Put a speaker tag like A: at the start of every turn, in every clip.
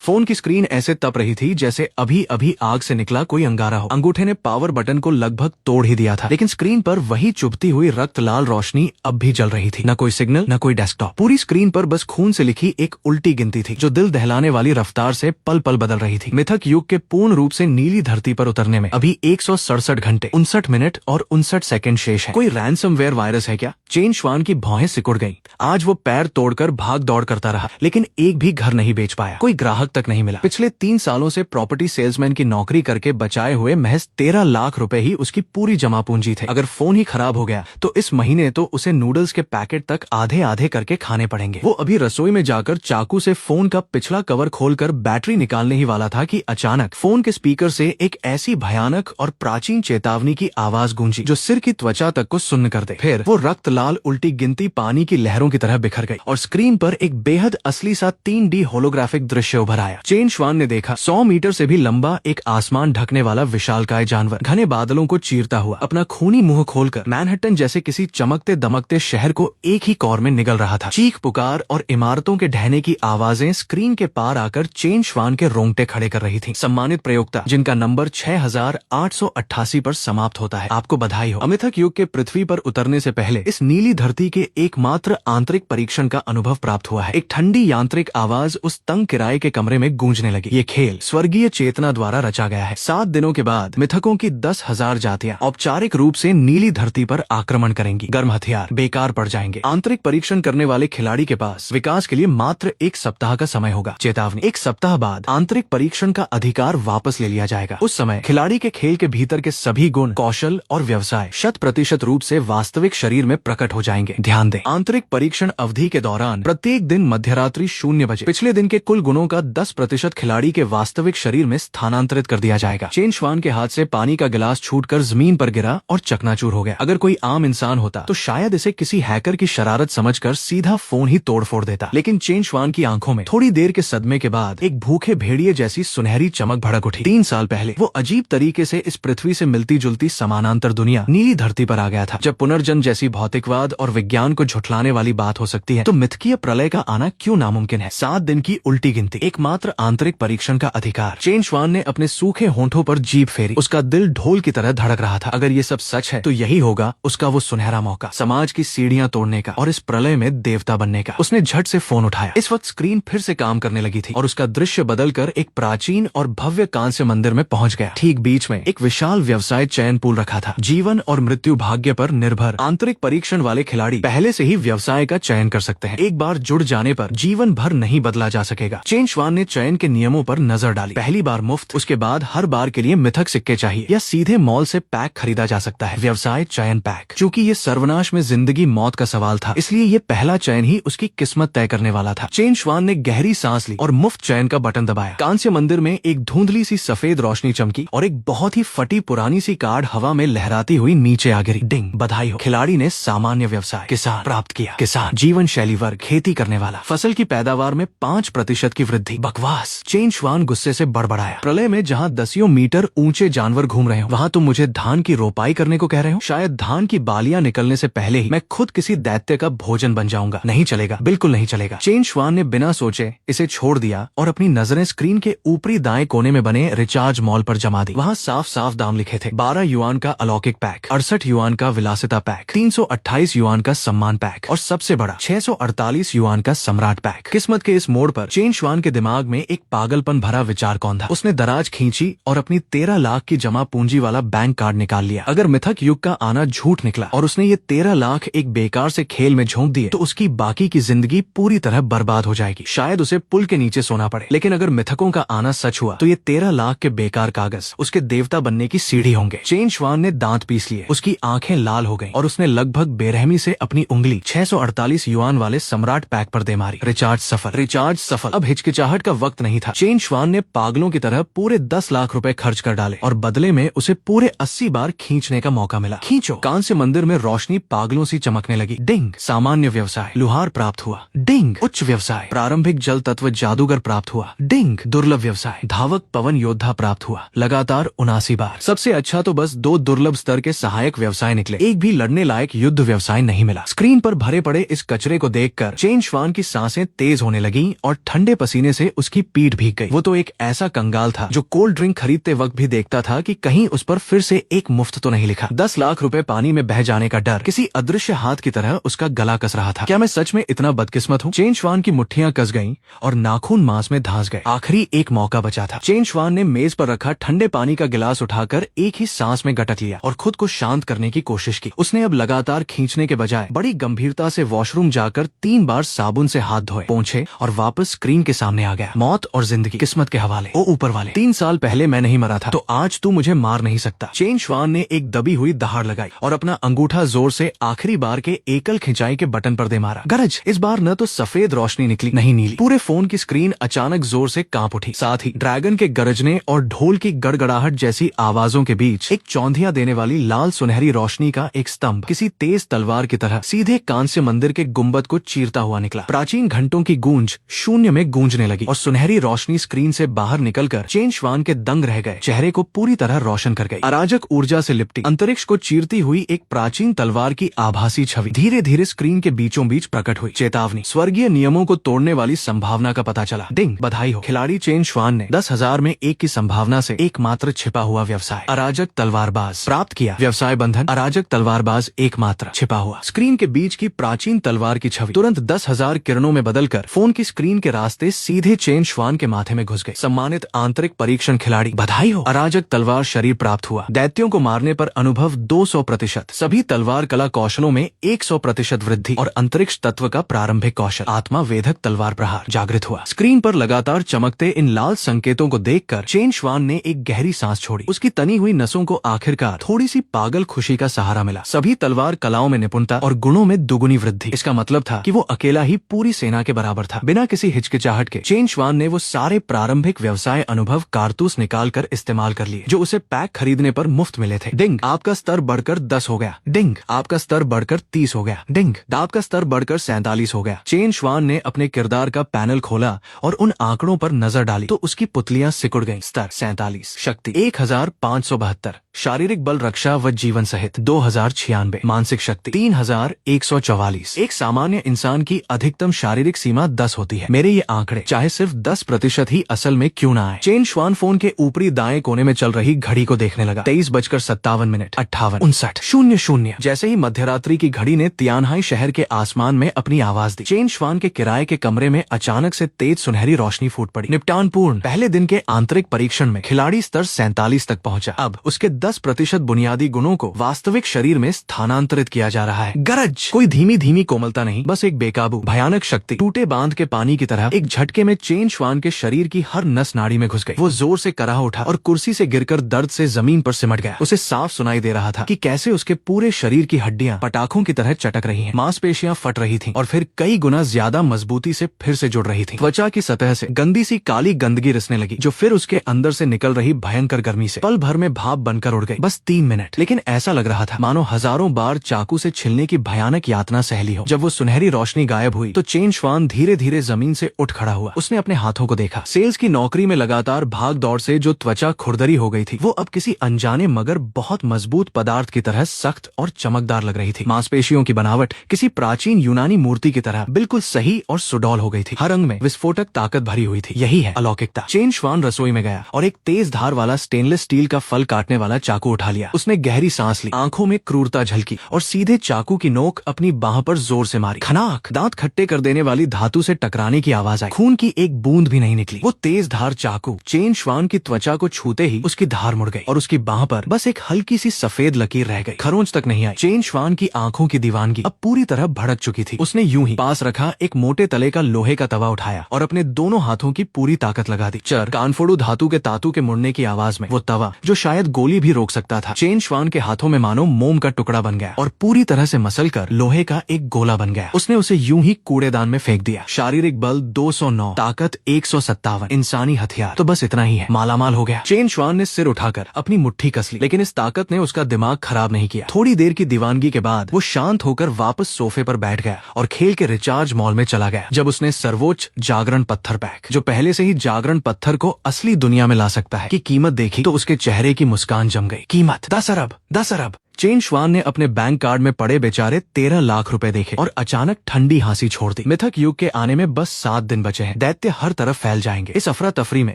A: Phone की screen ऐसे तप रही थी जैसे अभी अभी आग से निकला कोई अंगारा हो। अंगूठे ने पावर बटन को लगभग तोड़ ही दिया था, लेकिन स्क्रीन पर वही चुभती हुई रक्त लाल रोशनी अब भी जल रही थी। न कोई सिग्नल, न कोई डेस्कटॉप। पूरी स्क्रीन पर बस खून से लिखी एक उल्टी गिनती थी जो दिल दहलाने वाली रफ्तार से पल पल बदल रही थी। मिथक युग के पूर्ण रूप से नीली धरती पर उतरने में अभी 167 घंटे 59 मिनट और 59 सेकंड शेष है। कोई रैंसमवेयर वायरस है क्या? चेन श्वान की भौहें सिकुड़ गईं। आज वो पैर तोड़कर भाग दौड़ करता रहा, लेकिन एक भी घर नहीं बेच पाया, कोई ग्राहक तक नहीं मिला। पिछले 3 सालों से प्रॉपर्टी सेल्समैन की नौकरी करके बचाए हुए महज 13 लाख रुपए ही उसकी पूरी जमा पूंजी थे। अगर फोन ही खराब हो गया तो इस महीने तो उसे नूडल्स के पैकेट तक आधे आधे करके खाने पड़ेंगे। वो अभी रसोई में जाकर चाकू से फोन का पिछला कवर खोलकर बैटरी निकालने ही वाला था कि अचानक फोन के स्पीकर से एक ऐसी भयानक और प्राचीन चेतावनी की आवाज गूंजी जो सिर की त्वचा तक को सुन्न कर दे। फिर वो रक्त लाल उल्टी गिनती पानी की लहरों की तरह बिखर गई और स्क्रीन पर एक बेहद असली सा 3D होलोग्राफिक दृश्य उभर आया। चेन श्वान ने देखा 100 मीटर से भी लंबा एक आसमान ढकने वाला विशालकाय जानवर घने बादलों को चीरता हुआ अपना खूनी मुंह खोलकर मैनहट्टन जैसे किसी चमकते दमकते शहर को एक ही कौर में निगल रहा था। चीख पुकार और इमारतों के ढहने की आवाजें स्क्रीन के पार आकर चेन श्वान के रोंगटे खड़े कर रही थी। सम्मानित प्रयोक्ता जिनका नंबर 6888 पर समाप्त होता है, आपको बधाई हो। अमिथक युग के पृथ्वी पर उतरने से पहले इस नीली धरती के एकमात्र आंतरिक परीक्षण का अनुभव प्राप्त हुआ है। एक ठंडी यांत्रिक आवाज उस तंग किराए के कमरे में गूंजने लगी। ये खेल स्वर्गीय चेतना द्वारा रचा गया है। 7 दिनों के बाद मिथकों की 10,000 जातियां औपचारिक रूप से नीली धरती पर आक्रमण करेंगी। गर्म हथियार बेकार पड़ जाएंगे। आंतरिक परीक्षण करने वाले खिलाड़ी के पास विकास के लिए मात्र 1 सप्ताह का समय होगा। चेतावनी, 1 सप्ताह बाद आंतरिक परीक्षण का अधिकार वापस ले लिया जाएगा। उस समय खिलाड़ी के खेल के भीतर के सभी गुण, कौशल और व्यवसाय 100% रूप से वास्तविक शरीर में प्रकट हो जाएंगे। ध्यान दें, आंतरिक परीक्षण अवधि के दौरान प्रत्येक दिन मध्यरात्रि 0 बजे पिछले दिन के कुल गुणों का 10% खिलाड़ी के वास्तविक शरीर में स्थानांतरित कर दिया जाएगा। चेन श्वान के हाथ से पानी का गिलास छूटकर जमीन पर गिरा और चकनाचूर हो गया। अगर कोई आम इंसान होता तो शायद इसे किसी हैकर की शरारत समझकर सीधा फोन ही तोड़ फोड़ देता, लेकिन चेन श्वान की आंखों में थोड़ी देर के सदमे के बाद एक भूखे भेड़िए जैसी सुनहरी चमक भड़क उठी। 3 साल पहले वो अजीब तरीके से इस पृथ्वी से मिलती जुलती समानांतर दुनिया नीली धरती पर आ गया था। जब पुनर्जन्म जैसी भौतिकवाद और विज्ञान को झुठलाने वाली बात हो सकती है तो मिथकीय प्रलय का आना क्यों नामुमकिन है। 7 दिन की उल्टी गिनती, एकमात्र आंतरिक परीक्षण का अधिकार। चेन श्वान ने अपने सूखे होंठों पर जीभ फेरी। उसका दिल ढोल की तरह धड़क रहा था। अगर ये सब सच है तो यही होगा उसका वो सुनहरा मौका, समाज की सीढ़ियां तोड़ने का और इस प्रलय में देवता बनने का। उसने झट से फोन उठाया। इस वक्त स्क्रीन फिर से काम करने लगी थी और उसका दृश्य बदलकर एक प्राचीन और भव्य कांस्य मंदिर में पहुंच गया। ठीक बीच में एक विशाल व्यवसाय चयन पूल रखा था। जीवन और मृत्यु भाग्य पर निर्भर आंतरिक परीक्षण वाले खिलाड़ी पहले से ही व्यवसाय का चयन कर सकते हैं। एक बार जुड़ जाने पर जीवन भर नहीं बदला जा सकेगा। चेन श्वान ने चयन के नियमों पर नजर डाली। पहली बार मुफ्त, उसके बाद हर बार के लिए मिथक सिक्के चाहिए या सीधे मॉल से पैक खरीदा जा सकता है। व्यवसाय चयन पैक। चूंकि ये सर्वनाश में जिंदगी मौत का सवाल था, इसलिए ये पहला चयन ही उसकी किस्मत तय करने वाला था। चेन श्वान ने गहरी सांस ली और मुफ्त चयन का बटन दबाया। कांस्य मंदिर में एक धुंधली सी सफेद रोशनी चमकी और एक बहुत ही फटी पुरानी सी कार्ड हवा में लहराती हुई नीचे आ गिरी। डिंग, बधाई हो, खिलाड़ी ने सामान्य व्यवसाय किसान प्राप्त किया। किसान जीवन शैली वर्ग, खेती करने वाला, फसल की पैदावार में 5% की वृद्धि। बकवास, चेन श्वान गुस्से से बड़बड़ाया। प्रलय में जहाँ 10 मीटर ऊंचे जानवर घूम रहे हो, वहाँ तुम मुझे धान की रोपाई करने को कह रहे हो? शायद धान की बालियां निकलने से पहले ही मैं खुद किसी दैत्य का भोजन बन जाऊंगा। नहीं चलेगा, बिल्कुल नहीं चलेगा। चेन श्वान ने बिना सोचे इसे छोड़ दिया और अपनी नजरें स्क्रीन के ऊपरी दाएं कोने में बने रिचार्ज मॉल पर जमा दी। वहाँ साफ साफ दाम लिखे थे। 12 युआन का अलौकिक पैक, 68 युआन का विलासिता पैक, 328 युआन का सम्मान पैक और सबसे बड़ा 648 युआन का सम्राट पैक। किस्मत के इस मोड़ पर चेन श्वान के दिमाग में एक पागलपन भरा विचार कौंधा। उसने दराज खींची और अपनी 13 लाख की जमा पूंजी वाला बैंक कार्ड निकाल लिया। अगर मिथक युग का आना झूठ निकला और उसने ये 13 लाख एक बेकार से खेल में झोंक दिए तो उसकी बाकी की जिंदगी पूरी तरह बर्बाद हो जाएगी। शायद उसे पुल के नीचे सोना पड़े। लेकिन अगर मिथकों का आना सच हुआ तो ये 13 लाख के बेकार कागज उसके देवता बनने की सीढ़ी होंगे। चेन श्वान ने दांत पीस लिए। उसकी आंखें लाल हो गईं और उसने लगभग बेरहमी से अपनी उंगली 648 युआन वाले सम्राट पैक पर दे मारी। रिचार्ज सफल, रिचार्ज सफल। अब हिचकिचाहट का वक्त नहीं था। चेन श्वान ने पागलों की तरह पूरे 10 लाख रुपए खर्च कर डाले और बदले में उसे पूरे 80 बार खींचने का मौका मिला। खींचो। कांस्य मंदिर में रोशनी पागलों सी चमकने लगी। डिंग, सामान्य व्यवसाय, लुहार प्राप्त हुआ। डिंग, उच्च व्यवसाय, प्रारंभिक जल तत्व जादूगर प्राप्त हुआ। डिंग, दुर्लभ व्यवसाय, धावक पवन योद्धा प्राप्त हुआ। लगातार 79 बार। सबसे अच्छा तो बस 2 दुर्लभ स्तर के सहायक व्यवसाय निकले। एक भी लड़ने लायक युद्ध व्यवसाय नहीं मिला। स्क्रीन पर भरे पड़े इस कचरे को देखकर चेन श्वान की सांसें तेज होने लगीं और ठंडे पसीने से उसकी पीठ भीग गई। वो तो एक ऐसा कंगाल था जो कोल्ड ड्रिंक खरीदते वक्त भी देखता था कि कहीं उस पर फिर से एक मुफ्त तो नहीं लिखा। 10 लाख रुपए पानी में बह जाने का डर किसी अदृश्य हाथ की तरह उसका गला कस रहा था। क्या मैं सच में इतना बदकिस्मत हूँ? चेन श्वान की मुट्ठियां कस गईं और नाखून मांस में धंस गए। आखिरी एक मौका बचा था। चेन श्वान ने मेज पर रखा ठंडे पानी का गिलास उठाकर एक ही सांस में गटक लिया और खुद को शांत करने की कोशिश की। उसने अब लगातार खींचने के बजाय बड़ी गंभीरता से वॉशरूम जाकर 3 बार साबुन से हाथ धोए, पोंछे और वापस स्क्रीन के सामने आ गया। मौत और जिंदगी किस्मत के हवाले। ओ ऊपर वाले, 3 साल पहले मैं नहीं मरा था तो आज तू मुझे मार नहीं सकता। चेन श्वान ने एक दबी हुई दहाड़ लगाई और अपना अंगूठा जोर से आखिरी बार के एकल खिंचाई के बटन पर दे मारा। गरज। इस बार न तो सफेद रोशनी निकली, नहीं नीली। पूरे फोन की स्क्रीन अचानक जोर से कांप उठी। साथ ही ड्रैगन के गरजने और ढोल की गड़गड़ाहट जैसी आवाजों के बीच एक चौंधिया देने वाली लाल सुनहरी रोशनी का एक स्तंभ किसी तेज तलवार की तरह सीधे कांस्य मंदिर के गुंबद को चीरता हुआ निकला। प्राचीन घंटों की गूंज शून्य में गूंजने लगी और सुनहरी रोशनी स्क्रीन से बाहर निकलकर चेन श्वान के दंग रह गए चेहरे को पूरी तरह रोशन कर गई। अराजक ऊर्जा से लिपटी अंतरिक्ष को चीरती हुई एक प्राचीन तलवार की आभासी छवि धीरे धीरे स्क्रीन के बीचों बीच प्रकट हुई। चेतावनी, स्वर्गीय नियमों को तोड़ने वाली संभावना का पता चला। डिंग, बधाई हो खिलाड़ी चेन श्वान ने 10,000 में 1 की संभावना से एकमात्र छिपा हुआ व्यवसाय अराजक तलवारबाज प्राप्त किया। व्यवसाय बंधन अराजक तलवारबाज एकमात्र छिपा हुआ। स्क्रीन के बीच की प्राचीन तलवार की छवि तुरंत 10,000 किरणों में बदलकर फोन की स्क्रीन के रास्ते सीधे चेन श्वान के माथे में घुस गई। सम्मानित आंतरिक परीक्षण खिलाड़ी, बधाई हो। अराजक तलवार शरीर प्राप्त हुआ। दैत्यों को मारने पर अनुभव 200%। सभी तलवार कला कौशलों में 100% वृद्धि और अंतरिक्ष तत्व का प्रारंभिक कौशल। आत्मा वेधक तलवार प्रहार जागृत हुआ। स्क्रीन पर लगातार चमकते इन लाल संकेतों को देखकर चेन श्वान ने एक गहरी सांस छोड़ी। उसकी तनी हुई नसों को आखिरकार थोड़ी सी पागल खुशी का सहारा मिला। सभी तलवार कलाओं में निपुणता और गुणों में दुगुनी वृद्धि। इसका मतलब था कि वो अकेला ही पूरी सेना के बराबर था। बिना किसी हिचकिचाहट के चेन श्वान ने वो सारे प्रारंभिक व्यवसाय अनुभव कारतूस निकाल कर इस्तेमाल कर लिए जो उसे पैक खरीदने पर मुफ्त मिले थे। डिंग, आपका स्तर बढ़कर 10 हो गया। डिंग, आपका स्तर बढ़कर 30 हो गया। डिंग, आपका स्तर बढ़कर 47 हो गया। चेन श्वान ने अपने किरदार का पैनल खोला और उन आंकड़ों पर नजर डाली तो उसकी पुतलियां सिकुड़ गईं। स्तर 47, शक्ति 1572, शारीरिक बल, रक्षा व जीवन सहित 2096, मानसिक शक्ति 3144। एक सामान्य इंसान की अधिकतम शारीरिक सीमा 10 होती है। मेरे ये आंकड़े चाहे सिर्फ 10% ही असल में क्यों ना आए। चेन श्वान फोन के ऊपरी दाएं कोने में चल रही घड़ी को देखने लगा। 23:57, 58, 00। जैसे ही मध्यरात्रि की घड़ी ने तियानहाई शहर के आसमान में अपनी आवाज दी, चेन श्वान के किराए के कमरे में अचानक से तेज सुनहरी रोशनी फूट पड़ी। निपटान पूर्ण। पहले दिन के आंतरिक परीक्षण में खिलाड़ी स्तर 47 तक पहुंचा। अब उसके 10% बुनियादी गुणों को वास्तविक शरीर में स्थानांतरित किया जा रहा है। गरज। कोई धीमी धीमी कोमलता नहीं, बस एक बेकाबू भयानक शक्ति टूटे बांध के पानी की तरह एक झटके में चेन श्वान के शरीर की हर नस नाड़ी में घुस गई। वो जोर से कराह उठा और कुर्सी से गिरकर दर्द से जमीन पर सिमट गया। उसे साफ सुनाई दे रहा था कि कैसे उसके पूरे शरीर की हड्डियां पटाखों की तरह चटक रही हैं। मांसपेशियां फट रही थीं और फिर कई गुना ज्यादा मजबूती से फिर से जुड़ रही थीं। त्वचा की सतह से गंदी सी काली गंदगी रिसने लगी जो फिर उसके अंदर से निकल रही भयंकर गर्मी से पल भर में भाप बनकर उड़ गई। बस 3 मिनट, लेकिन ऐसा लग रहा था मानो हजारों बार चाकू से छिलने की भयानक यातना सहली हो। जब वो सुनहरी रोशनी गायब हुई तो चेन श्वान धीरे धीरे जमीन से उठ खड़ा हुआ। उसने अपने हाथों को देखा। सेल्स की नौकरी में लगातार भाग दौड़ से जो त्वचा खुरदरी हो गई थी वो अब किसी अनजाने मगर बहुत मजबूत पदार्थ की तरह सख्त और चमकदार लग रही थी। मांसपेशियों की बनावट किसी प्राचीन यूनानी मूर्ति की तरह बिल्कुल सही और सुडौल हो गई थी। हर अंग में विस्फोटक ताकत भरी हुई थी। यही है अलौकिकता। चेन श्वान रसोई में गया और एक तेज धार वाला स्टेनलेस स्टील का फल काटने वाला चाकू उठा लिया। उसने गहरी सांस ली, आंखों में क्रूरता झलकी और सीधे चाकू की नोक अपनी बाह पर जोर से मारी। खनाक, दांत खट्टे कर देने वाली धातु से टकराने की आवाज आई। खून की एक बूंद भी नहीं निकली। वो तेज धार चाकू चेन श्वान की त्वचा को छूते ही उसकी धार मुड़ गई और उसकी बाह पर बस एक हल्की सी सफेद लकीर रह गई। खरोंच तक नहीं आई। चेन श्वान की आंखों की दीवानगी अब पूरी तरह भड़क चुकी थी। उसने यूं ही पास रखा एक मोटे तले का लोहे का तवा उठाया और अपने दोनों हाथों की पूरी ताकत लगा दी। चर कानफोड़ू धातु के तातू के मुड़ने की आवाज में वो तवा जो शायद गोली भी रोक सकता था चेन श्वान के हाथों में मानो मोम का टुकड़ा बन गया और पूरी तरह से मसलकर लोहे का एक गोला बन गया। उसने उसे यूं ही कूड़ेदान में फेंक दिया। शारीरिक बल 209, ताकत 157, इंसानी हथियार तो बस इतना ही है। मालामाल हो गया। चेन श्वान ने सिर उठाकर अपनी मुट्ठी कस ली, लेकिन इस ताकत ने उसका दिमाग खराब नहीं किया। थोड़ी देर की दीवानगी के बाद वो शांत होकर वापस सोफे पर बैठ गया और खेल के रिचार्ज मॉल में चला गया। जब उसने सर्वोच्च जागरण पत्थर पैक जो पहले से ही जागरण पत्थर को असली दुनिया में ला सकता है की कीमत देखी तो उसके चेहरे की मुस्कान जम गई। कीमत 10 अरब। चेन श्वान ने अपने बैंक कार्ड में पड़े बेचारे 13 लाख रुपए देखे और अचानक ठंडी हांसी छोड़ दी। मिथक युग के आने में बस 7 दिन बचे हैं। दैत्य हर तरफ फैल जाएंगे। इस अफरा तफरी में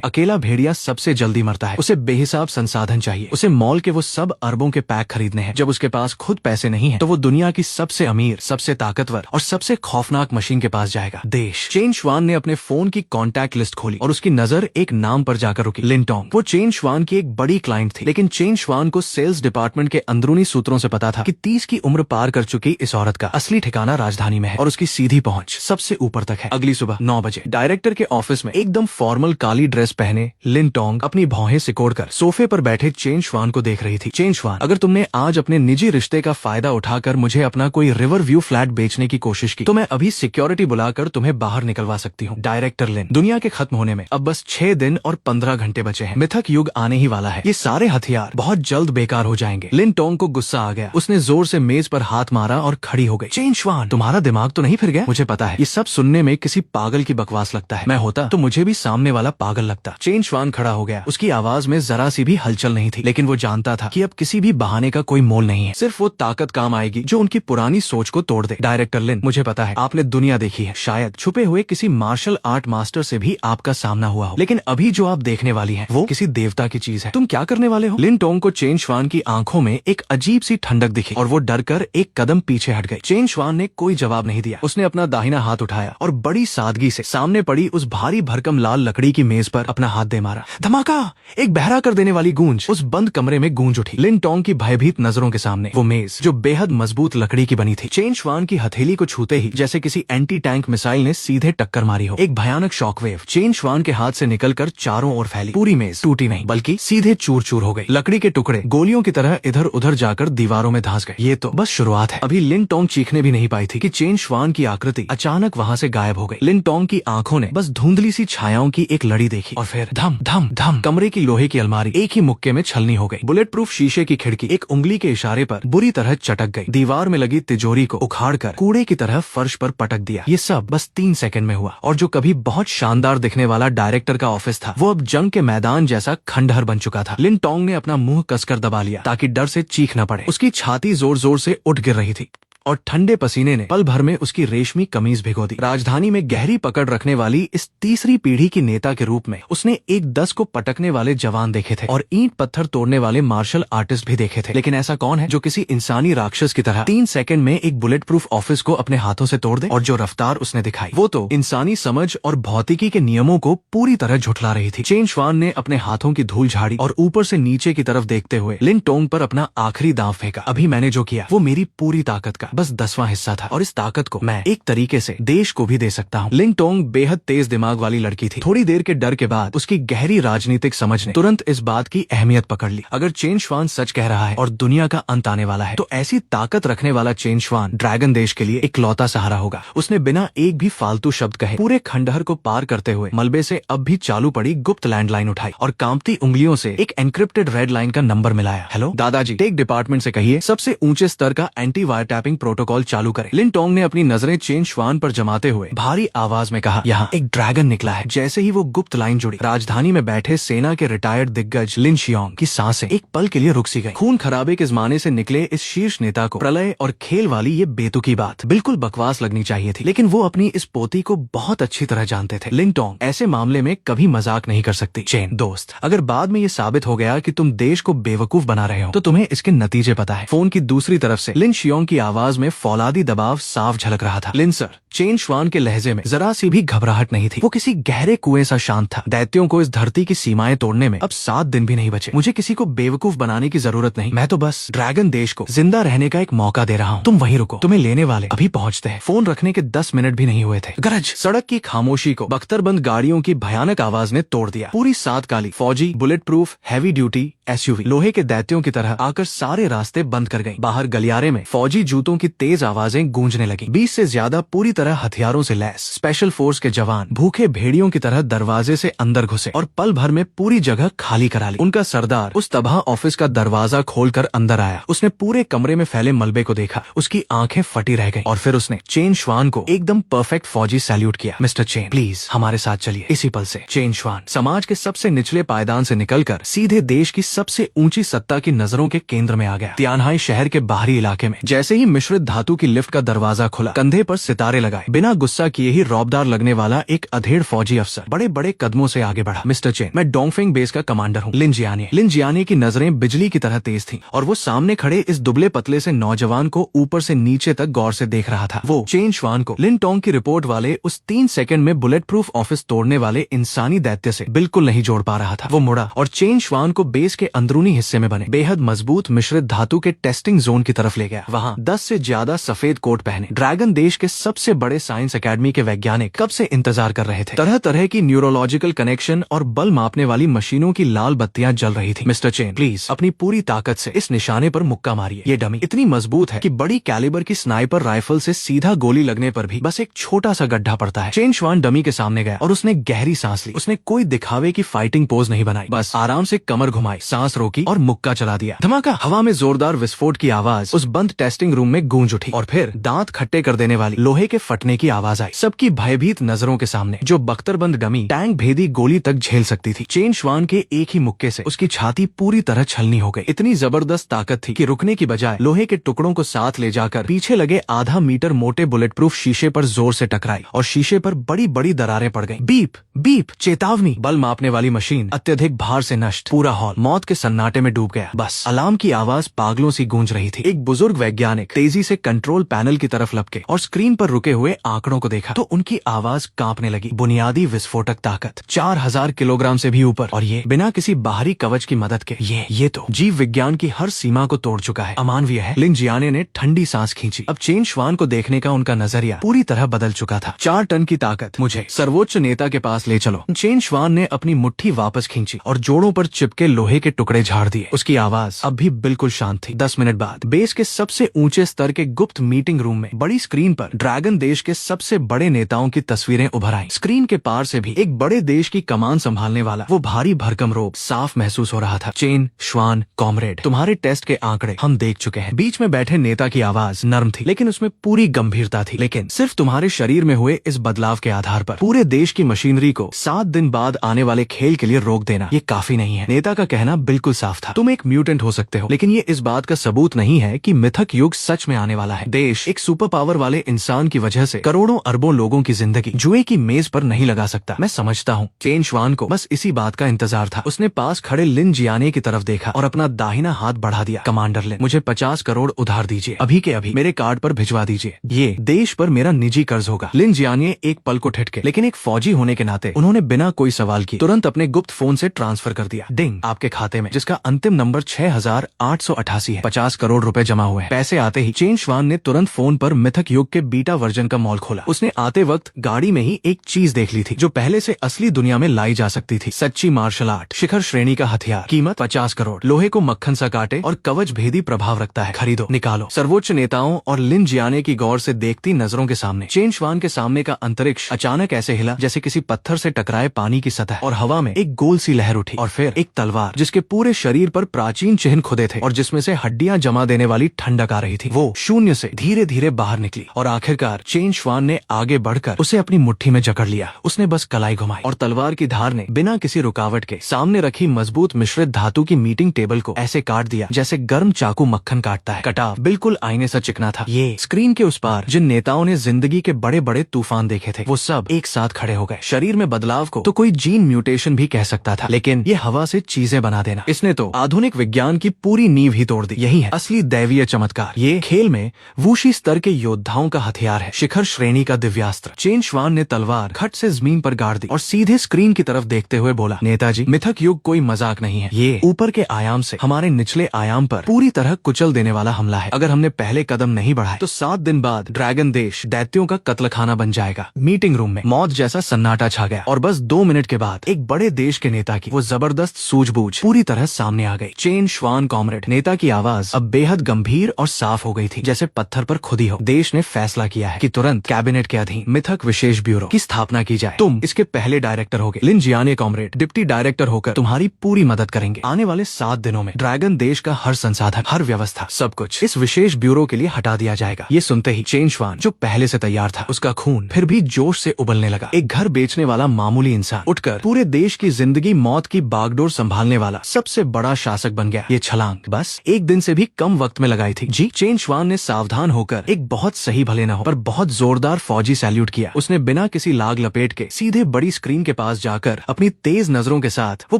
A: अकेला भेड़िया सबसे जल्दी मरता है। उसे बेहिसाब संसाधन चाहिए। उसे मॉल के वो सब अरबों के पैक खरीदने हैं। जब उसके पास खुद पैसे नहीं है तो वो दुनिया की सबसे अमीर, सबसे ताकतवर और सबसे खौफनाक मशीन के पास जाएगा, देश। चेन श्वान ने अपने फोन की कॉन्टैक्ट लिस्ट खोली और उसकी नजर एक नाम पर जाकर रुकी, लिन टोंग। वो चेन श्वान की एक बड़ी क्लाइंट थी, लेकिन चेन श्वान को सेल्स डिपार्टमेंट के अंदरूनी सूत्रों से पता था कि 30 की उम्र पार कर चुकी इस औरत का असली ठिकाना राजधानी में है और उसकी सीधी पहुंच सबसे ऊपर तक है। अगली सुबह 9 बजे डायरेक्टर के ऑफिस में एकदम फॉर्मल काली ड्रेस पहने लिन टोंग अपनी भौहें सिकोड़कर सोफे पर बैठे चेन श्वान को देख रही थी। चेन श्वान, अगर तुमने आज अपने निजी रिश्ते का फायदा उठाकर मुझे अपना कोई रिवर व्यू फ्लैट बेचने की कोशिश की तो मैं अभी सिक्योरिटी बुलाकर तुम्हें बाहर निकलवा सकती हूँ। डायरेक्टर लिन, दुनिया के खत्म होने में अब बस 6 दिन और 15 घंटे बचे हैं। मिथक युग आने ही वाला है। ये सारे हथियार बहुत जल्द बेकार हो जाएंगे। लिन टोंग को गुस्सा आ गया। उसने जोर से मेज पर हाथ मारा और खड़ी हो गई। चेन श्वान, तुम्हारा दिमाग तो नहीं फिर गया? मुझे पता है ये सब सुनने में किसी पागल की बकवास लगता है। मैं होता तो मुझे भी सामने वाला पागल लगता। चेन श्वान खड़ा हो गया। उसकी आवाज में जरा सी भी हलचल नहीं थी, लेकिन वो जानता था कि अब किसी भी बहाने का कोई मोल नहीं है। सिर्फ वो ताकत काम आएगी जो उनकी पुरानी सोच को तोड़ दे। डायरेक्टर लिन, मुझे पता है आपने दुनिया देखी है, शायद छुपे हुए किसी मार्शल आर्ट मास्टर से भी आपका सामना हुआ हो, लेकिन अभी जो आप देखने वाली हैं वो किसी देवता की चीज है। तुम क्या करने वाले हो? लिन टोंग को चेन श्वान की आंखों में एक अजीब सी ठंडक दिखी और वो डरकर एक कदम पीछे हट गई। चेन श्वान ने कोई जवाब नहीं दिया। उसने अपना दाहिना हाथ उठाया और बड़ी सादगी से सामने पड़ी उस भारी भरकम लाल लकड़ी की मेज पर अपना हाथ दे मारा। धमाका! एक बहरा कर देने वाली गूंज उस बंद कमरे में गूंज उठी। लिन टोंग की भयभीत नजरों के सामने वो मेज जो बेहद मजबूत लकड़ी की बनी थी, चेन श्वान की हथेली को छूते ही जैसे किसी एंटी टैंक मिसाइल ने सीधे टक्कर मारी हो। एक भयानक शॉकवेव चेन श्वान के हाथ से निकलकर चारों ओर फैली। पूरी मेज टूटी नहीं बल्कि सीधे चूर चूर हो गई। लकड़ी के टुकड़े गोलियों की तरह इधर उधर जाकर दीवारों में धंस गए। ये तो बस शुरुआत है। अभी लिन टोंग चीखने भी नहीं पाई थी कि चेन श्वान की आकृति अचानक वहाँ से गायब हो गई। लिन टोंग की आंखों ने बस धुंधली सी छायाओं की एक लड़ी देखी और फिर धम धम धम कमरे की लोहे की अलमारी एक ही मुक्के में छलनी हो गई। बुलेट प्रूफ शीशे की खिड़की एक उंगली के इशारे पर बुरी तरह चटक गई। दीवार में लगी तिजोरी को उखाड़कर कूड़े की तरह फर्श पर पटक दिया। ये सब बस 3 सेकंड में हुआ और जो कभी बहुत शानदार दिखने वाला डायरेक्टर का ऑफिस था वो अब जंग के मैदान जैसा खंडहर बन चुका था। लिन टोंग ने अपना मुंह कसकर दबा लिया ताकि डर से चीख न पड़े। उसकी छाती जोर जोर से उठ गिर रही थी और ठंडे पसीने ने पल भर में उसकी रेशमी कमीज भिगो दी। राजधानी में गहरी पकड़ रखने वाली इस तीसरी पीढ़ी की नेता के रूप में उसने एक 10 को पटकने वाले जवान देखे थे और ईंट पत्थर तोड़ने वाले मार्शल आर्टिस्ट भी देखे थे, लेकिन ऐसा कौन है जो किसी इंसानी राक्षस की तरह 3 सेकंड में एक बुलेट प्रूफ ऑफिस को अपने हाथों से तोड़ दे? और जो रफ्तार उसने दिखाई वो तो इंसानी समझ और भौतिकी के नियमों को पूरी तरह झुठला रही थी। चेन श्वान ने अपने हाथों की धूल झाड़ी और ऊपर से नीचे की तरफ देखते हुए लिन टोंग पर अपना आखिरी दांव फेंका। अभी मैंने जो किया वो मेरी पूरी ताकत का बस 10वां हिस्सा था और इस ताकत को मैं एक तरीके से देश को भी दे सकता हूँ। लिन टोंग बेहद तेज दिमाग वाली लड़की थी। थोड़ी देर के डर के बाद उसकी गहरी राजनीतिक समझ ने तुरंत इस बात की अहमियत पकड़ ली। अगर चेन श्वान सच कह रहा है और दुनिया का अंत आने वाला है तो ऐसी ताकत रखने वाला चेन श्वान ड्रैगन देश के लिए इकलौता सहारा होगा। उसने बिना एक भी फालतू शब्द कहे पूरे खंडहर को पार करते हुए मलबे से अब भी चालू पड़ी गुप्त लैंडलाइन उठाई और कांपती उंगलियों से एक एनक्रिप्टेड रेड लाइन का नंबर मिलाया। हेलो दादाजी, टेक डिपार्टमेंट से कहिए सबसे ऊंचे स्तर का एंटी वायर टैपिंग प्रोटोकॉल चालू करें। लिन टोंग ने अपनी नजरें चेन श्वान पर जमाते हुए भारी आवाज में कहा, यहाँ एक ड्रैगन निकला है। जैसे ही वो गुप्त लाइन जुड़ी, राजधानी में बैठे सेना के रिटायर्ड दिग्गज लिन शियोंग की सांसें एक पल के लिए रुक सी गईं। खून खराबे के जमाने से निकले इस शीर्ष नेता को प्रलय और खेल वाली ये बेतुकी बात बिल्कुल बकवास लगनी चाहिए थी, लेकिन वो अपनी इस पोती को बहुत अच्छी तरह जानते थे। लिन टोंग ऐसे मामले में कभी मजाक नहीं कर सकती। चेन दोस्त, अगर बाद में ये साबित हो गया कि तुम देश को बेवकूफ बना रहे हो तो तुम्हें इसके नतीजे पता है। फोन की दूसरी तरफ से लिन शियोंग की आवाज में फौलादी दबाव साफ झलक रहा था। लिन सर, चेन श्वान के लहजे में जरा सी भी घबराहट नहीं थी। वो किसी गहरे कुएं सा शांत था। दैत्यों को इस धरती की सीमाएं तोड़ने में अब 7 दिन भी नहीं बचे। मुझे किसी को बेवकूफ बनाने की जरूरत नहीं। मैं तो बस ड्रैगन देश को जिंदा रहने का एक मौका दे रहा हूँ। तुम वहीं रुको, तुम्हें लेने वाले अभी पहुँचते हैं। फोन रखने के 10 मिनट भी नहीं हुए थे। गरज! सड़क की खामोशी को बख्तरबंद गाड़ियों की भयानक आवाज ने तोड़ दिया। पूरी 7 काली फौजी bullet proof heavy duty SUV लोहे के दैत्यों की तरह आकर सारे रास्ते बंद कर गयी। बाहर गलियारे में फौजी जूतों की तेज आवाजें गूंजने लगी। 20 से ज्यादा पूरी तरह हथियारों से लैस स्पेशल फोर्स के जवान भूखे भेड़ियों की तरह दरवाजे से अंदर घुसे और पल भर में पूरी जगह खाली करा ली। उनका सरदार उस तबाह ऑफिस का दरवाजा खोलकर अंदर आया। उसने पूरे कमरे में फैले मलबे को देखा। उसकी आंखें फटी रह गईं और फिर उसने चेन श्वान को एकदम परफेक्ट फौजी सैल्यूट किया। मिस्टर चेन, प्लीज हमारे साथ चलिए। इसी पल से चेन श्वान समाज के सबसे निचले पायदान से निकलकर सीधे देश की सबसे ऊंची सत्ता की नजरों के केंद्र में आ गया। तियानहाई शहर के बाहरी इलाके में जैसे ही मिश्रित धातु की लिफ्ट का दरवाजा खुला, कंधे पर सितारे लगाए, बिना गुस्सा किए ही रौबदार लगने वाला एक अधेड़ फौजी अफसर बड़े बड़े कदमों से आगे बढ़ा। मिस्टर चेन, मैं डोंगफेंग बेस का कमांडर हूँ, लिन जियानी की नजरें बिजली की तरह तेज थीं और वो सामने खड़े इस दुबले पतले से नौजवान को ऊपर से नीचे तक गौर से देख रहा था। वो चेन श्वान को लिन टोंग की रिपोर्ट वाले उस 3 सेकंड में बुलेट प्रूफ ऑफिस तोड़ने वाले इंसानी दैत्य से बिल्कुल नहीं जोड़ पा रहा था। वो मुड़ा और चेन श्वान को बेस के अंदरूनी हिस्से में बने बेहद मजबूत मिश्रित धातु के टेस्टिंग जोन की तरफ ले गया। वहाँ 10 से ज्यादा सफेद कोट पहने ड्रैगन देश के सबसे बड़े साइंस अकेडमी के वैज्ञानिक कब से इंतजार कर रहे थे। तरह तरह की न्यूरोलॉजिकल कनेक्शन और बल मापने वाली मशीनों की लाल बत्तियां जल रही थी। मिस्टर चेन, प्लीज अपनी पूरी ताकत से इस निशाने पर मुक्का मारिए। ये डमी इतनी मजबूत है कि बड़ी कैलिबर की स्नाइपर राइफल से सीधा गोली लगने पर भी बस एक छोटा सा गड्ढा पड़ता है। चेन श्वान डमी के सामने गया और उसने गहरी सांस ली। उसने कोई दिखावे की फाइटिंग पोज नहीं बनाई, बस आराम से कमर घुमाई, सांस रोकी और मुक्का चला दिया। धमाका! हवा में जोरदार विस्फोट की आवाज उस बंद टेस्टिंग रूम में गूंज उठी और फिर दांत खट्टे कर देने वाली लोहे के फटने की आवाज आई। सबकी भयभीत नजरों के सामने जो बख्तरबंद डमी टैंक भेदी गोली तक झेल सकती थी, चेन श्वान के एक ही मुक्के से उसकी छाती पूरी तरह छलनी हो गई। इतनी जबरदस्त ताकत थी कि रुकने की बजाय लोहे के टुकड़ों को साथ ले जाकर पीछे लगे आधा मीटर मोटे बुलेट प्रूफ शीशे पर जोर से टकराई और शीशे पर बड़ी बड़ी दरारें पड़ गईं। बीप बीप, चेतावनी। बल मापने वाली मशीन अत्यधिक भार से नष्ट। पूरा हॉल मौत के सन्नाटे में डूब गया। बस अलार्म की आवाज पागलों सी गूंज रही थी। एक बुजुर्ग वैज्ञानिक तेजी से कंट्रोल पैनल की तरफ लपके और स्क्रीन पर रुके हुए आंकड़ों को देखा तो उनकी आवाज कांपने लगी। बुनियादी विस्फोटक ताकत 4000 किलोग्राम से भी ऊपर, और ये बिना किसी बाहरी कवच की मदद के। ये तो जीव विज्ञान की हर सीमा को तोड़ चुका है। अमानवीय है। लिन जियाने ने ठंडी सांस खींची। अब चेन श्वान को देखने का उनका नजरिया पूरी तरह बदल चुका था। 4 टन की ताकत, मुझे सर्वोच्च नेता के पास ले चलो। चेन श्वान ने अपनी मुट्ठी वापस खींची और जोड़ों पर चिपके लोहे के टुकड़े झाड़ दिए। उसकी आवाज अब भी बिल्कुल शांत थी। 10 मिनट बाद बेस के सबसे ऊंचे स्तर के गुप्त मीटिंग रूम में बड़ी स्क्रीन पर ड्रैगन देश के सबसे बड़े नेताओं की तस्वीरें उभर आईं। स्क्रीन के पार से भी एक बड़े देश की कमान संभालने वाला वो भारी भरकम रोब साफ महसूस हो रहा था। चेन श्वान कॉमरेड, तुम्हारे टेस्ट के आंकड़े हम देख चुके हैं। बीच में बैठे नेता की आवाज नर्म थी लेकिन उसमें पूरी गंभीरता थी। लेकिन सिर्फ तुम्हारे शरीर में हुए इस बदलाव के आधार पर पूरे देश की मशीनरी को 7 दिन बाद आने वाले खेल के लिए रोक देना ये काफी नहीं है। नेता का कहना बिल्कुल साफ था। तुम एक म्यूटेंट हो सकते हो लेकिन ये इस बात का सबूत नहीं है कि मिथक युग सच में आने वाला है। देश एक सुपर पावर वाले इंसान की वजह से करोड़ों अरबों लोगों की जिंदगी जुए की मेज पर नहीं लगा सकता। मैं समझता हूँ। चेन श्वान को बस इसी बात का इंतजार था। उसने पास खड़े लिन जियाने की तरफ देखा और अपना दाहिना हाथ बढ़ा दिया। कमांडर लिन, मुझे 50 करोड़ उधार दीजिए, अभी के अभी मेरे कार्ड पर भिजवा दीजिए। ये देश पर मेरा निजी कर्ज होगा। लिन जियाने एक पल को ठिठके, लेकिन एक फौजी होने के नाते उन्होंने बिना कोई सवाल किए तुरंत अपने गुप्त फोन से ट्रांसफर कर दिया। डिंग, आपके खाते में, जिसका अंतिम नंबर 6888 है, 50 करोड़ रुपए जमा हुए हैं। पैसे आते ही चेन श्वान ने तुरंत फोन पर मिथक युग के बीटा वर्जन का मॉल खोला। उसने आते वक्त गाड़ी में ही एक चीज देख ली थी जो पहले से असली दुनिया में लाई जा सकती थी। सच्ची मार्शल आर्ट, शिखर श्रेणी का हथियार, कीमत 50 करोड़, लोहे को मक्खन सा काटे और कवच भेदी प्रभाव रखता है, खरीदो, निकालो। सर्वोच्च नेताओं और लिन जियाने की गौर से देखती नजरों के सामने चेन श्वान के सामने का अंतरिक्ष अचानक ऐसे हिला जैसे किसी पत्थर से टकराए पानी की सतह, और हवा में एक गोल सी लहर उठी और फिर एक तलवार जिसके पूरे शरीर पर प्राचीन चिन्ह खुदे थे और जिसमें से हड्डियां जमा देने वाली ठंडक आ रही थी। वो शून्य से धीरे धीरे बाहर निकली और आखिरकार चेन श्वान ने आगे बढ़कर उसे अपनी मुट्ठी में जकड़ लिया। उसने बस कलाई घुमाई और तलवार की धार ने बिना किसी रुकावट के सामने रखी मजबूत मिश्रित धातु की मीटिंग टेबल को ऐसे काट दिया जैसे गर्म चाकू मक्खन काटता है। कटाव बिल्कुल आईने सा चिकना था। ये स्क्रीन के उस पार जिन नेताओं ने जिंदगी के बड़े बड़े तूफान देखे थे वो सब एक साथ खड़े हो गए। शरीर में बदलाव को तो कोई जीन म्यूटेशन भी कह सकता था, लेकिन ये हवा से चीजें बना देना, इसने तो आधुनिक विज्ञान की पूरी नींव ही तोड़ दी। यही है असली दैवीय चमत्कार। ये खेल में वूशी स्तर के योद्धाओं का हथियार है, शिखर श्रेणी का दिव्यास्त्र। चेन श्वान ने तलवार खट से जमीन पर गाड़ दी और सीधे स्क्रीन की तरफ देखते हुए बोला, नेताजी, मिथक युग कोई मजाक नहीं है। ये ऊपर के आयाम से हमारे निचले आयाम पर पूरी तरह कुचल देने वाला हमला है। अगर हमने पहले कदम नहीं बढ़ाए तो 7 दिन बाद ड्रैगन देश दैत्यों का कत्लखाना बन जाएगा। मीटिंग रूम में मौत जैसा सन्नाटा छा गया और बस 2 मिनट के बाद एक बड़े देश के नेता की वो जबरदस्त सूझबूझ पूरी तरह सामने आ गई। चेन श्वान कॉमरेड, नेता की आवाज अब बेहद गंभीर और साफ हो गई थी जैसे पत्थर पर खुदी हो। देश ने फैसला किया है कि तुरंत कैबिनेट के अधीन मिथक विशेष ब्यूरो की स्थापना की जाए। तुम इसके पहले डायरेक्टर होगे। लिन जियाने कॉमरेड डिप्टी डायरेक्टर होकर तुम्हारी पूरी मदद करेंगे। आने वाले 7 दिनों में ड्रैगन देश का हर संसाधन, हर व्यवस्था, सब कुछ इस विशेष ब्यूरो के लिए हटा दिया जाएगा। ये सुनते ही चेन श्वान, जो पहले से तैयार था, उसका खून फिर भी जोश से उबलने लगा। एक घर बेचने वाला मामूली इंसान उठकर पूरे देश की जिंदगी मौत की बागडोर संभालने वाला सबसे बड़ा शासक बन गया। ये छलांग बस एक दिन से भी कम वक्त में लगाई थी। जी चेन श्वान ने सावधान होकर एक बहुत सही भले न हो पर बहुत जोरदार फौजी सैल्यूट किया। उसने बिना किसी लाग लपेट के सीधे बड़ी स्क्रीन के पास जाकर अपनी तेज नजरों के साथ वो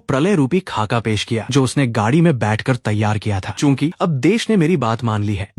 A: प्रलय रूपी खाका पेश किया जो उसने गाड़ी में बैठकर तैयार किया था। चूंकि अब देश ने मेरी बात मान ली है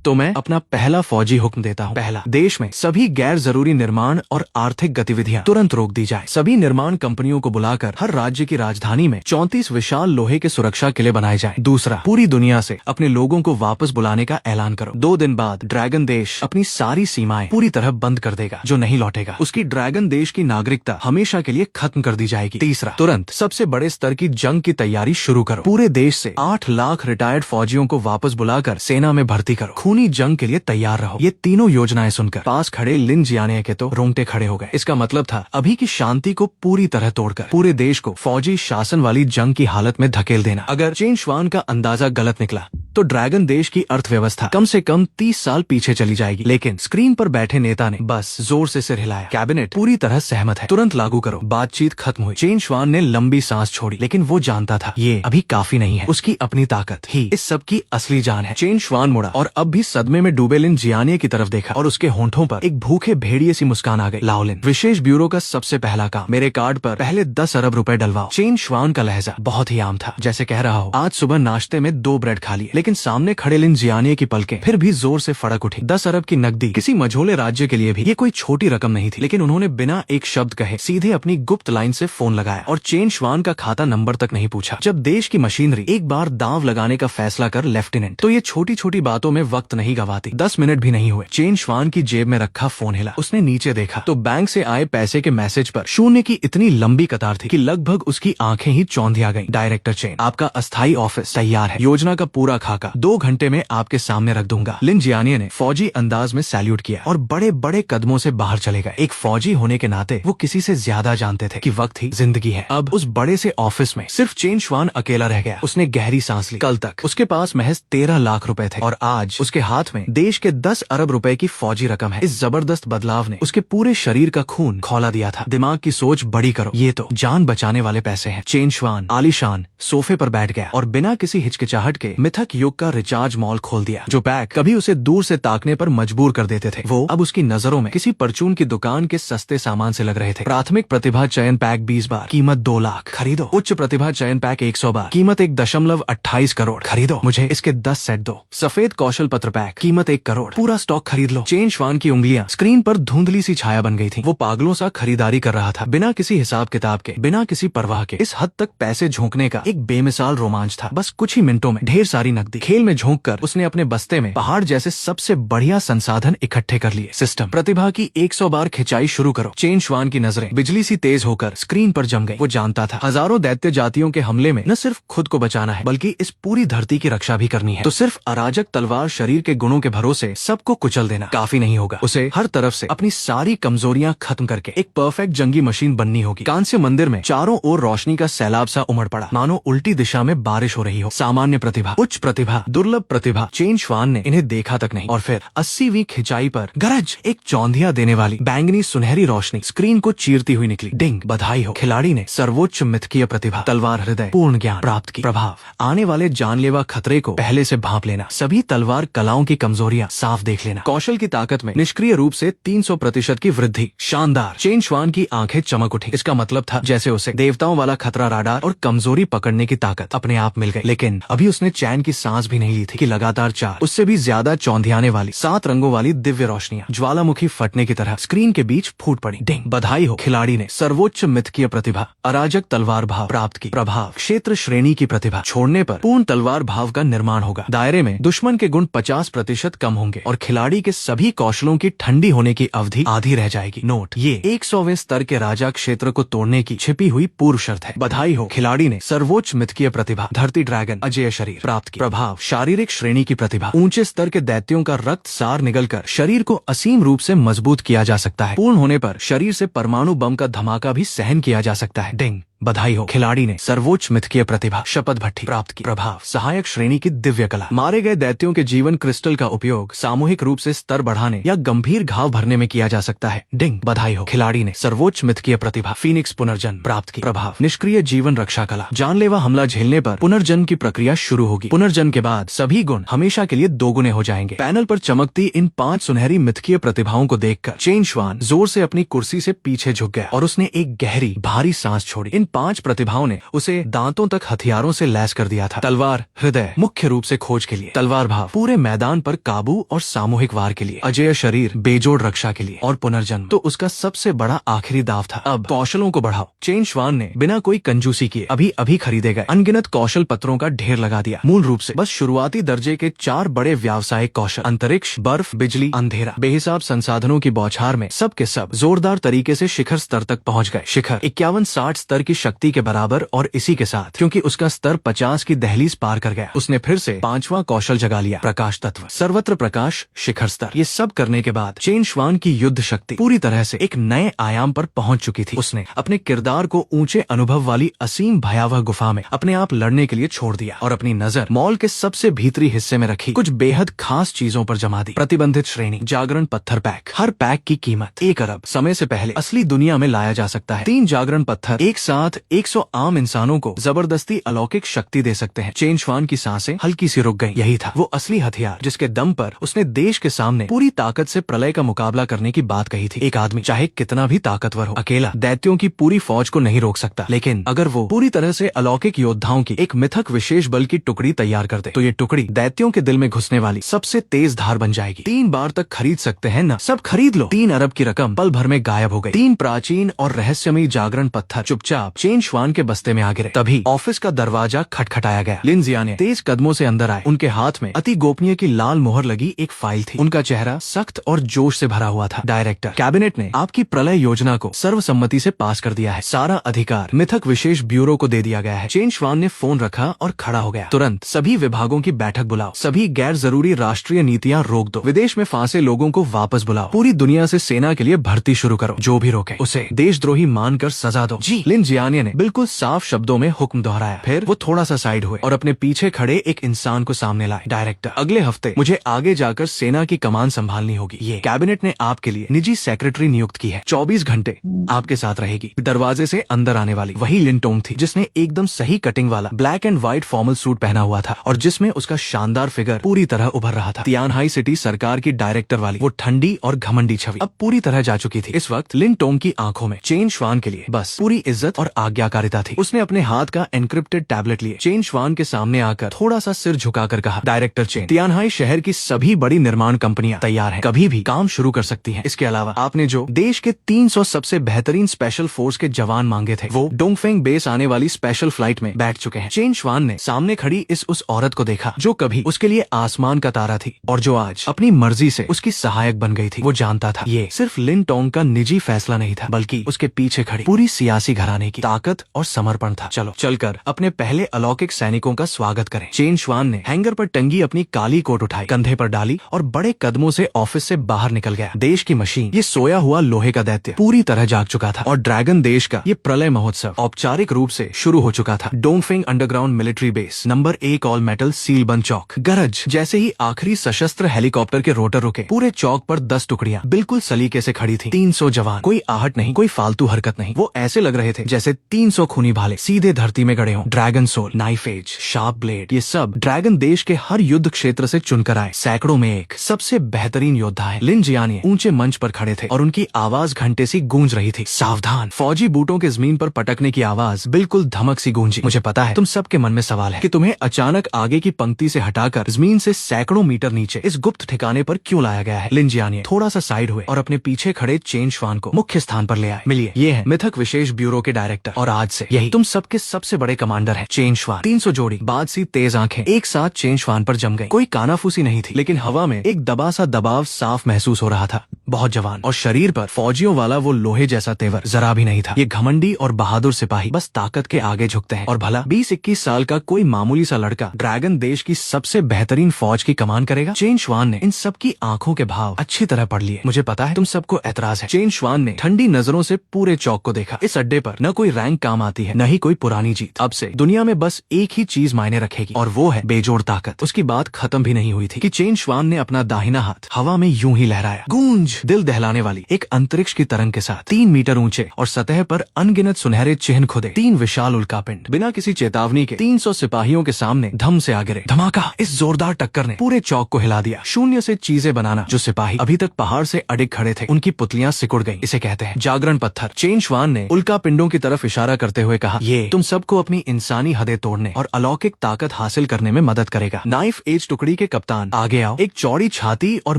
A: तो मैं अपना पहला फौजी हुक्म देता हूँ। पहला, देश में सभी गैर जरूरी निर्माण और आर्थिक गतिविधियां तुरंत रोक दी जाए। सभी निर्माण कंपनियों को बुलाकर हर राज्य की राजधानी में 34 विशाल लोहे के सुरक्षा किले बनाए जाएं। दूसरा, पूरी दुनिया से अपने लोगों को वापस बुलाने का ऐलान करो। 2 दिन बाद ड्रैगन देश अपनी सारी सीमाएं पूरी तरह बंद कर देगा। जो नहीं लौटेगा उसकी ड्रैगन देश की नागरिकता हमेशा के लिए खत्म कर दी जाएगी। तीसरा, तुरंत सबसे बड़े स्तर की जंग की तैयारी शुरू करो। पूरे देश से 8 लाख रिटायर्ड फौजियों को वापस बुलाकर सेना में भर्ती करो। खूनी जंग के लिए तैयार रहो। ये तीनों योजनाएं सुनकर पास खड़े लिन जियाने के तो रोंगटे खड़े हो गए। इसका मतलब था अभी की शांति को पूरी तरह तोड़कर पूरे देश को फौजी शासन वाली जंग की हालत में धकेल देना। अगर चेन श्वान का अंदाजा गलत निकला तो ड्रैगन देश की अर्थव्यवस्था कम से कम 30 साल पीछे चली जाएगी। लेकिन स्क्रीन पर बैठे नेता ने बस जोर से सिर हिलाया। कैबिनेट पूरी तरह सहमत है, तुरंत लागू करो। बातचीत खत्म हुई। चेन श्वान ने लंबी सांस छोड़ी लेकिन वो जानता था ये अभी काफी नहीं है। उसकी अपनी ताकत ही इस सब की असली जान है। चेन श्वान मुड़ा और अब भी सदमे में डूबे लिन जियानिया की तरफ देखा और उसके होंठों पर एक भूखे भेड़िए सी मुस्कान आ गई। लाओलिन, विशेष ब्यूरो का सबसे पहला काम, मेरे कार्ड पर पहले 10 अरब रुपए डलवाओ। चेन श्वान का लहजा बहुत ही आम था, जैसे कह रहा हो आज सुबह नाश्ते में 2 ब्रेड खा लिए। लेकिन सामने खड़े लिन जियानिया की पलकें फिर भी जोर से फड़क उठी। 10 अरब की नकदी किसी मझोले राज्य के लिए भी ये कोई छोटी रकम नहीं थी। लेकिन उन्होंने बिना एक शब्द कहे सीधे अपनी गुप्त लाइन से फोन लगाया और चेन श्वान का खाता नंबर तक नहीं पूछा। जब देश की मशीनरी एक बार दांव लगाने का फैसला कर लेफ्टिनेंट, तो ये छोटी छोटी बातों में वक्त नहीं गवाती। 10 मिनट भी नहीं हुए, चेन श्वान की जेब में रखा फोन हिला। उसने नीचे देखा तो बैंक से आए पैसे के मैसेज पर शून्य की इतनी लंबी कतार थी कि लगभग उसकी आंखें ही चौंधिया गईं। डायरेक्टर चेन, आपका अस्थायी ऑफिस तैयार है। योजना का पूरा खाका 2 घंटे में आपके सामने रख दूंगा। लिन जियानिया ने फौजी अंदाज में सैल्यूट किया और बड़े बड़े कदमों से बाहर चले गए। एक फौजी होने के नाते वो किसी से ज्यादा जानते थे कि वक्त ही जिंदगी है। अब उस बड़े से ऑफिस में सिर्फ चेन श्वान अकेला रह गया। उसने गहरी सांस ली। कल तक उसके पास महज 13 लाख रुपए थे और आज उसके हाथ में देश के 10 अरब रुपए की फौजी रकम है। इस जबरदस्त बदलाव ने उसके पूरे शरीर का खून खौला दिया था। दिमाग की सोच बड़ी करो, ये तो जान बचाने वाले पैसे हैं। चेन श्वान आलीशान सोफे पर बैठ गया और बिना किसी हिचकिचाहट के मिथक युग का रिचार्ज मॉल खोल दिया। जो पैक कभी उसे दूर से ताकने पर मजबूर कर देते थे वो अब उसकी नजरों में किसी परचून की दुकान के सस्ते सामान से लग रहे थे। प्राथमिक प्रतिभा चयन पैक 20 बार, कीमत 2 लाख, खरीदो। उच्च प्रतिभा चयन पैक 100 बार, कीमत 1.28 करोड़, खरीदो। मुझे इसके 10 सेट दो। सफेद कौशल पत्र पैक, कीमत 1 करोड़, पूरा स्टॉक खरीद लो। चेन श्वान की उंगलियां स्क्रीन पर धुंधली सी छाया बन गई थी। वो पागलों सा खरीदारी कर रहा था, बिना किसी हिसाब किताब के, बिना किसी परवाह के। इस हद तक पैसे झोंकने का एक बेमिसाल रोमांच था। बस कुछ ही मिनटों में ढेर सारी नकदी। खेल में झोंककर उसने अपने बस्ते में पहाड़ जैसे सबसे बढ़िया संसाधन इकट्ठे कर लिए। सिस्टम प्रतिभा की 100 बार खिंचाई शुरू करो। चेन श्वान की नजरें बिजली सी तेज होकर स्क्रीन पर जम गई। वो जानता था हजारों दैत्य जातियों के हमले में न सिर्फ खुद को बचाना है बल्कि इस पूरी धरती की रक्षा भी करनी है। तो सिर्फ अराजक तलवार शरीर के गुणों के भरोसे सबको कुचल देना काफी नहीं होगा। उसे हर तरफ से अपनी सारी कमजोरियां खत्म करके एक परफेक्ट जंगी मशीन बननी होगी। कांस्य मंदिर में चारों ओर रोशनी का सैलाब सा उमड़ पड़ा, मानो उल्टी दिशा में बारिश हो रही हो। सामान्य प्रतिभा, उच्च प्रतिभा, दुर्लभ प्रतिभा, चेन श्वान ने इन्हें देखा तक नहीं। और फिर 80वीं खिंचाई पर गरज, एक चौंधिया देने वाली बैंगनी सुनहरी रोशनी स्क्रीन को चीरती हुई निकली। डिंग, बधाई हो, खिलाड़ी ने सर्वोच्च मिथकीय प्रतिभा, तलवार हृदय, पूर्ण ज्ञान प्राप्त की। प्रभाव, आने वाले जानलेवा खतरे को पहले से भांप लेना, सभी तलवार कलाओं की कमजोरियां साफ देख लेना। कौशल की ताकत में निष्क्रिय रूप से 300% की वृद्धि, शानदार। चेन श्वान की आंखें चमक उठी। इसका मतलब था जैसे उसे देवताओं वाला खतरा राडार और कमजोरी पकड़ने की ताकत अपने आप मिल गई। लेकिन अभी उसने चैन की सांस भी नहीं ली थी कि लगातार 4 उससे भी ज्यादा चौंधियाने वाली 7 रंगों वाली दिव्य रोशनियां ज्वालामुखी फटने की तरह स्क्रीन के बीच फूट पड़ी। डिंग, बधाई हो, खिलाड़ी ने सर्वोच्च मिथकीय प्रतिभा, अराजक तलवार भाव प्राप्त की। प्रभाव, क्षेत्र श्रेणी की प्रतिभा छोड़ने पर पूर्ण तलवार भाव का निर्माण होगा। दायरे में दुश्मन के गुण 50% कम होंगे और खिलाड़ी के सभी कौशलों की ठंडी होने की अवधि आधी रह जाएगी। नोट, ये 100वें स्तर के राजा क्षेत्र को तोड़ने की छिपी हुई पूर्व शर्त है। बधाई हो, खिलाड़ी ने सर्वोच्च मिथकीय प्रतिभा, धरती ड्रैगन, अजेय शरीर प्राप्त की। प्रभाव, शारीरिक श्रेणी की प्रतिभा, ऊंचे स्तर के दैत्यों का रक्त सार निगलकर शरीर को असीम रूप से मजबूत किया जा सकता है। पूर्ण होने पर शरीर से परमाणु बम का धमाका भी सहन किया जा सकता है। डिंग, बधाई हो। खिलाड़ी ने सर्वोच्च मिथकीय प्रतिभा शपथ भट्टी प्राप्त की। प्रभाव सहायक श्रेणी की दिव्य कला। मारे गए दैत्यों के जीवन क्रिस्टल का उपयोग सामूहिक रूप से स्तर बढ़ाने या गंभीर घाव भरने में किया जा सकता है। डिंग, बधाई हो। खिलाड़ी ने सर्वोच्च मिथकीय प्रतिभा फीनिक्स पुनर्जन्म प्राप्त की। प्रभाव निष्क्रिय जीवन रक्षा कला। जानलेवा हमला झेलने पर पुनर्जन्म की प्रक्रिया शुरू होगी। पुनर्जन्म के बाद सभी गुण हमेशा के लिए दोगुने हो जाएंगे। पैनल पर चमकती इन 5 सुनहरी मिथकीय प्रतिभाओं को देखकर चेन श्वान जोर से अपनी कुर्सी से पीछे झुक गया और उसने एक गहरी भारी सांस छोड़ी। इन 5 प्रतिभाओं ने उसे दांतों तक हथियारों से लैस कर दिया था। तलवार हृदय मुख्य रूप से खोज के लिए, तलवार भाव पूरे मैदान पर काबू और सामूहिक वार के लिए, अजेय शरीर बेजोड़ रक्षा के लिए, और पुनर्जन्म तो उसका सबसे बड़ा आखिरी दाव था। अब कौशलों को बढ़ाओ। चेन श्वान ने बिना कोई कंजूसी किए अभी अभी खरीदे गए अनगिनत कौशल पत्रों का ढेर लगा दिया। मूल रूप से बस शुरुआती दर्जे के 4 बड़े व्यावसायिक कौशल, अंतरिक्ष, बर्फ, बिजली, अंधेरा, बेहिसाब संसाधनों की बौछार में सब के सब जोरदार तरीके से शिखर स्तर तक पहुंच गए। शिखर 51-60 स्तर की शक्ति के बराबर, और इसी के साथ क्योंकि उसका स्तर 50 की दहलीज पार कर गया, उसने फिर से 5वां कौशल जगा लिया, प्रकाश तत्व, सर्वत्र प्रकाश, शिखर स्तर। ये सब करने के बाद चेन श्वान की युद्ध शक्ति पूरी तरह से एक नए आयाम पर पहुंच चुकी थी। उसने अपने किरदार को ऊंचे अनुभव वाली असीम भयावह गुफा में अपने आप लड़ने के लिए छोड़ दिया और अपनी नजर मॉल के सबसे भीतरी हिस्से में रखी कुछ बेहद खास चीजों पर जमा दी। प्रतिबंधित श्रेणी जागरण पत्थर पैक। हर पैक की कीमत 1 अरब समय से पहले असली दुनिया में लाया जा सकता है। 3 जागरण पत्थर एक साथ 100 आम इंसानों को जबरदस्ती अलौकिक शक्ति दे सकते हैं। चेन श्वान की सांसें हल्की सी रुक गईं। यही था वो असली हथियार जिसके दम पर उसने देश के सामने पूरी ताकत से प्रलय का मुकाबला करने की बात कही थी। एक आदमी चाहे कितना भी ताकतवर हो, अकेला दैत्यों की पूरी फौज को नहीं रोक सकता, लेकिन अगर वो पूरी तरह से अलौकिक योद्धाओं की एक मिथक विशेष बल की टुकड़ी तैयार कर दे तो ये टुकड़ी दैत्यों के दिल में घुसने वाली सबसे तेज धार बन जाएगी। 3 बार तक खरीद सकते हैं ना? सब खरीद लो। 3 अरब की रकम पल भर में गायब हो गई। 3 प्राचीन और रहस्यमयी जागरण पत्थर चुपचाप चेन श्वान के बस्ते में आ गिरे। तभी ऑफिस का दरवाजा खटखटाया गया। लिन जियाने तेज कदमों से अंदर आए। उनके हाथ में अति गोपनीय की लाल मोहर लगी एक फाइल थी। उनका चेहरा सख्त और जोश से भरा हुआ था। डायरेक्टर, कैबिनेट ने आपकी प्रलय योजना को सर्वसम्मति से पास कर दिया है। सारा अधिकार मिथक विशेष ब्यूरो को दे दिया गया है। चेन श्वान ने फोन रखा और खड़ा हो गया। तुरंत सभी विभागों की बैठक बुलाओ। सभी गैर जरूरी राष्ट्रीय नीतियाँ रोक दो। विदेश में फांसे लोगों को वापस बुलाओ। पूरी दुनिया से सेना के लिए भर्ती शुरू करो। जो भी रोके उसे देशद्रोही मानकर सजा दो। जी। लिन जियाने ने बिल्कुल साफ शब्दों में हुक्म दोहराया। फिर वो थोड़ा सा साइड हुए और अपने पीछे खड़े एक इंसान को सामने लाए। डायरेक्टर, अगले हफ्ते मुझे आगे जाकर सेना की कमान संभालनी होगी। ये कैबिनेट ने आपके लिए निजी सेक्रेटरी नियुक्त की है। 24 घंटे आपके साथ रहेगी। दरवाजे से अंदर आने वाली वही लिन टोंग थी जिसने एकदम सही कटिंग वाला black and white formal suit पहना हुआ था और जिसमें उसका शानदार फिगर पूरी तरह उभर रहा था। तियानहाई सिटी सरकार की डायरेक्टर वाली वो ठंडी और घमंडी छवि अब पूरी तरह जा चुकी थी। इस वक्त लिन टोंग की आंखों में चेन श्वान के लिए बस पूरी इज्जत और आज्ञाकारिता थी। उसने अपने हाथ का एनक्रिप्टेड टैबलेट लिए चेन श्वान के सामने आकर थोड़ा सा सिर झुकाकर कहा, डायरेक्टर चेन, तियानहाई शहर की सभी बड़ी निर्माण कंपनियां तैयार हैं, कभी भी काम शुरू कर सकती हैं। इसके अलावा आपने जो देश के 300 सबसे बेहतरीन स्पेशल फोर्स के जवान मांगे थे वो डोंगफेंग बेस आने वाली स्पेशल फ्लाइट में बैठ चुके हैं। चेन श्वान ने सामने खड़ी उस औरत को देखा जो कभी उसके लिए आसमान का तारा थी और जो आज अपनी मर्जी से उसकी सहायक बन गई थी। वो जानता था ये सिर्फ लिन टोंग का निजी फैसला नहीं था बल्कि उसके पीछे खड़ी पूरी सियासी घराने की ताकत और समर्पण था। चलो चलकर अपने पहले अलौकिक सैनिकों का स्वागत करें। चेन श्वान ने हैंगर पर टंगी अपनी काली कोट उठाई, कंधे पर डाली और बड़े कदमों से ऑफिस से बाहर निकल गया। देश की मशीन, ये सोया हुआ लोहे का दैत्य पूरी तरह जाग चुका था और ड्रैगन देश का ये प्रलय महोत्सव औपचारिक रूप से शुरू हो चुका था। Dongfeng underground military base, number 1 all metal seal बंद चौक। गरज जैसे ही आखिरी सशस्त्र हेलीकॉप्टर के रोटर रुके, पूरे चौक पर 10 टुकड़ियां बिल्कुल सलीके से खड़ी थी। 300 जवान, कोई आहट नहीं, कोई फालतू हरकत नहीं। वो ऐसे लग रहे थे जैसे 300 खूनी भाले सीधे धरती में गड़े हों। Dragon soul, knife edge, sharp blade, ये सब ड्रैगन देश के हर युद्ध क्षेत्र से चुनकर आए सैकड़ों में एक सबसे बेहतरीन योद्धा है। लिन जियाने ऊंचे मंच पर खड़े थे और उनकी आवाज घंटे सी गूंज रही थी। सावधान! फौजी बूटों के जमीन पर पटकने की आवाज बिल्कुल धमक सी गूंजी। मुझे पता है तुम सबके मन में सवाल है कि तुम्हें अचानक आगे की पंक्ति से हटाकर जमीन से सैकड़ों मीटर नीचे इस गुप्त ठिकाने पर क्यों लाया गया है। लिन जियाने थोड़ा सा साइड हुए और अपने पीछे खड़े चेन श्वान को मुख्य स्थान पर ले आए। मिलिए, ये है मिथक विशेष ब्यूरो के डायरेक्टर और आज से यही तुम सबके सबसे बड़े कमांडर हैं, चेन श्वान। 300 जोड़ी बाद सी तेज आंखें एक साथ चेन श्वान पर जम गई। कोई कानाफूसी नहीं थी लेकिन हवा में एक दबा सा दबाव साफ महसूस हो रहा था। बहुत जवान और शरीर पर फौजियों वाला वो लोहे जैसा तेवर जरा भी नहीं था। ये घमंडी और बहादुर सिपाही बस ताकत के आगे झुकते हैं और भला 20-21 साल का कोई मामूली सा लड़का ड्रैगन देश की सबसे बेहतरीन फौज की कमान करेगा। चेन श्वान ने इन सबकी आंखों के भाव अच्छी तरह पढ़ लिए। मुझे पता है तुम सबको एतराज है। चेन श्वान ने ठंडी नजरों से पूरे चौक को देखा। इस अड्डे पर न कोई कोई रैंक काम आती है, न ही कोई पुरानी जीत। अब से दुनिया में बस एक ही चीज मायने रखेगी और वो है बेजोड़ ताकत। उसकी बात खत्म भी नहीं हुई थी कि चेन श्वान ने अपना दाहिना हाथ हवा में यूं ही लहराया। गूंज दिल दहलाने वाली एक अंतरिक्ष की तरंग के साथ 3 मीटर ऊंचे और सतह पर अनगिनत सुनहरे चिन्ह खुदे 3 विशाल उल्कापिंड बिना किसी चेतावनी के 300 सिपाहियों के सामने धम से आ गिरे। धमाका। इस जोरदार टक्कर ने पूरे चौक को हिला दिया। शून्य से चीजें बनाना। जो सिपाही अभी तक पहाड़ से अडिग खड़े थे, उनकी पुतलियां सिकुड़ गईं। इसे कहते हैं जागरण पत्थर। चेन श्वान ने उल्कापिंडों की तरफ इशारा करते हुए कहा, ये तुम सबको अपनी इंसानी हदें तोड़ने और अलौकिक ताकत हासिल करने में मदद करेगा। नाइफ एज टुकड़ी के कप्तान, आगे आओ। एक चौड़ी छाती और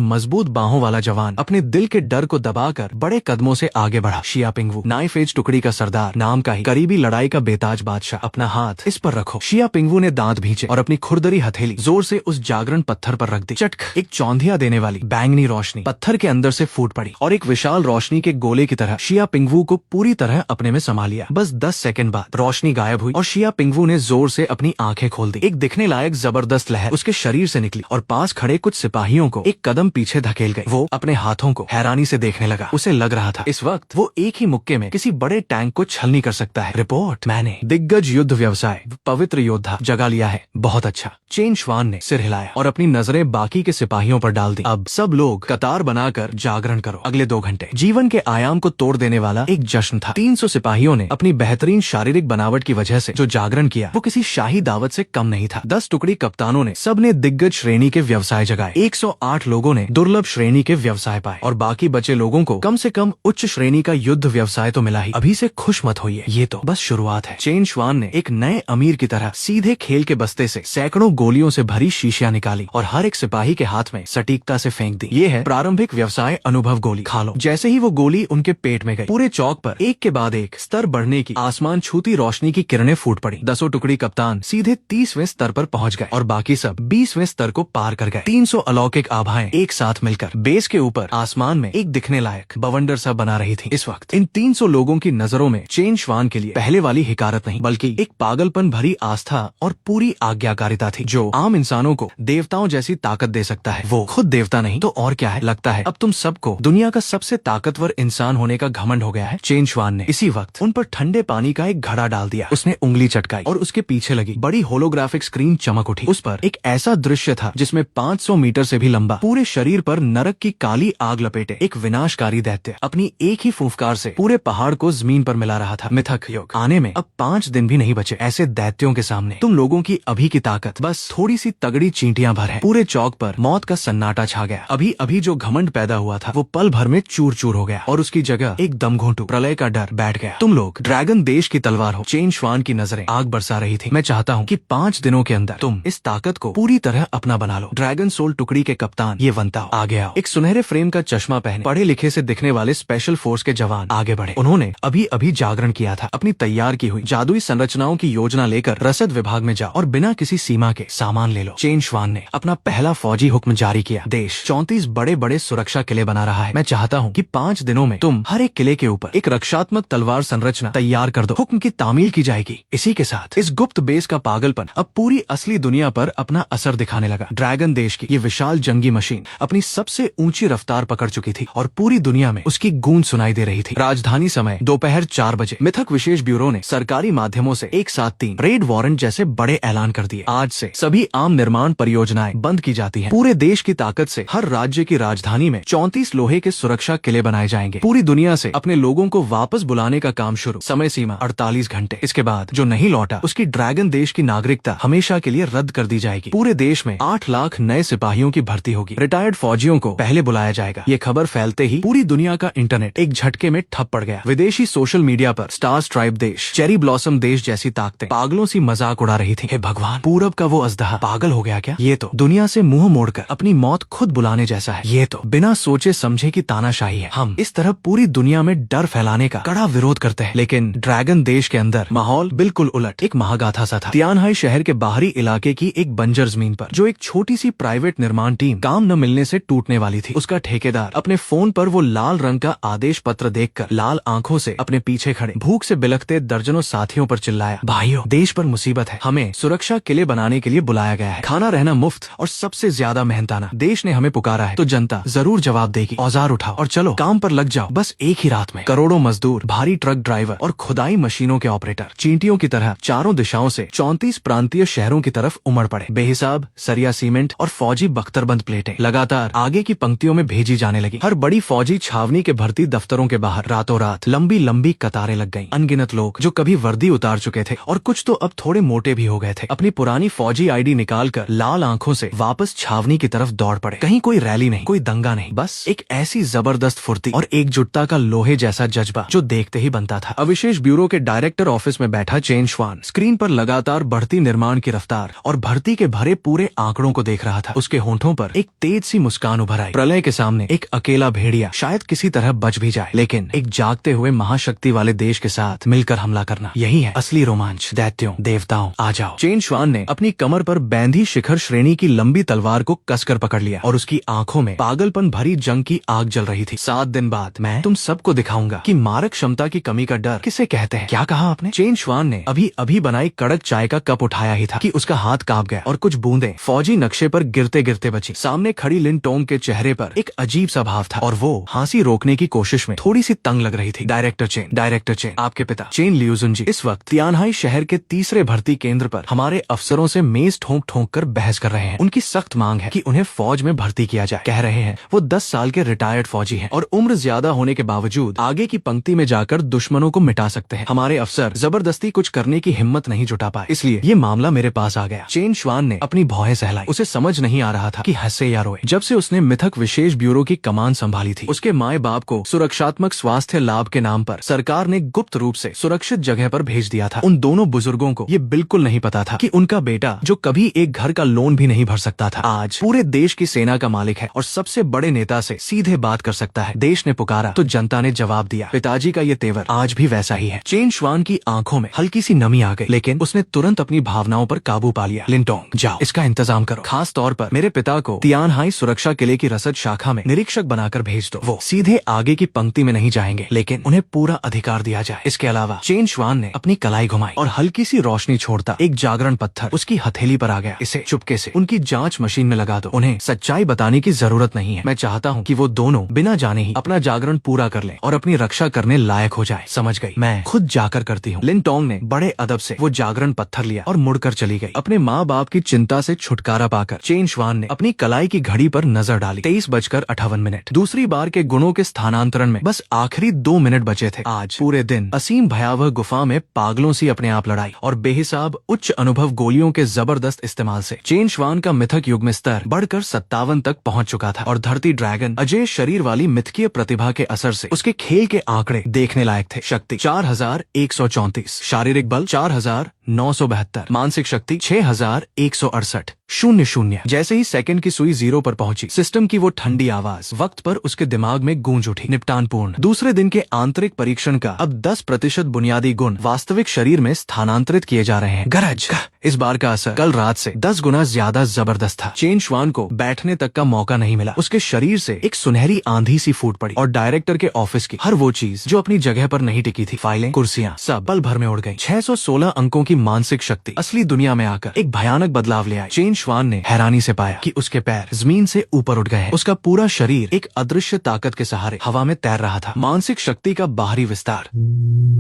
A: मजबूत बाहों वाला जवान अपने दिल के डर को दबाकर बड़े कदमों से आगे बढ़ा। शिया पिंगवू, नाइफ एज टुकड़ी का सरदार, नाम का ही करीबी लड़ाई का बेताज बादशाह, अपना हाथ इस पर रखो। शिया पिंगवू ने दांत भींचे और अपनी खुरदरी हथेली जोर से उस जागरण पत्थर पर रख दी। चटक। एक चौंधिया देने वाली बैंगनी रोशनी पत्थर के अंदर से फूट पड़ी और एक विशाल रोशनी के गोले की तरह शिया पिंगवू को पूरी तरह अपने में समा लिया। बस 10 सेकंड बाद रोशनी गायब हुई और शिया पिंगवू ने जोर से अपनी आंखें खोल दी। एक दिखने लायक जबरदस्त लहर उसके शरीर से निकली और पास खड़े कुछ सिपाहियों को एक कदम पीछे धकेल गई। वो अपने हाथों को हैरानी से देखने लगा। उसे लग रहा था इस वक्त वो एक ही मुक्के में किसी बड़े टैंक को छलनी कर सकता है। रिपोर्ट, मैंने दिग्गज युद्ध व्यवसाय पवित्र योद्धा जगा लिया है। बहुत अच्छा। चेन श्वान ने सिर हिलाया और अपनी नजरें बाकी के सिपाहियों पर डाल दी। अब सब लोग कतार बनाकर जागरण करो। अगले 2 घंटे जीवन के आयाम को तोड़ देने वाला एक जश्न था। 300 सिपाहियों ने अपनी बेहतरीन शारीरिक बनावट की वजह से जो जागरण किया वो किसी शाही दावत से कम नहीं था। 10 टुकड़ी कप्तानों ने सबने दिग्गज श्रेणी के व्यवसाय जगाए। 108 लोगों ने दुर्लभ श्रेणी के व्यवसाय पाए और बाकी बचे लोगों को कम से कम उच्च श्रेणी का युद्ध व्यवसाय तो मिला ही। अभी से खुश मत होइए, ये तो बस शुरुआत है। चेन श्वान ने एक नए अमीर की तरह सीधे खेल के बस्ते से सैकड़ों गोलियों से भरी शीशियां निकाली और हर एक सिपाही के हाथ में सटीकता से फेंक दी। ये है प्रारंभिक व्यवसाय अनुभव गोली, खा लो। जैसे ही वो गोली उनके पेट में गई, पूरे चौक पर एक के बाद एक स्तर बढ़ने की आसमान छूती रोशनी की किरणें फूट पड़ी। 10 टुकड़ी कप्तान सीधे 30वें स्तर पर पहुंच गए और बाकी सब 20वें स्तर को पार कर गए। 300 अलौकिक आभाएं एक साथ मिलकर बेस के ऊपर आसमान में एक दिखने लायक बवंडर सा बना रही थी। इस वक्त इन 300 लोगों की नजरों में चेन श्वान के लिए पहले वाली हिकारत नहीं बल्कि एक पागलपन भरी आस्था और पूरी आज्ञाकारिता थी। जो आम इंसानों को देवताओं जैसी ताकत दे सकता है, वो खुद देवता नहीं तो और क्या है। लगता है अब तुम सबको दुनिया का सबसे ताकतवर इंसान होने का घमंड हो गया है। चेन श्वान ने इसी वक्त उन पर ठंडे पानी का एक घड़ा डाल दिया। उसने उंगली चटकाई और उसके पीछे लगी बड़ी होलोग्राफिक स्क्रीन चमक उठी। उस पर एक ऐसा दृश्य था जिसमें 500 मीटर से भी लंबा, पूरे शरीर पर नरक की काली आग लपेटे एक विनाशकारी दैत्य अपनी एक ही फूंफकार से पूरे पहाड़ को जमीन पर मिला रहा था। मिथक युग आने में अब 5 दिन भी नहीं बचे। ऐसे दैत्यों के सामने तुम लोगों की अभी की ताकत बस थोड़ी सी तगड़ी चींटियां भर है। पूरे चौक पर मौत का सन्नाटा छा गया। अभी अभी जो घमंड पैदा हुआ था वो पल भर में चूर चूर हो गया और उसकी जगह एक दमघोंटू प्रलय का डर बैठ गया। तुम लोग ड्रैगन देश की तलवार हो। चेन श्वान की नजरें आग बरसा रही थी। मैं चाहता हूँ कि 5 दिनों के अंदर तुम इस ताकत को पूरी तरह अपना बना लो। ड्रैगन सोल टुकड़ी के कप्तान ये वंता हो, आगे आओ। एक सुनहरे फ्रेम का चश्मा पहने पढ़े लिखे से दिखने वाले स्पेशल फोर्स के जवान आगे बढ़े। उन्होंने अभी अभी जागरण किया था। अपनी तैयार की हुई जादुई संरचनाओं की योजना लेकर रसद विभाग में जाओ और बिना किसी सीमा के सामान ले लो। चेन श्वान ने अपना पहला फौजी हुक्म जारी किया। देश 34 बड़े बड़े सुरक्षा किले बना रहा है। मैं चाहता हूँ कि 5 दिनों में तुम हर एक किले के ऊपर एक रक्षात्मक तलवार संरचना तैयार कर दो। हुक्म की तामील की जाएगी। इसी के साथ इस गुप्त बेस का पागलपन अब पूरी असली दुनिया पर अपना असर दिखाने लगा। ड्रैगन देश की ये विशाल जंगी मशीन अपनी सबसे ऊंची रफ्तार पकड़ चुकी थी और पूरी दुनिया में उसकी गूंज सुनाई दे रही थी। राजधानी समय दोपहर 4 बजे मिथक विशेष ब्यूरो ने सरकारी माध्यमों से एक साथ 3 रेड वारंट जैसे बड़े ऐलान कर दिए। आज से सभी आम निर्माण परियोजनाएं बंद की जाती हैं। पूरे देश की ताकत से हर राज्य की राजधानी में 34 लोहे के सुरक्षा किले बनाए जाएंगे। पूरी दुनिया से अपने लोगों को वापस बुलाने का काम शुरू। समय सीमा 48 घंटे। इसके बाद जो नहीं लौटा उसकी ड्रैगन देश की नागरिकता हमेशा के लिए रद्द कर दी जाएगी। पूरे देश में 8 लाख नए सिपाहियों की भर्ती होगी। रिटायर्ड फौजियों को पहले बुलाया जाएगा। ये खबर फैलते ही पूरी दुनिया का इंटरनेट एक झटके में ठप पड़ गया। विदेशी सोशल मीडिया पर स्टार स्ट्राइप देश, चेरी ब्लॉसम देश जैसी ताकतें पागलों सी मजाक उड़ा रही थी। हे भगवान, पूरब का वो अजदहा पागल हो गया क्या? ये तो दुनिया से मुंह मोड़कर अपनी मौत खुद बुलाने जैसा है। ये तो बिना सोचे समझे की तानाशाही है। हम इस तरह पूरी दुनिया में डर फैलाने का कड़ा विरोध करते हैं, लेकिन ड्रैगन देश के अंदर माहौल बिल्कुल उलट। एक महागाथा सा था। तियानहाई शहर के बाहरी इलाके की एक बंजर जमीन पर जो एक छोटी सी प्राइवेट निर्माण टीम काम न मिलने से टूटने वाली थी, उसका ठेकेदार अपने फोन पर वो लाल रंग का आदेश पत्र देखकर लाल आंखों से अपने पीछे खड़े भूख से बिलखते दर्जनों साथियों पर चिल्लाया, भाइयों, देश पर मुसीबत है। हमें सुरक्षा किले बनाने के लिए बुलाया गया है। खाना रहना मुफ्त और सबसे ज्यादा मेहनताना। देश ने हमें पुकारा है तो जनता जरूर जवाब देगी। औजार उठाओ और चलो काम पर लग जाओ। बस एक ही रात में करोड़ों मजदूर, भारी ट्रक ड्राइवर, और खुदाई मशीनों के ऑपरेटर चींटियों की तरह चारों दिशाओं से 34 प्रांतीय शहरों की तरफ उमड़ पड़े। बेहिसाब सरिया सीमेंट और फौजी बख्तरबंद प्लेटें लगातार आगे की पंक्तियों में भेजी जाने लगी। हर बड़ी फौजी छावनी के भर्ती दफ्तरों के बाहर रातों रात लंबी लंबी कतारें लग गईं। अनगिनत लोग जो कभी वर्दी उतार चुके थे और कुछ तो अब थोड़े मोटे भी हो गए थे, अपनी पुरानी फौजी आईडी निकालकर लाल आंखों से वापस छावनी की तरफ दौड़ पड़े। कहीं कोई रैली नहीं, कोई दंगा नहीं, बस एक ऐसी जबरदस्त फुर्ती और एकजुटता का लोहे जैसा जज्बा जो देखते ही बनता था। अविशेष ब्यूरो के डायरेक्टर ऑफिस में बैठा चेन श्वान स्क्रीन पर लगातार बढ़ती निर्माण की रफ्तार और भर्ती के भरे पूरे आंकड़ों को देख रहा था। उसके होंठों पर एक तेज सी मुस्कान उभर आई। प्रलय के सामने एक अकेला भेड़िया शायद किसी तरह बच भी जाए, लेकिन एक जागते हुए महाशक्ति वाले देश के साथ मिलकर हमला करना, यही है असली रोमांच। दैत्यों देवताओं आ जाओ। चेन श्वान ने अपनी कमर पर बैंधी शिखर श्रेणी की लंबी तलवार को कसकर पकड़ लिया और उसकी आंखों में पागलपन भरी जंग की आग जल रही थी। 7 दिन बाद मैं तुम सबको दिखाऊंगा कि मारक क्षमता की कमी का डर किसे कहते हैं। क्या कहा आपने? चेन श्वान ने अभी अभी बनाई कड़क चाय का कप उठाया ही था कि उसका हाथ कांप गया और कुछ बूंदें फौजी नक्शे पर गिरते गिरते बची। सामने खड़ी लिन टोंग के चेहरे पर एक अजीब सा भाव था और वो हंसी रोकने की कोशिश में थोड़ी सी तंग लग रही थी। डायरेक्टर चेन, आपके पिता चेन लियूजुनजी इस वक्त तियानहाई शहर के तीसरे भर्ती केंद्र पर हमारे अफसरों से मेज ठोंक ठोंक कर बहस कर रहे हैं। उनकी सख्त मांग है कि उन्हें फौज में भर्ती किया जाए। कह रहे हैं वो 10 साल के रिटायर्ड फौजी हैं और उम्र ज्यादा होने के बावजूद आगे की पंक्ति में जाकर दुश्मनों को मिटा सकते हैं। हमारे अफसर जबरदस्ती कुछ करने की हिम्मत नहीं जुटा पाए, इसलिए ये मामला मेरे पास आ गया। चेन श्वान ने अपनी भौहें सहलाई। उसे समझ नहीं आ रहा था कि हंसे या रोए। जब से उसने मिथक विशेष ब्यूरो की कमान संभाली थी, उसके माए बाप को सुरक्षात्मक स्वास्थ्य लाभ के नाम पर सरकार ने गुप्त रूप से सुरक्षित जगह पर भेज दिया था। उन दोनों बुजुर्गों को ये बिल्कुल नहीं पता था कि उनका बेटा, जो कभी एक घर का लोन भी नहीं भर सकता था, आज पूरे देश की सेना का मालिक है और सबसे बड़े नेता से सीधे बात कर सकता है। देश ने पुकारा तो जनता ने जवाब दिया। पिताजी का ये तेवर आज भी वैसा ही है। चेन श्वान की आंखों में हल्की सी नमी आ गई, लेकिन उसने तुरंत अपनी भावनाओं पर काबू पा लिया। लिनटोंग, जाओ इसका इंतजाम करो। खास तौर पर मेरे पिता को तियानहाई सुरक्षा किले की रसद शाखा में निरीक्षक बनाकर भेज दो। वो सीधे आगे की पंक्ति में नहीं जाएंगे, लेकिन उन्हें पूरा अधिकार दिया जाए। इसके अलावा चेन श्वान ने अपनी कलाई घुमाई और हल्की सी रोशनी छोड़ता एक जागरण पत्थर उसकी हथेली पर आ गया। इसे चुपके से उनकी जांच मशीन में लगा दो। उन्हें सच्चाई बताने की जरूरत नहीं है। मैं चाहता हूँ कि वो दोनों बिना जाने ही अपना जागरण पूरा कर लें और अपनी रक्षा करने लायक हो जाए। समझ गई, मैं खुद जाकर करती हूँ। लिन टोंग ने बड़े अदब से वो जागरण पत्थर लिया और मुड़कर चली गई। अपने माँ बाप की चिंता से छुटकारा पाकर चेन श्वान ने अपनी कलाई की घड़ी पर नजर डाली। 23:58। दूसरी बार के गुणों के स्थानांतरण में बस आखिरी 2 मिनट बचे थे। आज पूरे दिन असीम भयावह गुफा में पागलों सी अपने आप लड़ाई और बेहिसाब उच्च अनुभव गोलियों के जबरदस्त इस्तेमाल से चेन श्वान का मिथक युग में स्तर बढ़कर 57 तक पहुंच चुका था और धरती ड्रैगन अजय शरीर वाली मिथकीय प्रतिभा के असर से उसके खेल के आंकड़े देखने लायक थे। शक्ति 4134, शारीरिक बल 4972, मानसिक शक्ति 6168। 0-0। जैसे ही सेकंड की सुई 0 पर पहुंची, सिस्टम की वो ठंडी आवाज वक्त पर उसके दिमाग में गूंज उठी। निपटान पूर्ण। दूसरे दिन के आंतरिक परीक्षण का अब 10% बुनियादी गुण वास्तविक शरीर में स्थानांतरित किए जा रहे हैं। गरज। इस बार का असर कल रात से 10 गुना ज्यादा जबरदस्त था। चेन श्वान को बैठने तक का मौका नहीं मिला। उसके शरीर से एक सुनहरी आंधी सी फूट पड़ी और डायरेक्टर के ऑफिस की हर वो चीज जो अपनी जगह पर नहीं टिकी थी, फाइलें, कुर्सियां, सब पल भर में उड़ गई। 616 अंकों की मानसिक शक्ति असली दुनिया में आकर एक भयानक बदलाव ले आई। चेन श्वान ने हैरानी से पाया कि उसके पैर जमीन से ऊपर उठ गए हैं। उसका पूरा शरीर एक अदृश्य ताकत के सहारे हवा में तैर रहा था। मानसिक शक्ति का बाहरी विस्तार,